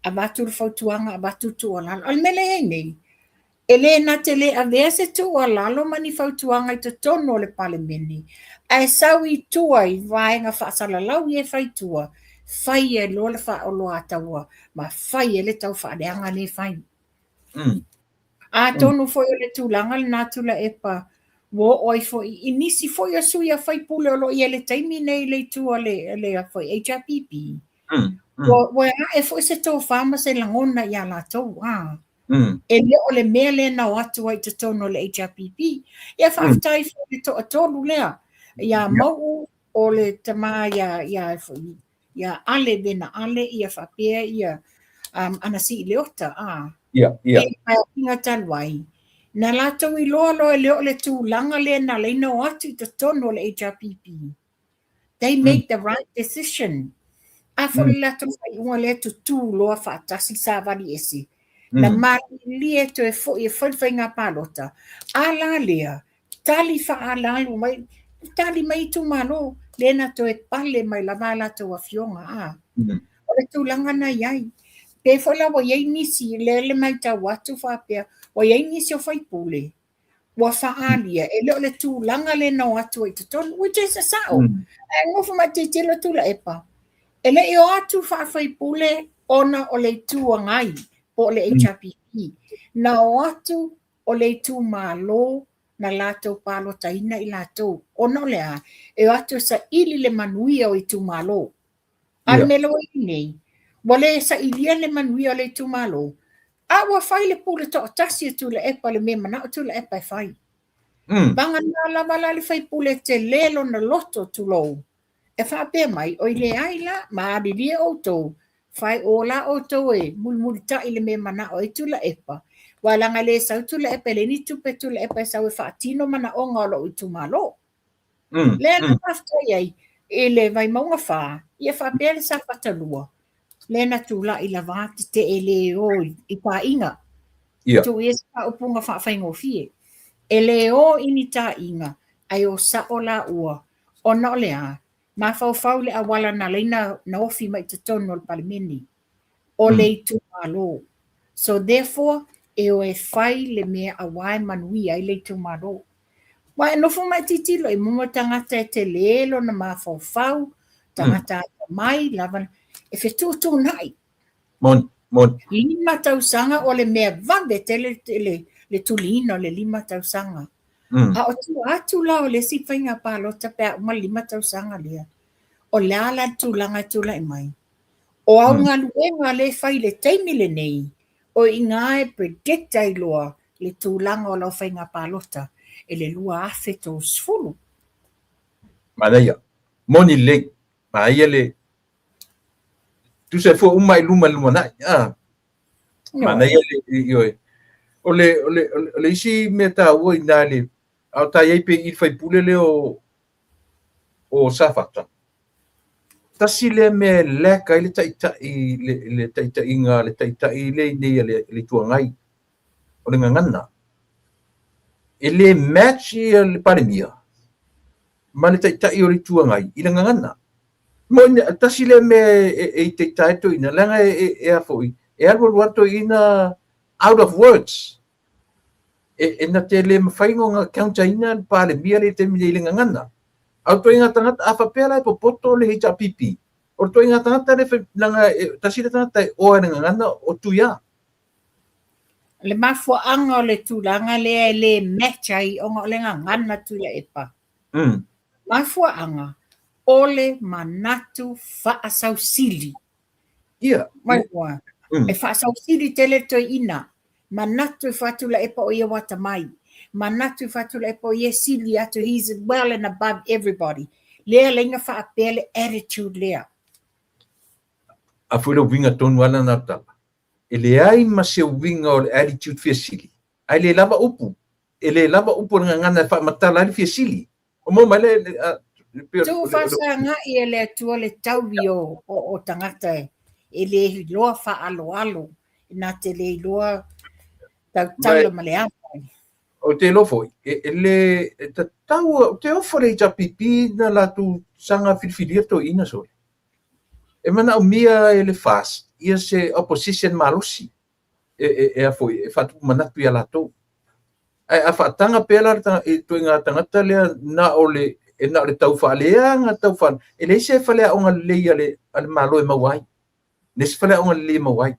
S3: A watu le whautuanga, a watu tu alalo. Al mele hei nei. E le na te le a vea se tu alalo mani whautuanga i te tonu o le palemeni. A sau i tua i vaenga whaasalalau i e whai tua. Whai e loa wha o loa ataua, ma whai e le tau whaaleanga le whai. A tonu foi o le tūlanga le nātula epa, wo oi foi, inisi foi a sui a whai pule o lo i le taimi nei le tua le a foi HRPP. Wo e foi se tō whama se langona i a la tau, E le o le mea le nao atu ai te tono le HRPP, ia whaafitai foi le tō atolu lea, ia mau o le tama ia ale vena ale ia whapea ia anasi i leota
S1: ia
S3: e mai inga talwai na lato i loa e leo le tūlanga le na leina o atu i te tono le HRPP they make the right decision a fo lato fai unga le tu loa whaatasi sa wari esi na mari lie to e fai ngā pālota a la lea tali whaalalu mai tali mai tu malo lena to e pale mai lava la to a fionga o le tūlanga na iai pe fola wa iai nisi le mai ta watu whapea wa iai nisi o whai pule wa whaalia e leo le tūlanga le na watu i te tonu which is a sao e ngofu ma te tila tula epa e le i o atu whawhai pule ona o le tūangai po le HRPP na o atu o le tū malo na lātou pālotaina i lātou. Ono lea, e atu sa ili le manuia o i tu malo. Al melo i nei. Wale sa ilia le manuia o le tu malo. A wa whai le pule to tasi tu le epa le me mana tu le epa e whai. Banga na lava la le fai pule te lelo na loto tulou. E whapea mai, o i le aila, maari lia o tau. Fai o la o tau e, mulmuli ta i le me mana o i tula epa. Walanga le sau tula epa, le ni tupe tula epa sau e whaatino mana o ngalo i tumalo. Le na pafta iai, e le vai maunga wha, i e whapea le sa whatalua. Le na tula i la vāti te e le o i pa inga. Tu e sa upunga whaafai fie. E le o ini ta inga, ai o sa o la ua, o na o le a, ma fau le awala na leina na ofi mai te tono o palimeni, o le i tu malo. So therefore, e o e fai le mea awai manui ai le i tu malo. Wa e nofu mai titilo, e mumo tangata e te lelo na ma fau, tangata mai, lava, e fetu nai.
S1: Mon.
S3: Lima tausanga o le mea vande te le tulino le lima tausanga. A o tu atu la o le sifainga palota pe ma lima tausanga lea. O le ala tulanga tula i mai. O au ngā luenga le fai le teimi le nei. O i ngā e predicta i loa le tulanga o lau fainga palota. E le lua afe tō sfulu.
S1: Manaia. Moni le. Maia le. Tu se fo umai luma nai. Manaia le ioi. O le isi me ta ua i nā le. Au tai ei pe i fai pule le o safata. Tasi le me leka i le taitai le taitai ngā le taitai le nei le tuangai. O le ngangana. E le match i le parimia. Ma le taitai o le tuangai i le ngangana. Mo tasi le me e taitai to ina langa e a foi. E alwa wato ina out of words. E na te le mawhaingo ngā kaunta ina pāle mia le te mine i le ngangana. Au toi ngā tangata a whapela e popoto le hita pipi. O toi ngā tangata le nanga tasi le tangata e oa le ngangana o tuia.
S3: Le mafuaanga o le tūlanga le mechai o ngā le ngangana tuia epa. Mafuaanga o le manatu whaasausili.
S1: Ia.
S3: Mai hoa. E whaasausili te le toi ina. Manatu fatula epa o ia wata mai. Manatu fatula epa o ia sili atu. He's well and above everybody. Lea lenga whaapele attitude lea.
S1: A fuera winga tonu ala na tala. E le ai ma se winga o le attitude fia sili. Ai le lava upu. E le lava upu nga ngana wha matala ali fia sili. O mo ma le...
S3: Tu whasa nga i e le atua le tauwi o tangata e. E le loa wha alo. Nā te le loa tau ma le apa.
S1: O te lofo. E le tau, te ofore i pipi na la tu sanga filfilia to ina sore. E mana o mia e le fast. Ia se opposition malusi. E a foi. E fatu manatu ia lato. A whaatanga pēla e tui ngā tangata lea na o le e na o le tau whaalea ngā tau whaan. E le se whalea o ngā leia le malo e mawai. Ne se whalea o ngā leia mawai.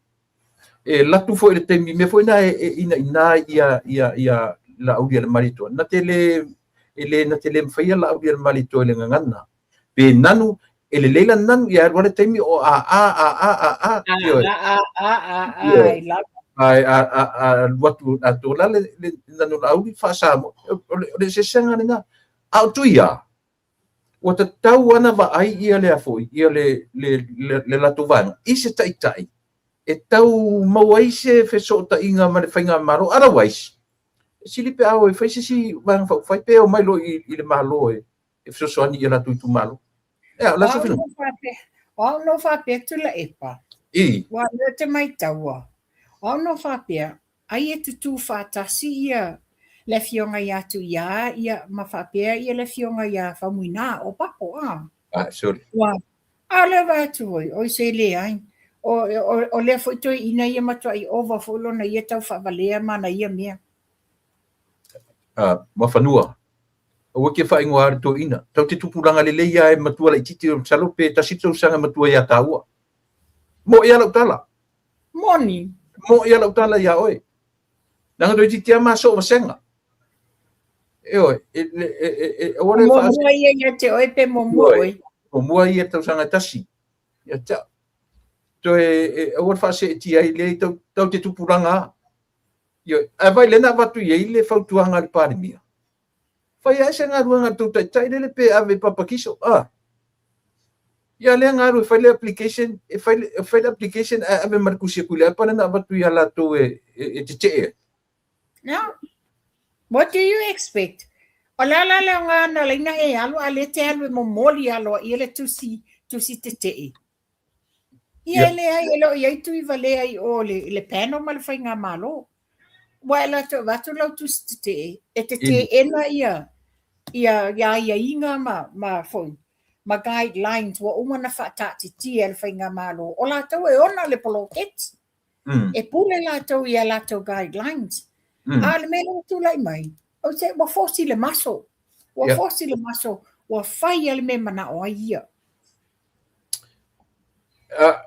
S1: E latu fo le temi me fo ina ina ia la audia le marito na tele mfaya la audia le marito le ngana pe nanu ele leila nanu ia wale temi o watu atola le nanu la audi fa sa le se sanga na autuia o te tau ana va ai ia le afoi ia le latu vanga ise taitai e tau mawai se fesota inga ma le whainga maro otherwise sili pe au e faise si wang fai pe o mai lo i le malo e fesoani ia la tu malo la so fino
S3: o no fa pe tu la epa wa le te mai taua o no fa pe ai e tu fa tasi ia le fionga ia tu ia ma fa pe ia le fionga ia fa muina o papo
S1: sorry
S3: wa ale va tu o se le ai o le foi toi ina ia matua i overflow na ia tau whavalea mana ia mea.
S1: Mawhanua. O ke whaingo are to ina. Tau te tupuranga le leia e matua la i titi o salope ta sito sanga matua ia taua. Mo ia lau tala.
S3: Moni.
S1: Mo ia lau tala ia oe. Nanga doi titi a maso o senga. E oe.
S3: Mo ia te oe pe mo oe.
S1: Mo mua ia tau sanga tasi. Ia tau. To e o fa se ti ai le tau te tupuranga yo a vai le na watu ye le fautuanga le parimia Fai asa ngaru nga tu tai le pe ave papakiso. Ya le ngaru file application, file application ave markusia kule apa na batu ya lato e tete.
S3: No. What do you expect? Ola la nga na le na e alo ale te alo mo moli alo ile tusi tete. Ia le ai elo ia tu I vale ai o le pano mal fai nga malo. Wa la to vatu lo tusi tete. E tete ena ia inga ma foi. Ma guidelines wa umana fata titi el fai nga malo. Ola to e ona le poloket. E pule la to ia la to guidelines. Ale melo tu lai mai. O se wa fosi le maso. Wa fosi le maso. Wa fai ale me mana o ia.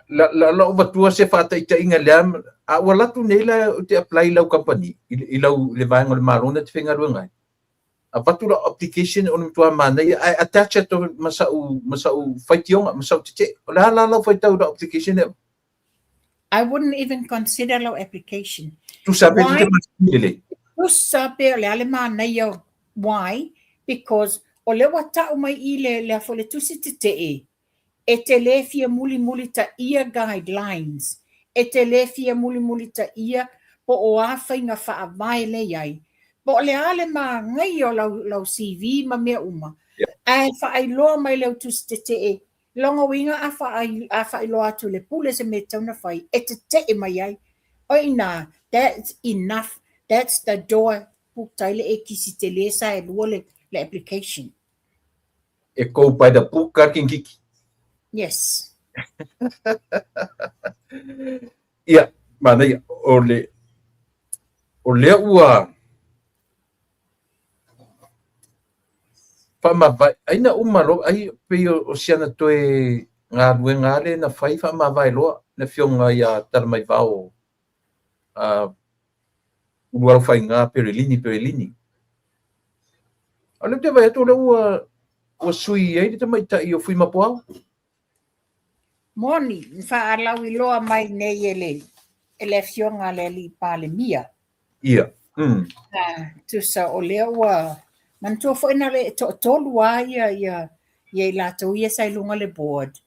S1: La batua se fata ita inga leam wala tu nela te apply lau company ilau le vai ngol marona te fenga ruangai a patula application on tua mana I attach to masau faitiong masau te la faita the application
S3: I wouldn't even consider low application.
S1: Tu sabe te masile
S3: Tu sabe le ale mana yo why because o le wata o mai le fole tu te e te le fia muli ta ia guidelines, e te le fia muli ta ia po o awhainga wha mai le iai. Po le ale ma ngai o lau CV ma mea uma. Ai wha ai loa mai leo tusi te e. Longa winga a wha ai loa atu le pule se me tauna whai. E te e mai ai. Oina, that's enough. That's the door. Puktaile e kisi te le sa e lua le application.
S1: E kou pai da puka kiki.
S3: Yes.
S1: Ia, mana ia, o le ua whamawai, aina umaro, ai pe o siana toe ngā rue ngāle na whai whamawai loa, na whionga ia taramai vao uruaro whai ngā perelini. Ale te vai ato le ua sui ei, te mai tai o fui mapoau.
S3: Moni, fa alau I loa mai nei ele fionga le li pale mia.
S1: Ia.
S3: Tu sa o lea ua, man tua fo ina le tolu a ia la tau ia sai lunga le board.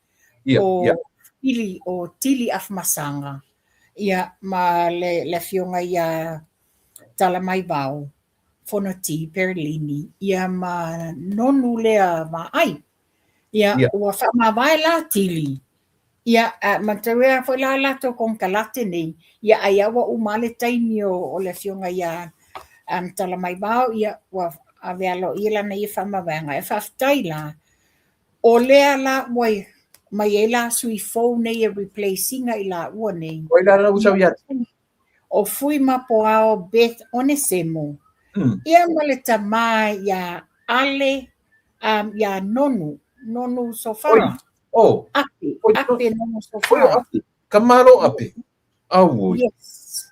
S1: Ia.
S3: O tili afmasanga. Ia ma le fionga ia tala mai vau. Fonoti, perlini. Ia ma nonu lea ma ai. Ia ua fa ma vai la tili. Ia matawe foi la lato con kalate nei ia ayawa umale taimi o le fionga ia tala mai bao ia wa avelo ia na ia fama vanga e faftaila o le la wai mai ela sui phone ia replacing ila ua nei
S1: o ila usa ia
S3: o fui mapoao Beth Onesemo ia male tama ia ale ia nonu sofara ape no sofara.
S1: Kamaro ape. Awu.
S3: Yes.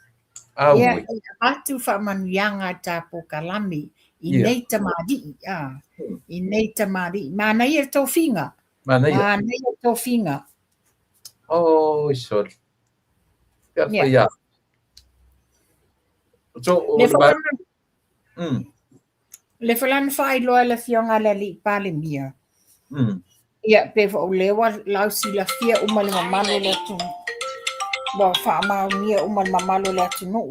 S3: Awu. Atu whamanianga tapo kalami. Inei tamari. Inei tamari. Mana ia tofinga. Mana ia tofinga.
S1: Oh, sorry. Ya. So,
S3: le falan fai loa le fionga le li pale mia. Ia pe o lewa lau sila fia uma le mamalo le tu. Ba wha mia uma le mamalo le tu no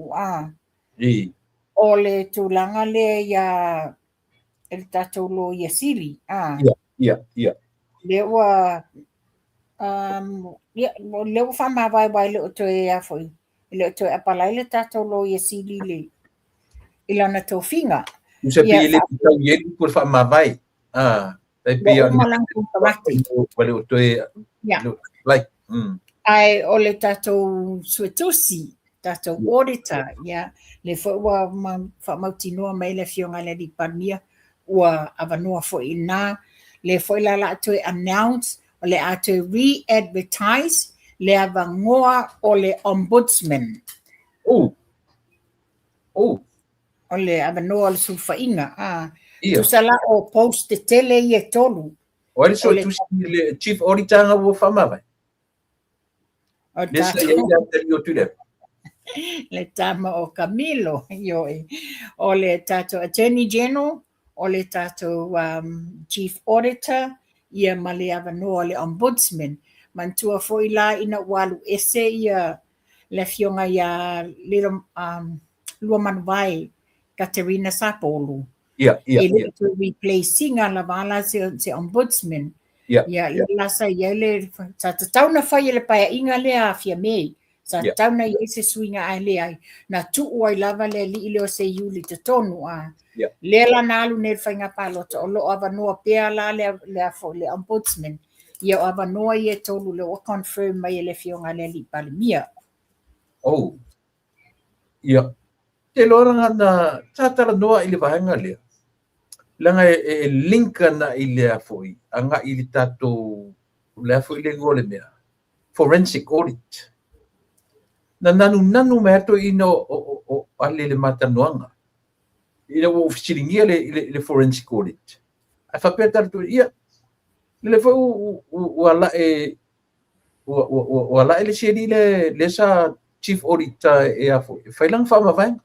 S3: O le tulanga le ia el tatou lo ia sili.
S1: Ia.
S3: Lewa lewa wha vai le o to e a foi. Le o to e apalai le tatou lo ia sili le ilana tau finga.
S1: Usa pi le tau ieri por wha vai.
S3: Ai o le tatou suetusi, tatou auditor, le fo fa mautinoa mai le fionga le di pania ua avanua fo ina le fo la to announce o le ato re-advertise le avangoa o le ombudsman. O le avangoa le sufainga. Tu sala o post te tele ia tolu.
S1: O ele so tu le chief auditor nga wo fama vai.
S3: Le tama o Camilo o le tato attorney general o le tātou chief auditor, ia ma le avanoa le ombudsman. Mantua foi la ina walu ese ia le fionga ia little lua manwai Katerina Sapolu. Ele to replacing la vala se ombudsman. Le lasa ia le sa tauna fai le paia inga le a fia mei. Sa tauna ia se swinga ai le ai. Na tu oi lava le li ile o se yuli te tonu a. Le la nalu ne whainga palota o lo avanoa pea la le ombudsman. Ia avanoa ia tolu le o confirm mai le fionga le li palimia.
S1: Oh. Ia. Te loranga na tatara noa ili vahanga lea. Langa linka na ili a foi. Anga ili tato le a foi le ngole mea. Forensic audit. Na nanu meato ino o ale le matanoanga. Ina o ofisiringia le forensic audit. A whapea taratu ia. Le foi o ala le seri le sa chief auditor e a foi. Whailang whamawhainga.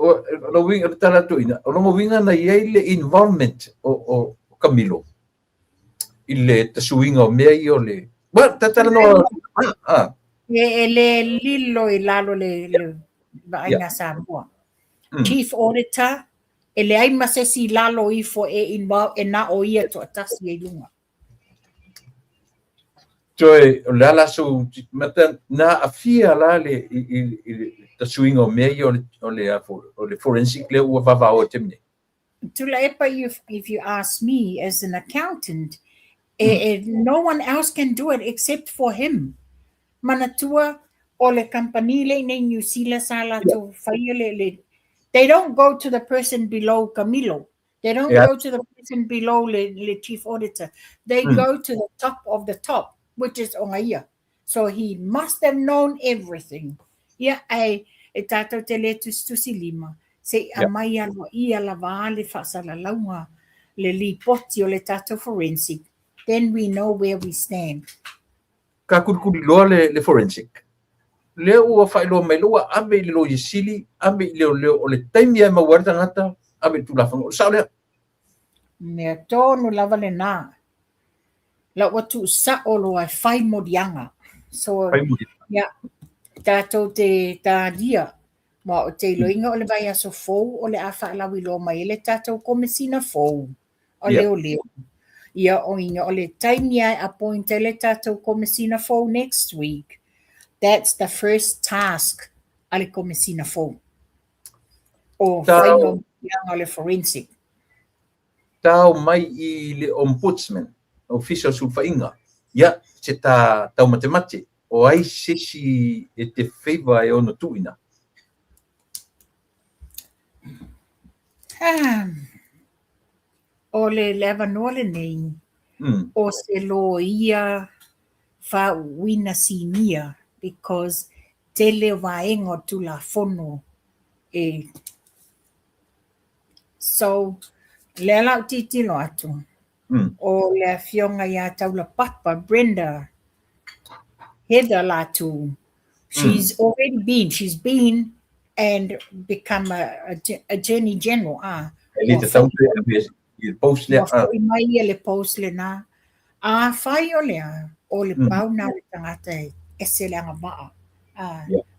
S1: O winga taratu ina. O winga na iei le involvement o Camilo. Ile tasuinga o mea i o le. Well, tatara no.
S3: Le lilo i lalo le vainga Samoa. Chief auditor, ele ai masesi lalo i fo e na o ia to atasi e lunga.
S1: Joe, lala so mata na afia la le tasuinga o mea i o le forensic le ua vava o temne.
S3: Tula epa, if you ask me as an accountant, no one else can do it except for him. Manatua o le company le ne New Zealand sala to faile. They don't go to the person below Camilo. They don't go to the person below le chief auditor. They go to the top of the top, which is Ongaia. So he must have known everything. Ia ai e tātou te le tusilima. Se amai alo ia la vale fasala launga le li poti o le tātou forensic. Then we know where we stand.
S1: Ka kurikuri loa le forensic. Leo ua whaeloa mai loa abe le lo yesili, abe leo o le taimi ai mawarta ngata, abe tulafanga. O sao lea?
S3: Mea tonu lava le nā. La watu sa o loa whai modianga. So, tātou te tādia. Ma o te loinga o le vai aso fou, o le awha alawi lo mai, le tātou komisina fou. O leo. Ia o inga o le taimi ai appointe le tātou komisina fou next week. That's the first task ale komisina fou. O whainga o le forensic.
S1: Tau mai i le ombudsman, official sulfainga. Ia, se tau matemate, o ai sesi e te whaiva e ono tuina.
S3: O le leva nole nei, o se lo ia fa wina sinia, because te le vaenga tu la fono. So, le lau titilo atu. O le fionga ia taula papa, Brenda, Heather latu. She's been and become a attorney general.
S1: Il post le
S3: mai le post le na a fai o le pau na le tangata e se le anga maa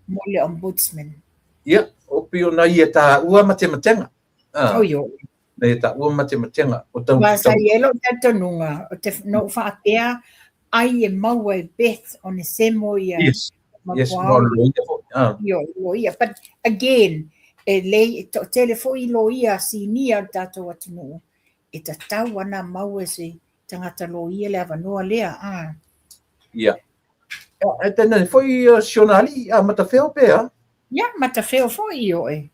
S3: mo le ombudsman.
S1: Ia, o pio na ia ta ua matematenga.
S3: Yo.
S1: Na ta ua matematenga. O tau.
S3: Wasa yelo tatanunga o te no whaapea ai e maua e Beth o ne semo ia.
S1: Yes, no
S3: Yo, loia. But again, telefo i loia si nia tato atunu. E ta tau ana mau e se tangata loia le avanoa lea.
S1: Ia. E tēnei, foi sionali a matawheo pēa?
S3: Ia, matawheo foi i oe.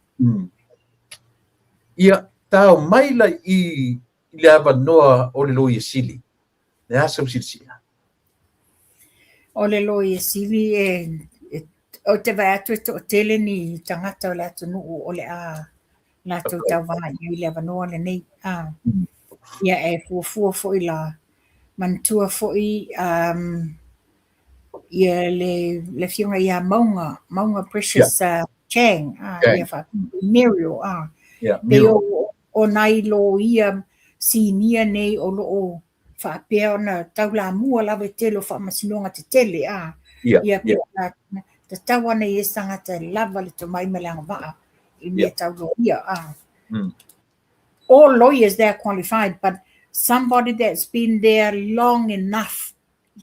S1: Ia, tau maila i le avanoa o le loia sili. Ne asa usirisia.
S3: O le loia sili o te vai atu o tele ni tangata o le atunu o le lātou tau wā i le avanoa le nei. Ia e fuafua foi la mantua foi ia le fionga ia maunga Precious Chang ia fa Muriel
S1: Yeah,
S3: Pe o nai lo ia sinia nei o loo whaapea ona taula mua lawe telo whaamasinonga te tele ia pe te tawana i sangata lava le to mai malanga waa I mea taulo ia All lawyers they're qualified, but somebody that's been there long enough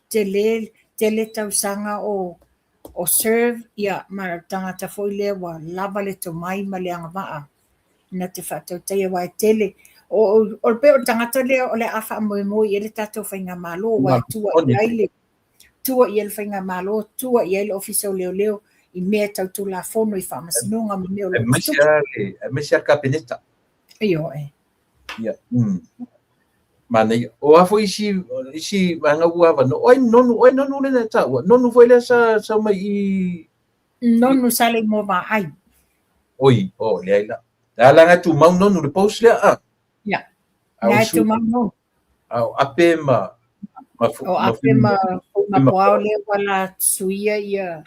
S3: te le tausanga o serve ia ma tangata foi le wa lava le to mai malanga waa na te whatau teia wai tele o pe o tangata le o le afa mo I le tatou whainga malo wai tua I le whainga malo tua I le ofisa leo I mea tautu la fono I whamasinonga ma mea o le
S1: Mesia kapeneta.
S3: Iyo
S1: Ia. Mana o afo isi manga ua no oi nonu le na ta nonu foi le sa mai I
S3: nonu sale mo va ai
S1: oi le ai la langa tu mau nonu le post le
S3: ia na tu mau
S1: au ape ma
S3: o ape ma poao le wala suia ia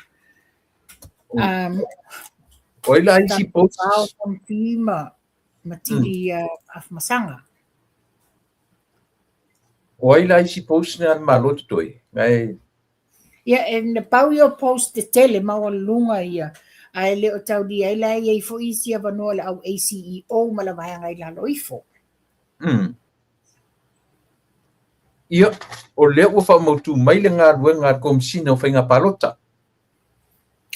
S1: oi la isi post
S3: ma matili af masanga
S1: oi la isi post na malo toi ngai
S3: ia na pau yo post te tele ma o lunga ia ai le o tau di ai la ia fo isi ava no le au ACEO ma la vai ngai la loifo
S1: ia o le o fa mo tu mai le nga komsina o fainga palota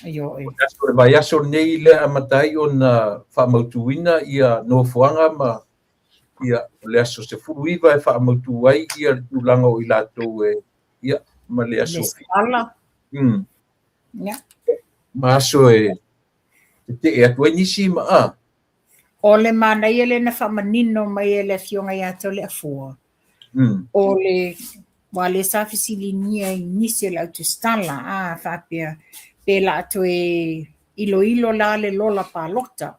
S3: Yo
S1: o vai aso nei le amatai ona fa mo tuina ia no fuanga ma ia le aso se furuiva e fa mo tu ai ia tulanga o ilato ia ma le aso
S3: ala
S1: ia ma so te atu nisi ma
S3: o le mana ia le na whamanino mai le fionga ia to le afua o le wale sa fisilinia I nisi le autostala whapea pe la to ilo la le lola palota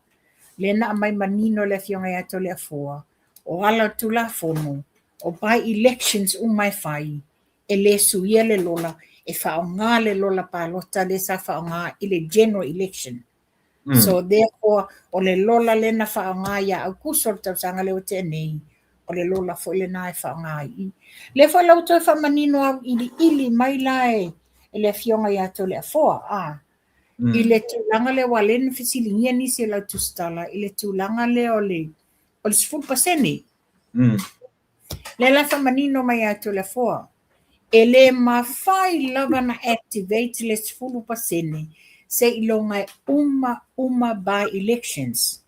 S3: le na mai manino le fionga ia to le afua o ala tu la fono o by elections mai fai e le suia le lola e whaonga le lola palota le sa whaonga I le general election so therefore o le lola le na whaonga ia au kusor tau sanga le o te nei o le lola fo le na e whaonga I le fo lau toi whamanino au ili mai lai e le fionga ia to le afoa I le tūlanga le walen fisilingia nisi lau tustala I le tūlanga le o le 10% le la whamanino mai ia to le afoa e le mawhai lava na activate le 10% se ilonga uma by elections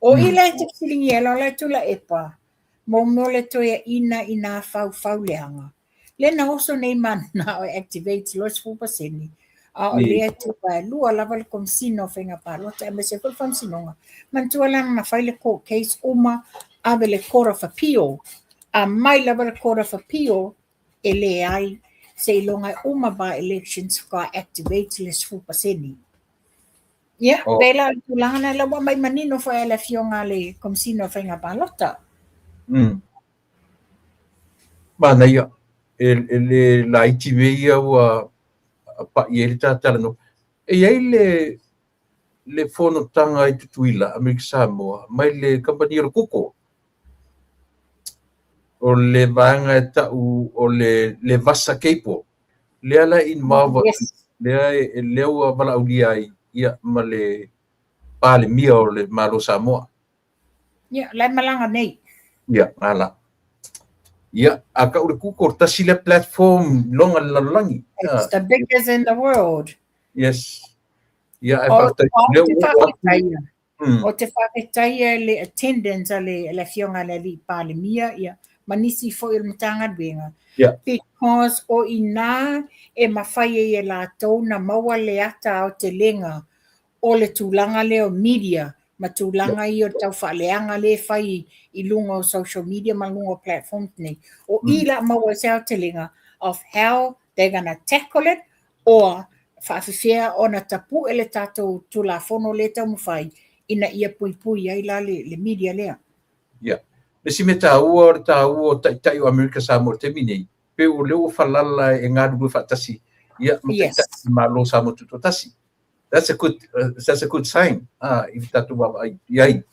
S3: o ila te fisilingia la tula epa mo le toia ina fau leanga le na oso nei man na o activate lo 10% o le tu ba lua lava le komsino fenga palota me se fol famsinonga man tu ala na file court case ave le court of appeal mai lava le court of appeal ele ai se ilonga uma ba elections ka activate le 10% bela tulanga la mai manino fa la fionga le komsino fenga palota
S1: mana ia ele la itivia wa pa ele tala no e ai le fono tanga I tutuila Amerika Samoa mai le company ro kuko o le vanga o le vasa keipo le ala in mava le o bala ulia ia ma le pale mia o le malo Samoa
S3: la malanga nei
S1: ala aka ure kuko tasi le platform longa lalangi
S3: it's the biggest in the world
S1: yes
S3: o te whaketaia le attendance le fionga le li pale mia manisi fo il mtanga benga because o ina e mawhai la tau na maua le ata o te lenga o le tūlanga le o media ma tūlanga I o tau whaaleanga le whai I lunga o social media ma lunga o platforms nei o ila maua se o te lenga of how they're gonna tackle it or whaafifea o na tapu ele tātou tula fono le tau mawhai ina ia pui ai la le media lea
S1: Nesi me tāua o tai o Amerika Samoa te minei. Pe o leo falala e ngā ruru whatasi. Ia, malo Samoa tuto tasi. That's a good sign. If tatu wa ai.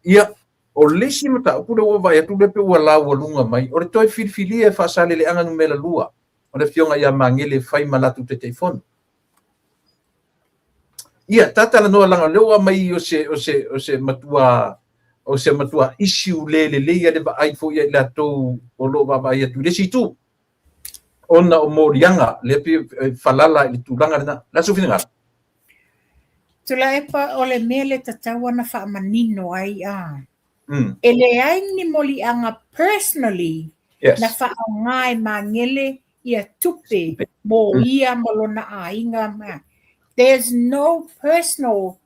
S1: Ia, o lesi mata pule o vai atu lepe ua la ua lunga mai. O le toi filifili e whaasale le anga numela lua. O le fionga ia mangele whai malatu te teifonu. Ia, tata la noa langa lewa mai o se matua issue le ia le ai fo ia la to o lo baba ia tu lesi tu. Ona o morianga le pe falala i tulanga na la sufina.
S3: Tula e pa o le mea le tataua na whaamanino ai a. E le aini moli anga personally na whaonga e mangele ia tupe mo ia malona a inga ma. There's no personal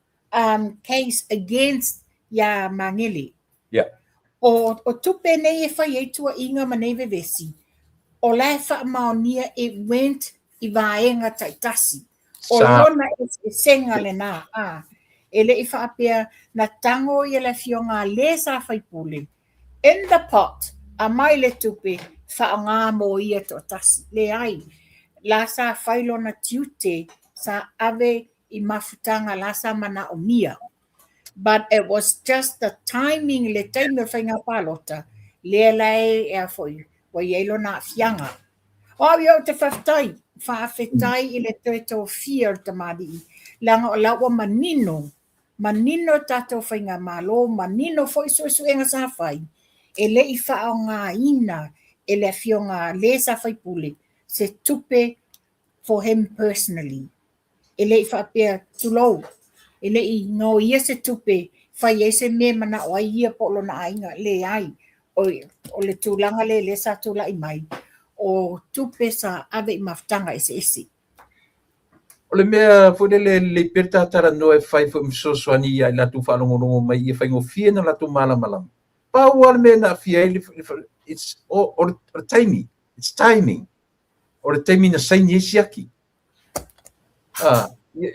S3: case against ya mangele.
S1: Yeah.
S3: O tupe nei e whai eitua inga ma nei vevesi. O lai whaamaonia it went i vaenga taitasi. O lona e senga le nā. Ele i whaapea na tango i le fionga le sa whaipule. In the pot, a mai le tupe whaonga mo ia to tasi. Le ai, la sa whailo na tiute sa ave i mafutanga la sa mana o mia. But it was just the timing le time o whainga palota. Le lai e a foi, wa ielo na fianga. O iau te whaftai. Whaafetai i le tō fear te mari. Langa o lawa manino. Manino tato whainga malo. Manino foi suesu enga sa whai. E le i whao ngā ina. E le fio ngā le sa whai pule. Se tupe for him personally. E le i whaapea tulou. E le i ngō ia se tupe. Whai e se me mana o ai ia polo na ainga. Le ai. O le tūlanga le sa tūla i mai. O tupe sa ave i maftanga ese.
S1: O le mea fwere le perta tara noe whai fo msoswani ia i latu whalongorongo mai i whaingo fia na latu malam. Pa ua mea na fia it's o timing. It's timing. O le timing na saini e siaki.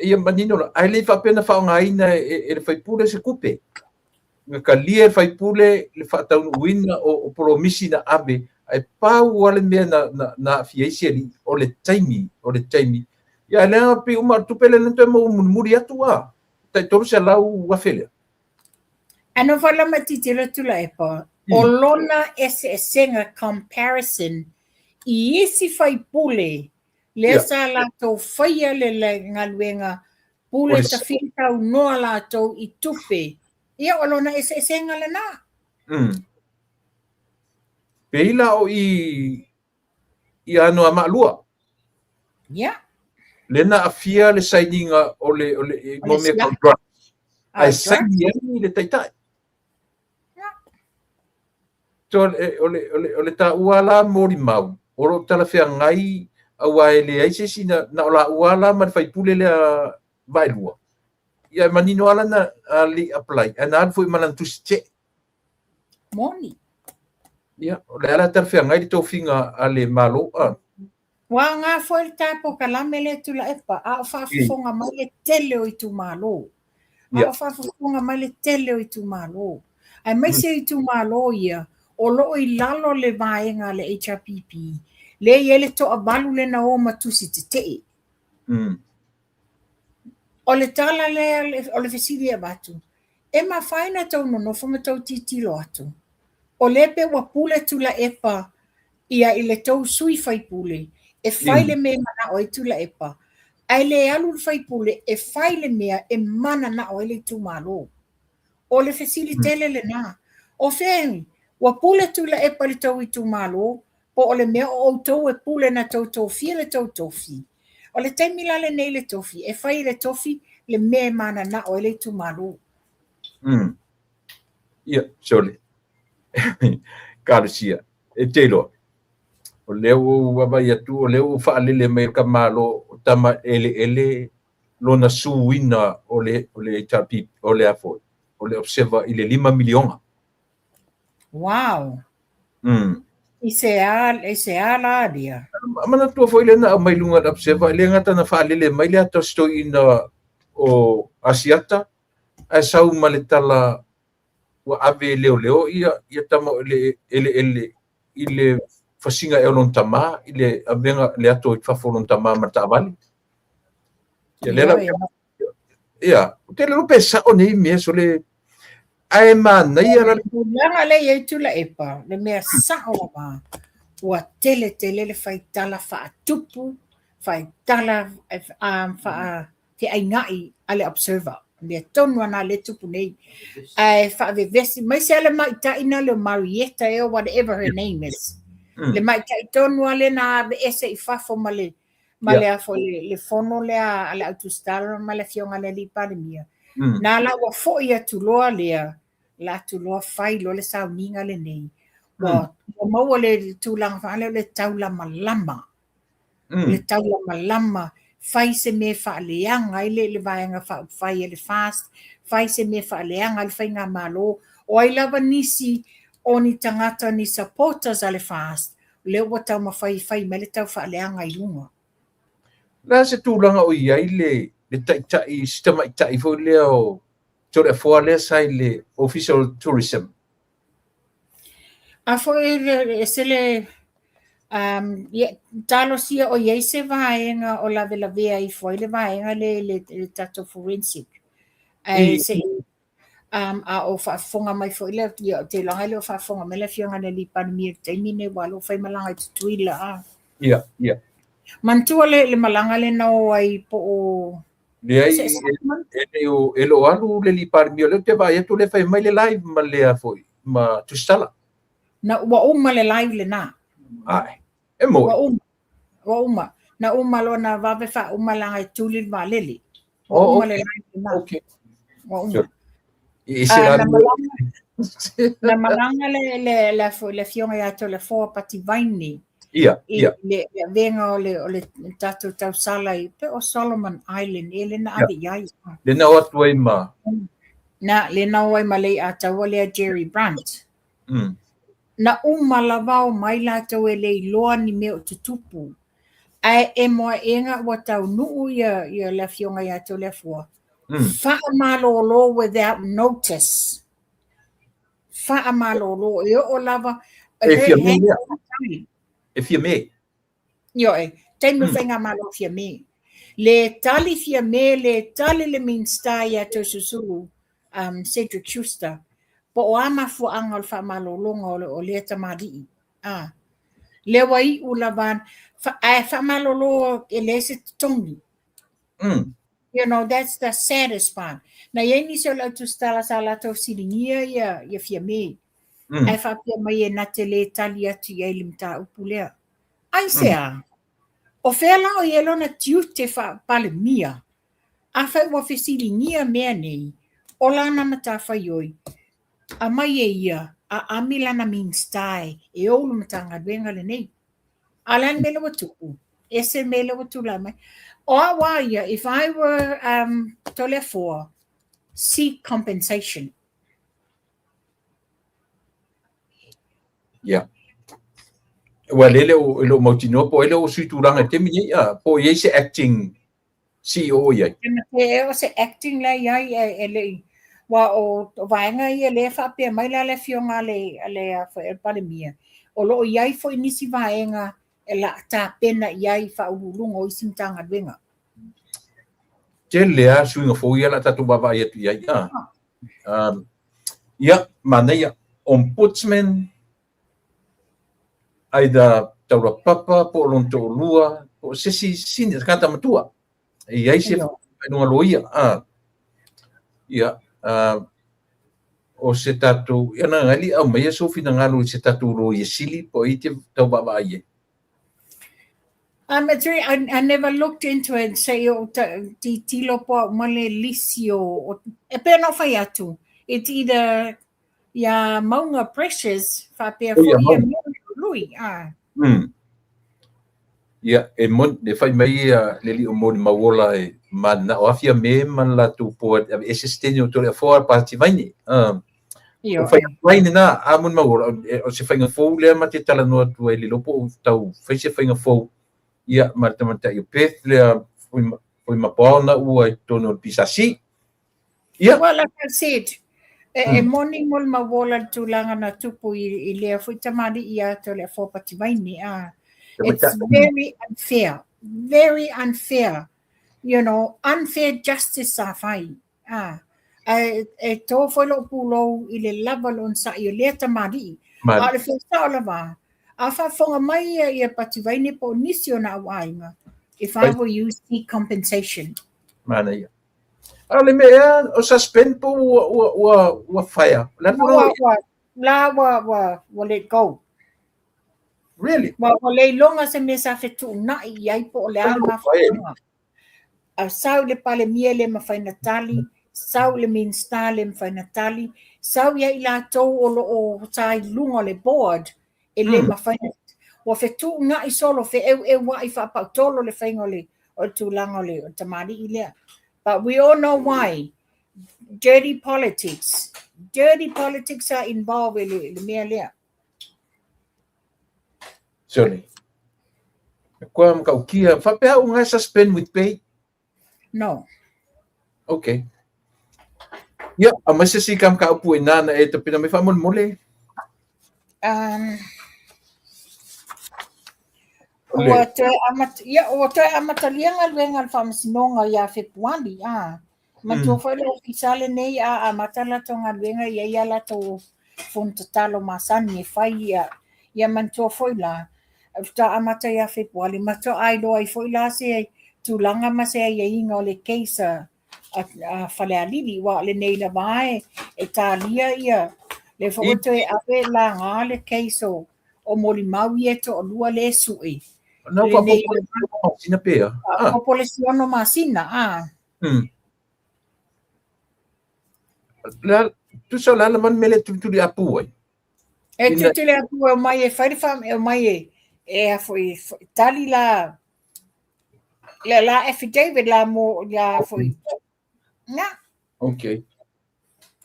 S1: Ia manino la. Ai le whapena whaonga ina e le whaipule se kupe. Nga ka lia e whaipule le whataunu uina o promisi na ave. Ai pau wale mea na fiaisi o le taimi. Ia lea pi uma tupele nanto e mo muri atu a. Tai toru se lau wafele.
S3: Ano wala matitila tula e pa. O lona ese senga comparison i isi fai pule. Le sa la tau whaia le ngaluenga pule ta whintau noa la tau i tupe. Ia o lona ese senga le na.
S1: Peila o i ano a maalua.
S3: Yeah.
S1: Lena afia le saininga o le ngome contract. Ai saini ni le taitai. So o le ta uala mori mau. Oro tala fea ngai awa ele ai se sina na ola uala man fai pule le vailua. Ia manino ala na li apply. Ana foi malantusi che.
S3: Moni.
S1: Ia, o le ala tarfea ngai tō whinga a le malo.
S3: Wa ngā foi tapo kalame le tula epa. A whaafonga mai le tele o i tu malo. A whaafonga mai le tele o i tu malo. Ai mai se i tu malo ia. O lo i lalo le vaenga le HRPP. Le iele to abalu le na o matusi te te. O le tala o le fesili e batu. E ma whaina tau nono fuma tau titilo atu. O lepe wa pule tula epa ia i le tau sui fai pule. E fai le mea mana o i tula epa. Ai le alu fai pule e fai le mea e mana na o i le tu malo. O le fesili tele le na. O fengi, wa pule tula epa le tau i tu malo. Po o le mea o tau e pule na tau tofi le tau tofi. O le taimila le nei le tofi. E fai le tofi le mea mana na o i le tu malo.
S1: Ia, sole. Karusia. E teilo. O leo waba yatu, o leo whaalele mai ka malo, tama ele lona suina o le HRP, o le afoi. O le observa i le 5 miliona.
S3: Wow. I se ala dia.
S1: Mana tua foi le na mai lunga da observa, le ngata na whaalele mai le ato sto ina o Asiata, ai sau maletala wa ave leo ia tama ile fasinga e lon tama ile avenga le ato i fafolon tama mata vale ia le ia te lo pesa o nei me so le Ai manai ala
S3: Langa le ye tula epa, le mea sao ma. Ua tele le fai tala wha tupu, fai tala wha te aingai ale observer. Mea tonu ana le tupu nei. Ai wha vesi, mai se ale mai ta ina le Marietta e or whatever her name is. Le mai ta tonu ale na ese I fafo male. Male a fo le fono le a ale autostala male fionga le li pandemia. Na la ua fo ia tuloa lea. La tuloa fai lo le sauninga le nei. Wa maua le tūlanga whaale le taula malama. Le taula malama. Fai se me whaaleanga i le vaenga fai le fast. Fai se me whaaleanga le whai ngā malo. O ai lava nisi o ni tangata ni supporters ale fast. Le ua tau mawhai me le tau whaaleanga I lunga.
S1: La se tūlanga o iai le taitai, sistema itai fo lea o tore fua lea sai le official tourism.
S3: A foi sele talo sia o iei se vaenga o la vea I foi le vaenga le tato forensic. Ai se a o whaafonga mai foi le te langa le o whaafonga me le fionga le li pandemia te mine walo fai malanga I tuila a.
S1: Yeah.
S3: Mantua le malanga le nao ai po o
S1: Le ai e lo alu le li pandemia le te vai tu le fai mai le live ma le foi ma tu sala.
S3: Na ua uma le live le na.
S1: Ai. E mo.
S3: Ua uma. Na uma lo na vave fa uma langa I tuli valeli.
S1: Oh,
S3: uma le live le na.
S1: Okay.
S3: Ua uma. Na malanga le fionga ia to le foa pati vaini.
S1: Yeah.
S3: Le venga o le tato tau sala I pe o Solomon Island. E le na ave iai.
S1: Le na watu ai ma.
S3: Na le na wai ma le a tau le Jerry Brandt. Na lavao mai la tau e le loa ni meo tutupu. Ai e moa enga wa tau nuu ia la fionga ia to le fua. Wha malolo without notice. Wha malolo. E o lava.
S1: E fia me.
S3: Yo e. Teimu whenga malo fia me. Le tali fia me, le tali le minsta ia to susuru. Cedric Schuster. Po o ama fu angal wha malolonga o le tamari. Le wai ulavan. Wha malolo e le se tongi. You know, that's the saddest part. Na ye ni so la tu stala sala to silingia ia fia me. Ai fa pia mai e nate le tali atu ia limta upulea. Ai sea. O fela o yelo na tiute fa pale mia. A fa ua fe silingia mea nei. O lana mata fa yoi. A mai e ia. A amila na minstai. E olu matanga dwenga le nei. Alan mele watuku. Ese mele watula mai. If I were tole for seek compensation.
S1: Yeah. Well, ele o mautino po ele o suituranga te mini po ye se acting CEO ye.
S3: E se acting la ia ele wa o vaenga ia le fa pe mai la le fionga le fa e pandemia. O lo ia fo inisi vaenga e la ta pena ia fa ulunga o isintanga dwenga.
S1: Te lea suinga fo ia la tatu baba ia tu ia. Ia mana ia ombudsman aida taura papa po lonto lua po sesi sini kanta matua. Ia se no loia ia o se tatu ia na ngali au mai so fina ngalo se tatu lo ia sili po ite tau baba ia.
S3: I never looked into it and say tilo po male lisio e pe no fai atu. It's either ya maunga pressures fa pe fo ia lui
S1: Ia e mon de fai mai le li o mon mawola e mana o afia me man la tu po e sistema to le for parti vaini o fai vaini na amun mawola o se fai fo le ma te tala no tu e li lopo tau fai se fai fo ia martamata i peth le foi ma pauna u ai tono pisasi ia
S3: well like I said e morning mol mawola tu langa na tupu I le foi tamari ia to le for parti vaini it's very unfair you know unfair justice safai e tō whai lo pūlou I le lava lo nsa I o lea tamari. A le whia o lava. A whafonga mai I a patiwaine po nisi o na awainga. If I were you seek compensation.
S1: Mana ia. Ale mea o suspend po wa fire.
S3: Wa let go.
S1: Really?
S3: Wa le longa se me sa fetu na I po le ama whafonga. A sau le pale mia le mawhaina tali. Sau le minsta le mawhaina tali. Sau ia I la tau o tai lunga le board. E le mawhaina. Wa fetu na I solo fe wa I whapautolo le whainga le. O tūlanga le o tamari I lea. But we all know why. Dirty politics. Dirty politics are involved in le mea lea.
S1: Sorry. Kua makaukia. Whapea unga suspend with pay?
S3: No.
S1: Okay. Yeah, a masa si kam ka upu ina na ito pinamay famol mole.
S3: O te amatalianga luenga al whamasinonga ia Februari. Mantua whaile ofisale nei a matala tonga luenga ia la to fontatalo masani e whai ia mantua whaila. Ta amata ia Februari. Matua aido ai whaila se tūlanga masea ia inga o le keisa a whale alili wa le nei la vae e tālia ia. Le whaoto e ape la ngā le keiso o moli maui e to o lua le sui.
S1: No, masina pea.
S3: Populasiono masina,
S1: Tu sa lala man mele tu di apu ai.
S3: E tu le apu e mai e whairifam e mai e a foi tali la affidavit la mo la foi. Na.
S1: Okay.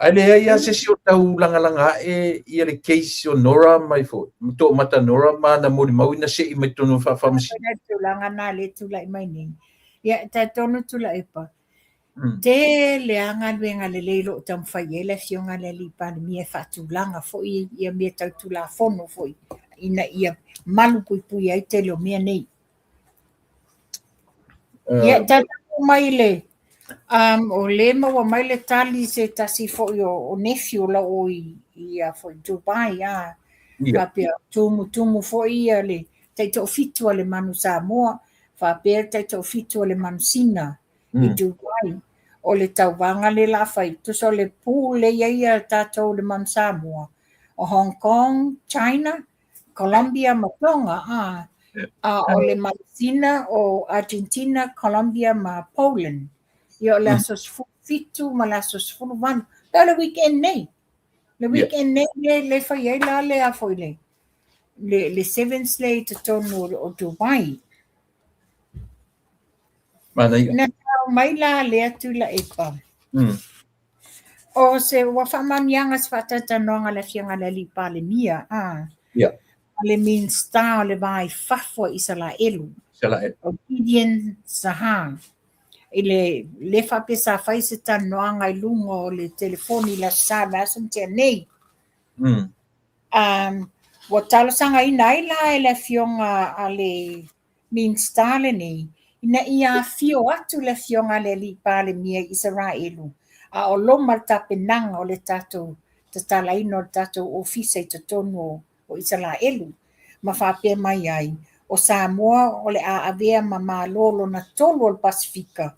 S1: Ale ia se si o tau langa ia le case o Nora mai fo. To mata Nora ma na mori mau na se I mai tonu fa famasi.
S3: Tu langa na le tu lai mai ni. Ia ta tonu tu lai pa. Te le anga luenga le leilo tam whaiele fionga le li pandemia whatu langa fo ia mea tau tu la fono fo ina ia malu pui ai te leo mea nei. Ia tatu mai le o le maua mai le tali se tasi fo o nephew la o ia fo Dubai Whapea tumu fo ia le taito fitu le manu Samoa whapea taito fitu le manu Sina I Dubai o le tauwanga le la whai tuso le pū le ia tātou le manu Samoa o Hong Kong, China, Colombia, Matonga o le manu Sina o Argentina, Colombia ma Poland ia o le asos fitu ma le asos fulu wanu le weekend nei le weekend nei le whai ai la le a foi le seventh day to tonu o Dubai.
S1: Mana ia.
S3: Na mai la le atu la epa. O se wa whamanianga se whatatanoanga le fianga le li pale mia.
S1: Ia.
S3: Le min star le vai fafo Israelu. O Gideon Sahar. Ile le whapesa whai se tanoanga I lungo le telefoni la sa messenger nei. Wa talo sanga ina ila le fionga ale min stale nei ina ia fio atu le fionga le li pale mia Israelu a o loma tapenanga o le tato tatala ino tato ofisa I tonu o Israelu ma whape mai ai o Samoa o le a avea ma malolo na tolu o Pasifika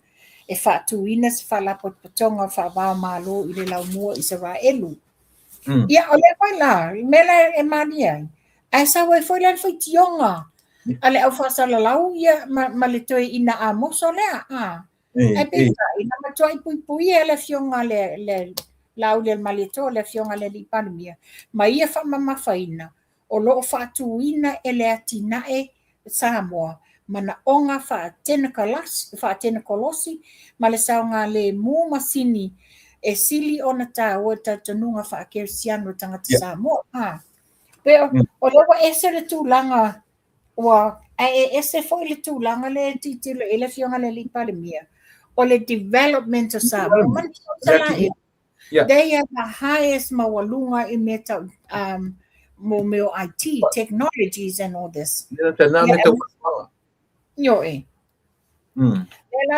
S3: e whatu ina se whalapot patonga whawao malo I le lau mua Israelu. Ia o le vai la, mele e mani ai. Ai sa wai foi lan foi tionga. Ale au whasala lau ia ma le toi ina a moso lea. Ai pesa, ina matoi pui e le fionga le lau le malito le fionga le li pandemia. Ma ia whamama whaina. O loo whatu ina e le atina e Samoa. Mana onga whaatena kolosi. Ma le saunga le mu masini e sili ona ta o ta tanunga fa ke siano tangata Samoa pero o lewa ese le tūlanga wa ese foi le tūlanga le titilo ele fionga le lipa le mia o le development of Samoa man they are the highest mawalunga I meta mo meo IT technologies and all this yo le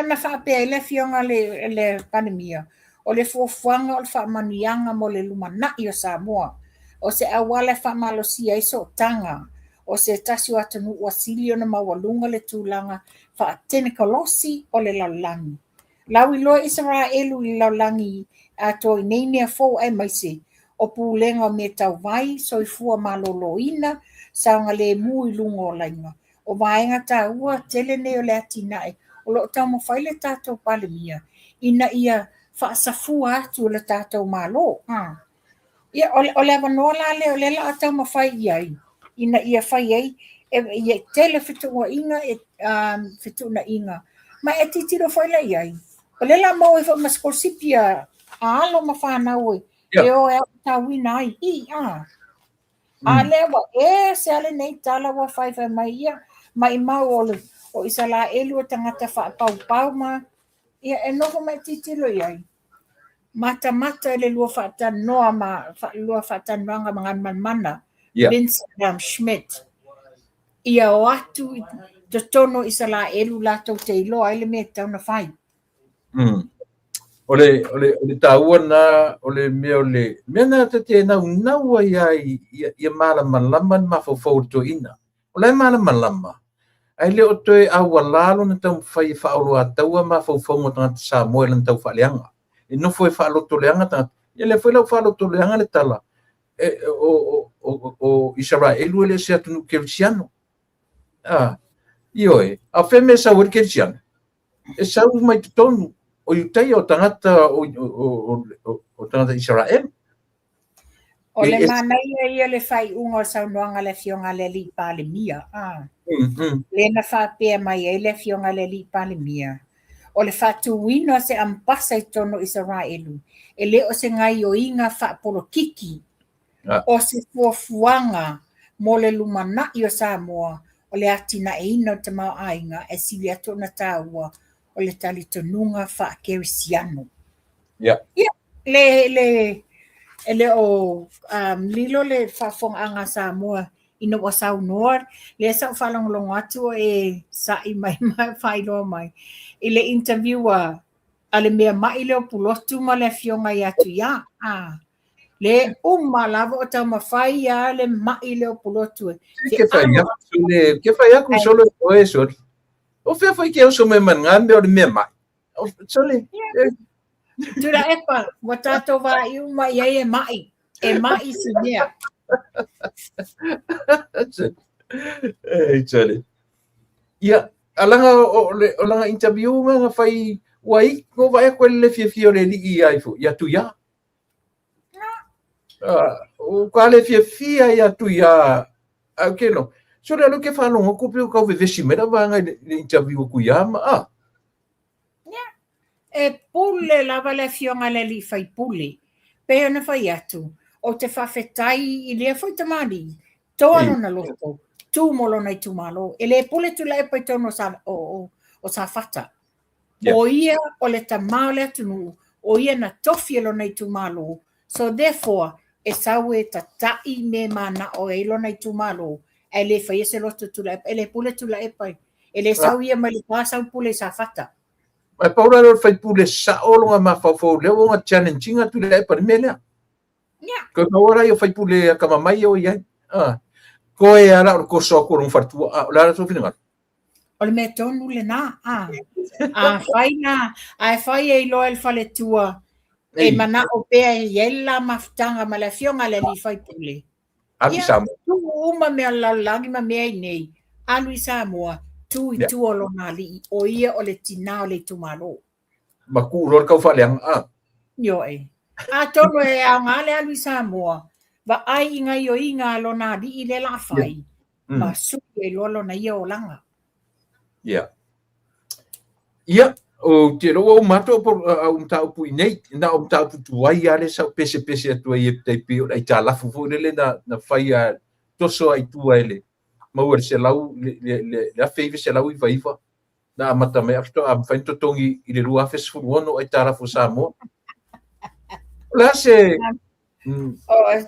S3: na fa pe le fionga le pandemia o le fuafuanga o le whaamanianga mo le lumana'i o Samoa. O se awale whaamalosia iso tanga. O se tasi o atanu ua sili o na mawalunga le tūlanga whaatene kolosi o le laulangi. Lau i loa Israelu i laulangi a toi neine a fōu ai maise. O pūlenga o me tau vai so i fua maloloina saunga le mu i lunga o lainga. O vaenga ta ua tele ne o le atinae. O lo tau mo whaile tātou palemia. Ina ia whaasafua atu o le tātou malo. Ia o le avanoa la le o le la atau ma whai iai. Ina ia whai ai. Ia tele whitunga inga whituna inga. Ma e titiro whaile iai. O le la mau e wha maskolsipia a alo ma whanau e. E o e tawina ai. A lewa se ale nei tala wa whai mai ia. Ma i mau o Israelu o tangata whaapau ma. Ia e noho mai titiro iai. Mata le lua whaatan noa ma lua whaatan wanga mga mana. Vince Schmidt. Ia o atu te tono Israelu lato te iloa ele me tau na whai.
S1: Ole taua na ole mena te nau ia malama ma fo to ina. Ole malama. Ai le o toe aua lalo na tau whai whaolo a taua ma fo mo tangata Samoa lan tau whaleanga. E no foi whaaloto leanga tangata. Ia le foi lau whaaloto leanga le tala. O Israelu ele se atunu kerisiano. Ioe. A wheme sa uri kerisiano. E sau mai tonu. O iutai o tangata o tangata Israel.
S3: O le manai ia le whai unga o saunoanga le fionga le li pale mia. Le na whapea mai e le fionga le li pale mia. O le whatu wino se ampasa i tono Israelu. E le o se ngai o inga whapolo kiki. O se fuafuanga mo le lumana i o Samoa. O le atina e ina o te mau ainga e sili ato na tāua. O le tali tonunga wha kerisiano. Le o lilo le whafonga anga Samoa ina wa saunoa. Le sa whalonglong atu e sa i mai whailoa mai. I le interviewa a le mea mai leo pulotu ma le fionga i atu ia. Le lava o tau mawhai ia le mai leo pulotu.
S1: Ke whai aku solo o e sori. O whea whai ke oso me mangambe o le mea mai. Soli.
S3: Tura epa, wa tātou wā iu mai e mai. E mai si mea.
S1: Soli. Ia, alanga o langa interview nga whai wai, ko vai koe le fia le li i aifu. Ia tu ia. O ka le fia ia tu ia. Okay no. So le alo ke whanonga kupi o kau vevesi mera wanga le interview ku ia ma.
S3: E pule lava le fionga le li whai pule. Pea na whai atu. O te whawhetai i lea whai tamani. Toalo na loto. Tu molo nei tu malo. E le pule tu lai pai tono o sa whata. O ia o le tamao le atunu. O ia na tofielo nei tu malo. So therefore, e sau e tatai me mana o e ilo nei tu malo. E le whai ese loto tu lai. E le pule tu lai pai. E le sau ia mai le pasau pule sa whata.
S1: Mai paura lo fai pule sa olonga ma fafo le o nga challenging tu le par mele. Ko ora yo fai pule ka mai o ia. Ko e ara ko so ko un fartu la so fina.
S3: O le me tonu le na fai e lo el fale tua e mana o pe e la maftanga ma la fionga le li fai pule.
S1: Abi Samoa.
S3: Tu uma me la lagi ma me nei. Alu Samoa. Tu i tu o lo nali o ia o le tina o le tumalo.
S1: Ma ku ro ka fa leang
S3: Yo e. A tono e a ngale alu Samoa. Ba ai inga yo inga lo nali i le la fai. Ma su e lo na ia o langa.
S1: Ia o te ro o mato por tau pu nei na o tau pu tu ai ale sa pese atu ai te pi o ai ta la fu le na fai a toso ai tu ele. Mau se lau le feive se lau I vaiva na mata me afto am fain totongi I le lua fes fu ono ai tara fu Samoa la se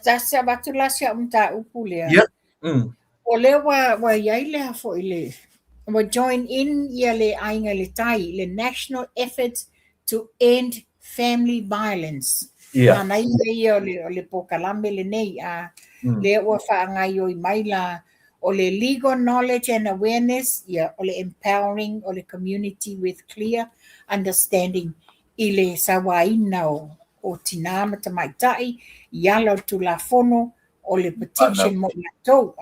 S3: ta se batu la se umta upule o le wa yai le fo ile wa join in ia le ainga le tai le national efforts to end family violence.
S1: Yeah.
S3: Na ia o le pokalame le nei a le ua whaangai o I mai la o le legal knowledge and awareness, o le empowering o le community with clear understanding I le sawaina o tina matamaitai, yalo tu la fono, o le protection mo latou,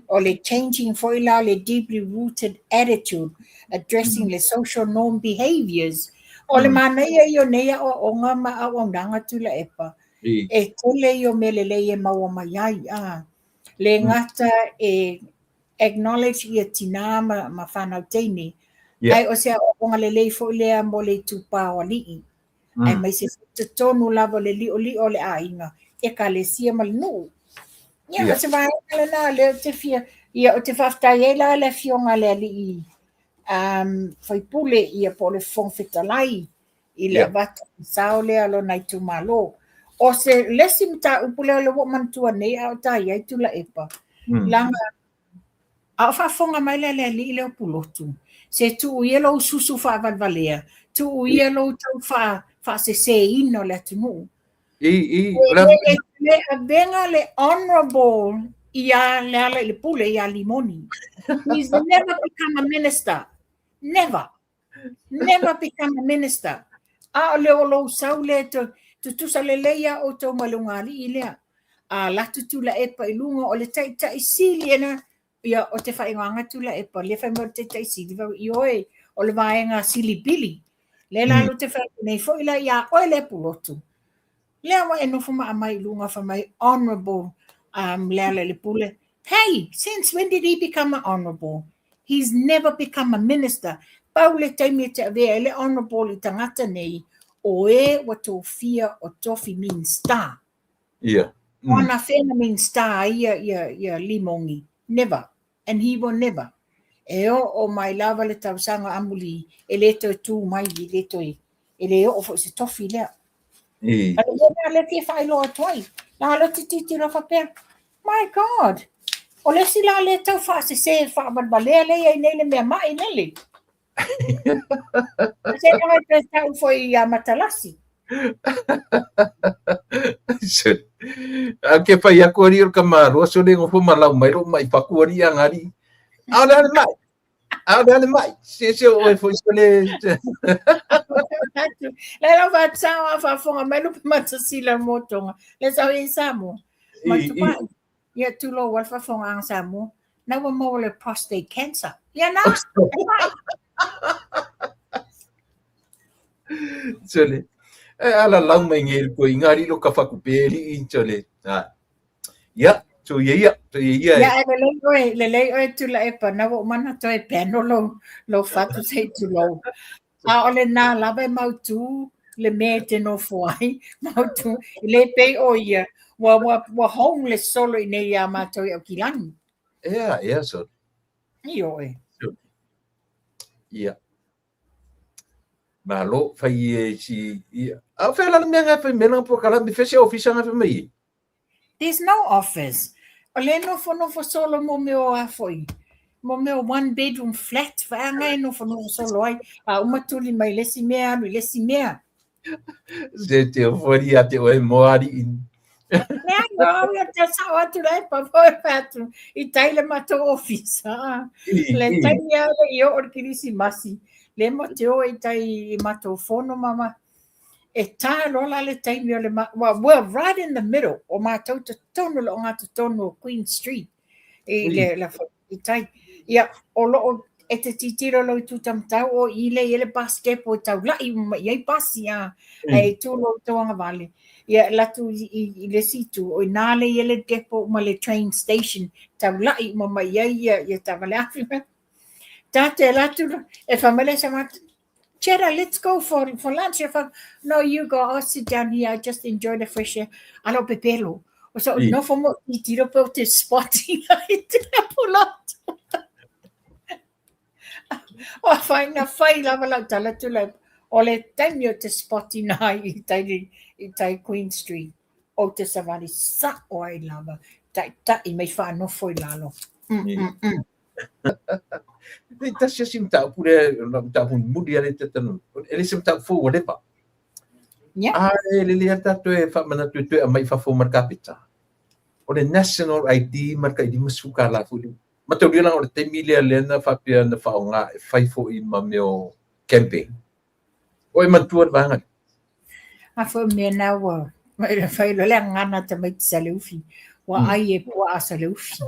S3: o le changing for ila le deeply rooted attitude, addressing the social norm behaviors. O le mana ia nea o ngā maa o nanga tula epa. E tole I o melele e maua mai ai. Le ngata e acknowledge ia tina ma whanau teine. Ai o sea o ngā lelei fo lea mo le tupa o li'i. Ai mai se tonu lava le li o le ainga. E ka le sia mal nuu. Ia, se vai na le te fia. Ia o te whaftai e la le fionga le li'i. Fai pule ia po le whongwhitalai I le watu sao le alo nai tu malo. O se lesi mta upule o le wo mantua nei au tai ai tu la epa. Langa, au whafonga mai le li le o pulotu. Se tu yelo susu wha valvalea. Tu yelo tau wha se ino le atunu. Le abenga le honorable ia le ala le pule ia limoni. He's never become a minister. Never become a minister. A le o lo sau le tu tusa le leia o tau malungali I lea. A latu tu la epa I lunga o le tai sili ena. Ia o te whainganga tu la epa. Le whai mo te tai sili vau I oe. O le vaenga sili bili. Le lalo te whai nei fo ila ia oe le pulotu. Lea wa e nofo maa mai lunga wha mai honorable lea le pule. Hey, since when did he become an honorable? He's never become a minister. Pau le taimi te avea le honorable I tangata nei o e wa tō fia o tofi mean star.
S1: Yeah.
S3: Ona whena mean star ia limongi. Never. And he will never. E o mai lava le tausanga amuli e le toi tū mai I le toi. E le o fo se tofi lea. Le te whaelo atuai. La lo te titi la whapea. My God. O le si la le tau wha se whabalbalea le ai nei le mea mai nele. Se ngai te tau foi a matalasi.
S1: Ke pai aku ari o kamaro so le ngofo malau mai ro mai pakuari angari. Ada mai. Se o foi so le.
S3: Le la va tsawa fa fonga mai lu matasila motonga. Le sa I samo. Matupa. Ia tulo wal fa fonga ang samo. Na wa mo le prostate cancer. Ia na.
S1: Sole. Ala lau mai ngel ko ingari lo ka fakupeli in sole. Ya, so ia.
S3: Ya le oi tu la epa na wo mana to e peno lo fatu sei tu lo. A ole na lava mau tu le me te no foi. Mau tu le pe o ia. Wa homeless solo I nei a mato o kilani.
S1: Yeah, so.
S3: Io e.
S1: Yeah. Malo fai si a fe la me nga fe mena po kala me fe se office nga fe mai.
S3: There's no office. Ole no for solo mo me o a foi. Mo me o 1 bedroom flat fa nga no for solo ai. A uma tuli mai lesi mea.
S1: Se te foi a te o moari in.
S3: No, ia te sawa tu lai pa foi patu. I taile mato office. Le taile io orkirisi masi. Le mo te o I tai mato fono mama. E tā lola le taimi o le we're right in the middle o mātou te tono lo ngā te tono Queen Street. I tai. Ia, o lo e te titiro lo I tu tamtau o I le bus depot o tau lai iai basi e tu lo toanga vale. Ia, latu I le situ o nā le le depot ma le train station tau lai ma iai tawale awhima. Tate latu e whamele sa matu. Chera, let's go for lunch. No, you go. I'll sit down here. I just enjoy the fresh air. Alo pepelo. O so no for mo I tiro po te spotting. I pull out. O fai lava la tala tu la. O le taimio te spotting I tai Queen Street. O te savani sa o ai lava. Tai mai fa no foi lalo.
S1: That's just him tau pure tau pun mudi ale te tanu. Ele sim tau fo whatever.
S3: Yeah.
S1: le tatou e whamanatu e a mai whafomar kapita. O le National ID marka I di masuka la fuli. Matau lang o le te milia lena whapia na whaonga e whaifo I mameo camping. O e mantua vanga.
S3: A fo me na wa. Fai lo le ngana te mai sa leufi. Wa ai e po a sa leufi.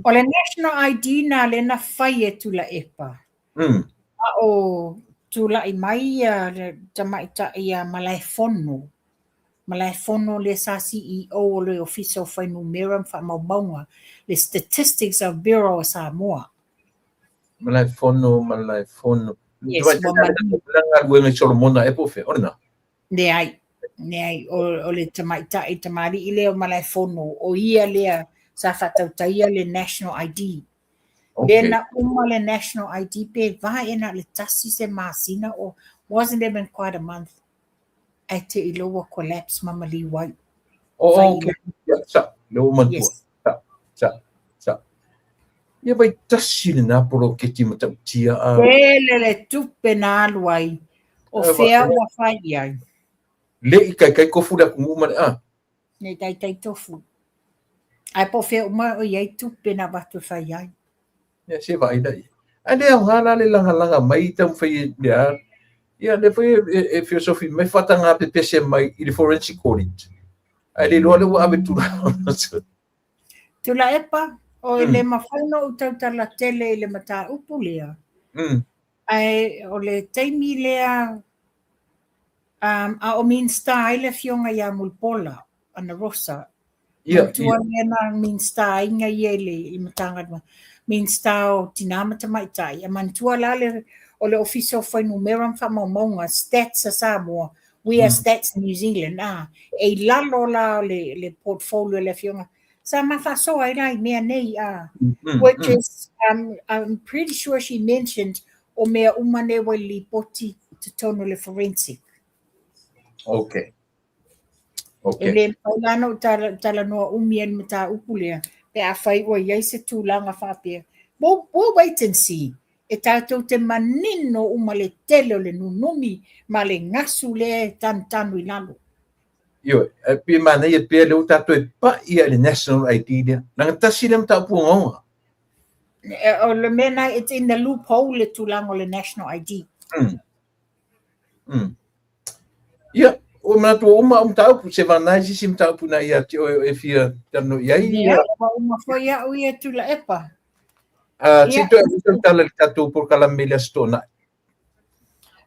S3: O le National ID na le na fai e tula epa. A o tula I mai tamaita ia malaifono. Malaifono le sa CEO o le official fai numerum fa maunga. Le statistics of Bureau of Samoa.
S1: Malaifono.
S3: Yes,
S1: Langa wenga Solomona e pofe, orna.
S3: Ne ai o le tamaita I tamari I le o malaifono o ia lea sa whatautaia le National ID.
S1: Okay.
S3: Lena le National ID pe vaena le tasi se masina o wasn't even quite a month. Ai te iloa collapse mamali wai.
S1: Oh, okay. Yeah, sa. Leo mantua.
S3: Yes.
S1: Sa. Ia vai tasi le naporo ke ti matautia a.
S3: Ele tupe na aluai. O fea ua whai ai.
S1: Le I kai kofu la kunguma le a.
S3: Nei tai tofu. Ai po fea uma o iai tupe na watu whai ai.
S1: Ya se vai dai. Ade a ngala le langa mai tam fai dia. Ya le foi e philosophy mai fatanga pe pese mai I le forensic audit. Ai lo le wa aventura.
S3: Tula epa o le mawhaino o tautala tele I le mata upu lea. Ai o le teimi lea a o minsta ai le fionga ia mulpola ana rosa. Tua lea na minsta inga ia le matanga minsta o tinamata maitai. A mantua la le o le official fai numeram fa maunga stats a Samoa. We are stats New Zealand. E lalo la le portfolio le fionga. Sa mawhaso ai rai mea nei which is I'm pretty sure she mentioned o mea umane wa li poti te tono le forensic.
S1: Okay.
S3: E le paulano tala noa umien mata upulea pe a whai o iei se tūlanga whapea. We'll wait and see. E tātou te manino uma le tele o le nunumi ma le ngasu le tanu I lalo.
S1: Yo, pe mana ia pe le tatou e pa ia le National ID dia. Nanga tasi le mta puonga.
S3: O le mena it's in the loophole le tūlanga o le National ID.
S1: Ia, o matu uma tau pu se vanai si mta pu na ia te e fia tano iai.
S3: Ia, uma foi ia o ia tula epa.
S1: Se tu e tala tatou por kala mele stona.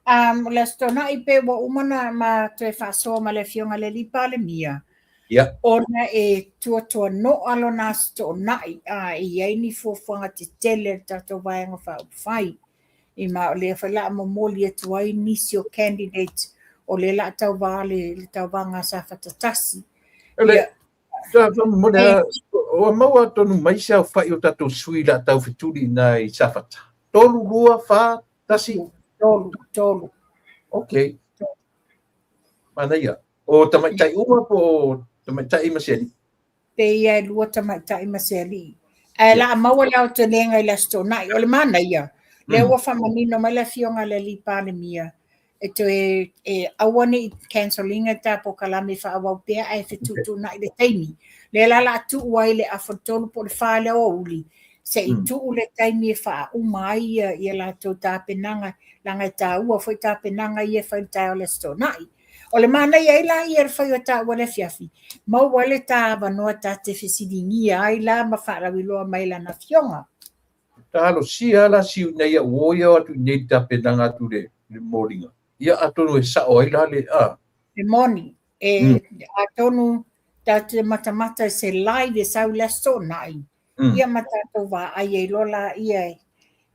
S3: Le stona I pe wa umana ma te whasoa ma le fionga le lipa le mia.
S1: Ia.
S3: Ona e tua no alo na stona I aini fuafuanga te tele tatou vaenga whai. I ma o le whala mamoli e tuai nisi o candidate o le la tau vale le tau vanga sa whatatasi.
S1: Ia. O maua tonu mai sa whai o tatou sui la tau fituri na I safata. Tolu rua wha tasi.
S3: Tolu.
S1: Okay. Mana ia. O tamaitai uma po tamaitai maseli.
S3: Pe ia lua tamaitai maseli. E la maua le au te lenga I la stona. O le mana ia. Le ua whamanino mai la fionga le lipa le mia. E to e awane I cancellinga ta po kalame wha awau pea e whitutu na I le taimi. Le la la tu uai le afotolu po le wha le o uli. Se I tu le taimi e wha umai I la tau tā penanga langa tā ua foi tā penanga I e whai tā o le stonai. O le mana I la I e whai o tā ua le fiafi. Mau wale tā wanoa tā te whisidingia ai la ma whaarawiloa mai la na fionga.
S1: Talo si ala si na ia woia atu nei tā penanga atu le moringa. Ia atonu e sao ai la le
S3: Le moni. E atonu tā te matamata se live e sau le stonai. Ia matatou wa ai e lola ia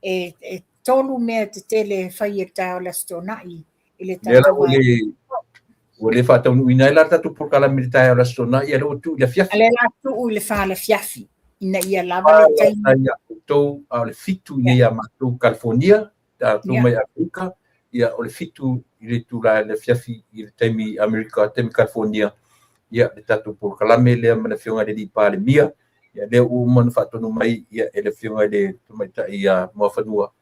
S3: e tolu mea te tele whai e tau la stonai. Ile tātou wa.
S1: O le whatau nui nai la tatu por kala militai o la stonai ia lo tu le fiafi.
S3: Ale la tu le wha le fiafi. Ina ia lava le taimi.
S1: Ia tau a le fitu ia matou California, tātou mai Afrika, ia o le fitu I le tu la le fiafi I le taimi Amerika, taimi California, ia le tatu por kala mele mana fionga le lipa le mia, ia le o manu whatonu mai ia e le fionga le tumaitai ia mua whanua,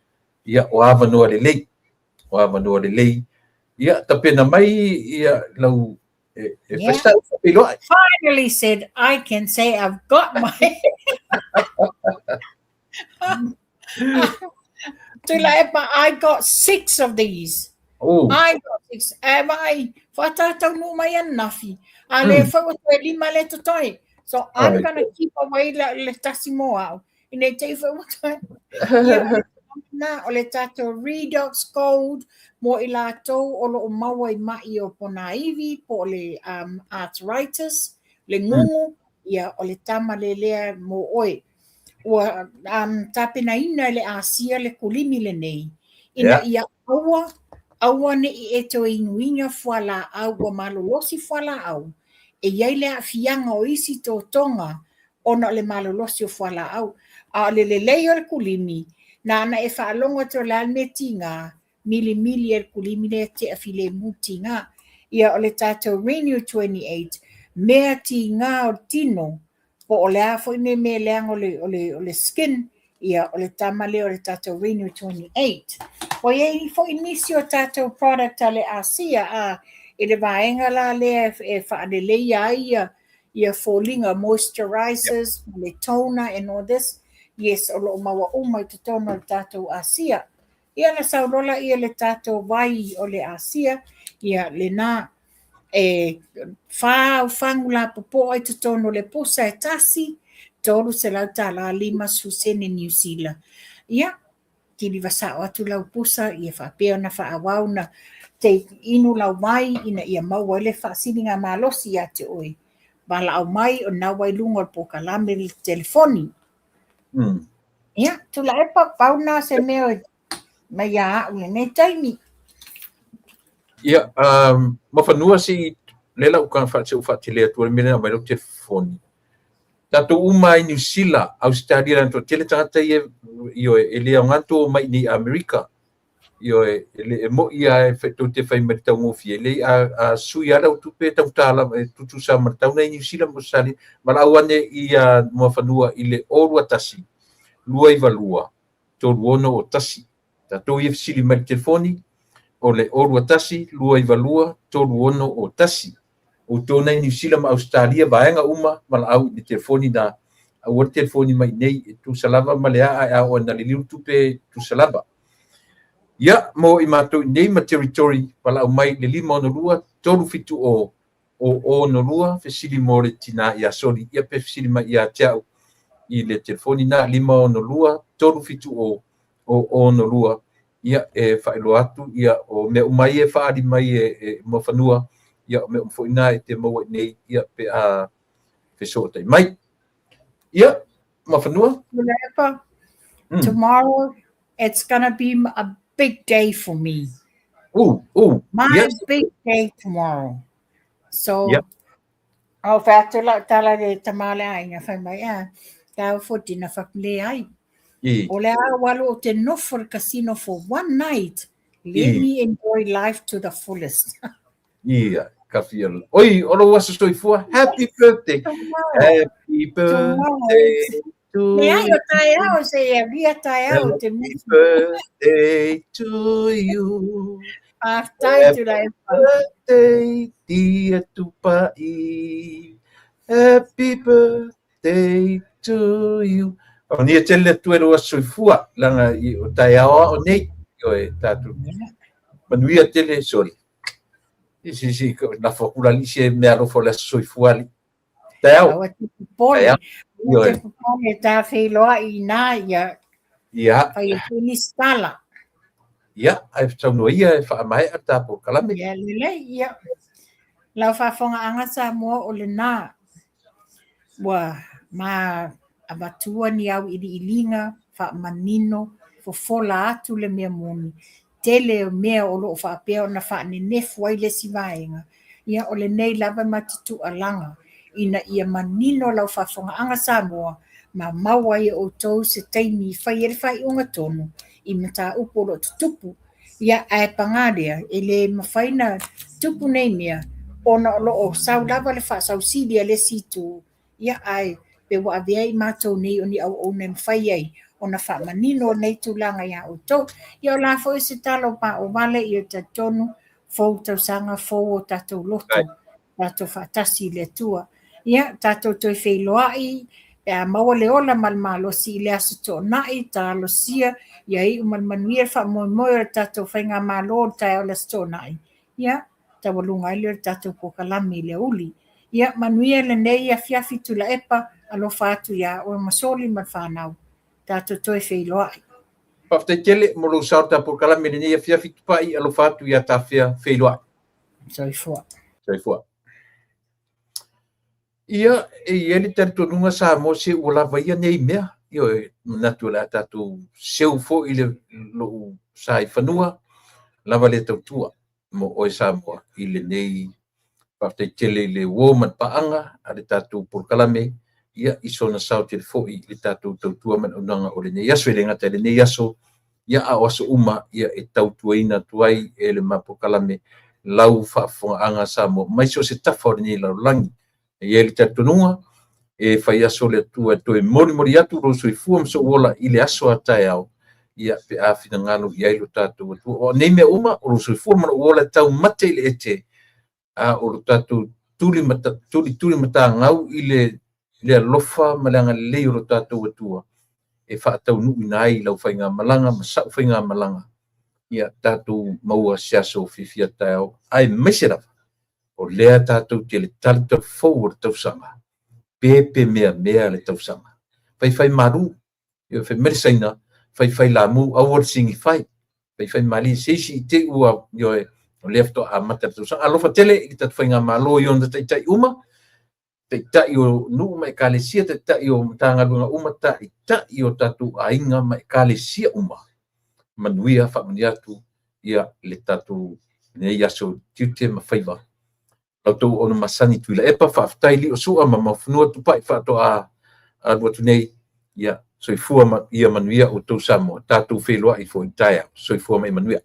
S1: ia o avanoa lelei ia tapena mai ia lau
S3: Yeah.
S1: whapiloa
S3: Finally said, I can say I've got my. I got 6 of these.
S1: oh
S3: I got 6. Am I? Whatatau no mai anafi. A le whakatau e 5 le tatoi. So I'm
S1: Right.
S3: going to keep away le tasi mo au. Ine te whakatau. Ia, na o le tatou redox gold mo i lātou o lo o maua i mai o pona iwi po le arthritis, le ngungu, ia o le tama le lea mo oe. Ua tapena ina le asia le kulimi le nei. Ina ia aua ne i eto inuinga fuala au ua malolosi fuala au. E iai le afianga o isi tō tonga ona le malolosi o fuala au. A le leo le kulimi na ana e whaalonga to la meti ngā mili e kulimi le te awhile muti ngā. Ia o le tātou Renew 28 mea ti ngā o tino po o le afo ine me leang o le skin, ia o le tamale o le tātou Renew 28. O iei fo inisi o tātou product a le asia a e le vaenga la le e whaanelei ai ia fallinga moisturizers, le toner and all this. Yes, o lo maua umai te tono le tātou asia. Ia na saurola ia le tātou vai o le asia, ia le nā whangu la popo ai te tono le posa e tasi, tolu se lau tā la 5 susene New Zealand. Ia, kiri wasa o atu lau posa, ia whapea na whaawau na te inu lau mai, ina ia maua le whaasini ngā malosi a te oi. Bala au mai o nā wailunga o pokalame le telefoni. Ia, tula e pauna se mea mai a ule nei taimi.
S1: Ia, mawhanua si lela uka whaatile atua mena mai lo te foni. Tato uma i New Zealand, Australia lanto tele tangata io e lea nganto mai ni Amerika. Io e mo ia e whetau te whai maritau ngofi. Le a sui ala utupe tau tala tutu sa maritau nei New Zealand mo sali. Mara awane i mawhanua i le orua tasi. Lua i valua. Tō ruono o tasi. Tato i fsili mai telefoni. O le orua tasi, lua i valua, tolu ono o tasi. O tōna i New Zealand ma Australia, vaenga uma, mala au i telefoni na, au o telefoni mai nei, tu salava ma le a o na liliu tupe tu salava. Ia, mo i mātou nei ma territory, pala au mai le 5 ono lua, tolu fitu o ono lua, fesili mo le tina i a soli, ia pe fesili mai i a teau i le telefoni na 5 ono lua, tolu fitu o ono lua. Ia e whaelo atu, ia o me umai e whaari mai e mawhanua, ia o me umfoina e te maua nei, ia pe a whesotai mai. Ia, mawhanua?
S3: Tomorrow, it's going to be a big day for me. My
S1: yes.
S3: Big day tomorrow. So, au whaatula tala le tamale ainga whai mai a, tau foti na whakule ai. O le awalo o te nofo casino for one night. Let me enjoy life to the fullest.
S1: Ia, ka fia. Oi, oro wasa stoi fua. Happy birthday. Happy birthday to
S3: you. Happy
S1: birthday to you. Happy birthday, dear Tupai. Happy birthday to you. O ni tele tuero soifua langa i o taiao o nei o e tatu. Manuia tele sori. Si na fokula li se me alo fo la soifua li. Taiao.
S3: Te ta feloa i na ia.
S1: Ia.
S3: Fai ni skala.
S1: Ia, ai tau no ia e fa mai ata po kalame.
S3: Ia le ia. La fa fonga anga sa mo o le na. Wa ma abatua ni au ili ilinga, wha manino, fo fola atu le mea moni. Tele o mea o loo wha apea o na wha ne nefu ai le si vaenga. Ia o le nei lava matitu alanga. Ina ia manino lau wha fonga anga Samoa, ma maua ia o tau se taimi whai ere whai unga tonu, i mata upo lo tupu. Ia ai pangarea, e le mawhaina tupu nei mea, ona o loo sau lava le wha sau silia le situ. Ia ai, pe wa avea i mātou nei o ni au o nem whai ai, ona whamanino nei tūlanga ia o tau. Ia o la fo i se talo pa o wale i o tatonu fou tausanga fou o tatou loto. Tatou whaatasi le tua. Ia, tatou toi wheiloai, pe a maua le ola malmalo si le aso tō nai, ta alo sia, ia i umalmanuia wha moe o tatou whainga malo o tai o le tō nai. Ia, ta walunga ili o tatou pokalami le uli. Ia, manuia le nei a fiafi tula epa, alo whaatu ia o masoli man whanau. Tatou toi wheiloai.
S1: Pafte kele mo lo sauta pokalami le nei a fiafi tupai alo whaatu ia ta fia wheiloai.
S3: Soifua.
S1: Ia, ele tonunga sa mo se ula vaia nei mea. Io natu la tatu seu fo ile lo sai fanua lava le tautua mo oi Samoa ile nei pafte kele le woman paanga ale tatu pokalame ia isona sauti le fo ile tatu tautua man onanga o le nei aso le ngata le nei aso ia a oso uma ia e tautuaina tuai ele mapokalame lau faafogaʻaga Samoa mai so se tafa o lenei laulangi ia le tatonunga e fai aso le atua toe mori atu lo soifua ma so ola i le aso atae ao ia pe a finagalo i ai lo tatou atua o nei mea uma o lo soifua ma loo ola tau mate i le ete a o lo tatou tuli matagau i le alofa ma le agalelei o lo tatou atua e faataunuuina ai lau faiga malaga ma saʻu faiga malaga ia tatou maua siaso fifia tae ao ae maise lava o lea tatou te le tali taufou o le tausaga pepe mea le tausaga fai maru ia fai melesaina fai lamu au o le sigifai fai mali seisi i te ua io o lea fetoʻa mata le tausaga alofa tele i tatufaiga malo i ona taʻitaʻi uma taʻitaʻi o nuu ma ekalesia taʻitaʻi o matagaluega uma taʻitaʻi o tatou aiga ma ekalesia uma manuia faamani atu ia le tatou nei aso tiute ma faiva lautou ona masani tuila epa faafetai li o suʻa ma mafunua tupaʻi faatoʻa alu atu nei ia soifua ma ia manuia o tou Samoa tatou feloaʻi foʻi tae ao soifua ma i manuia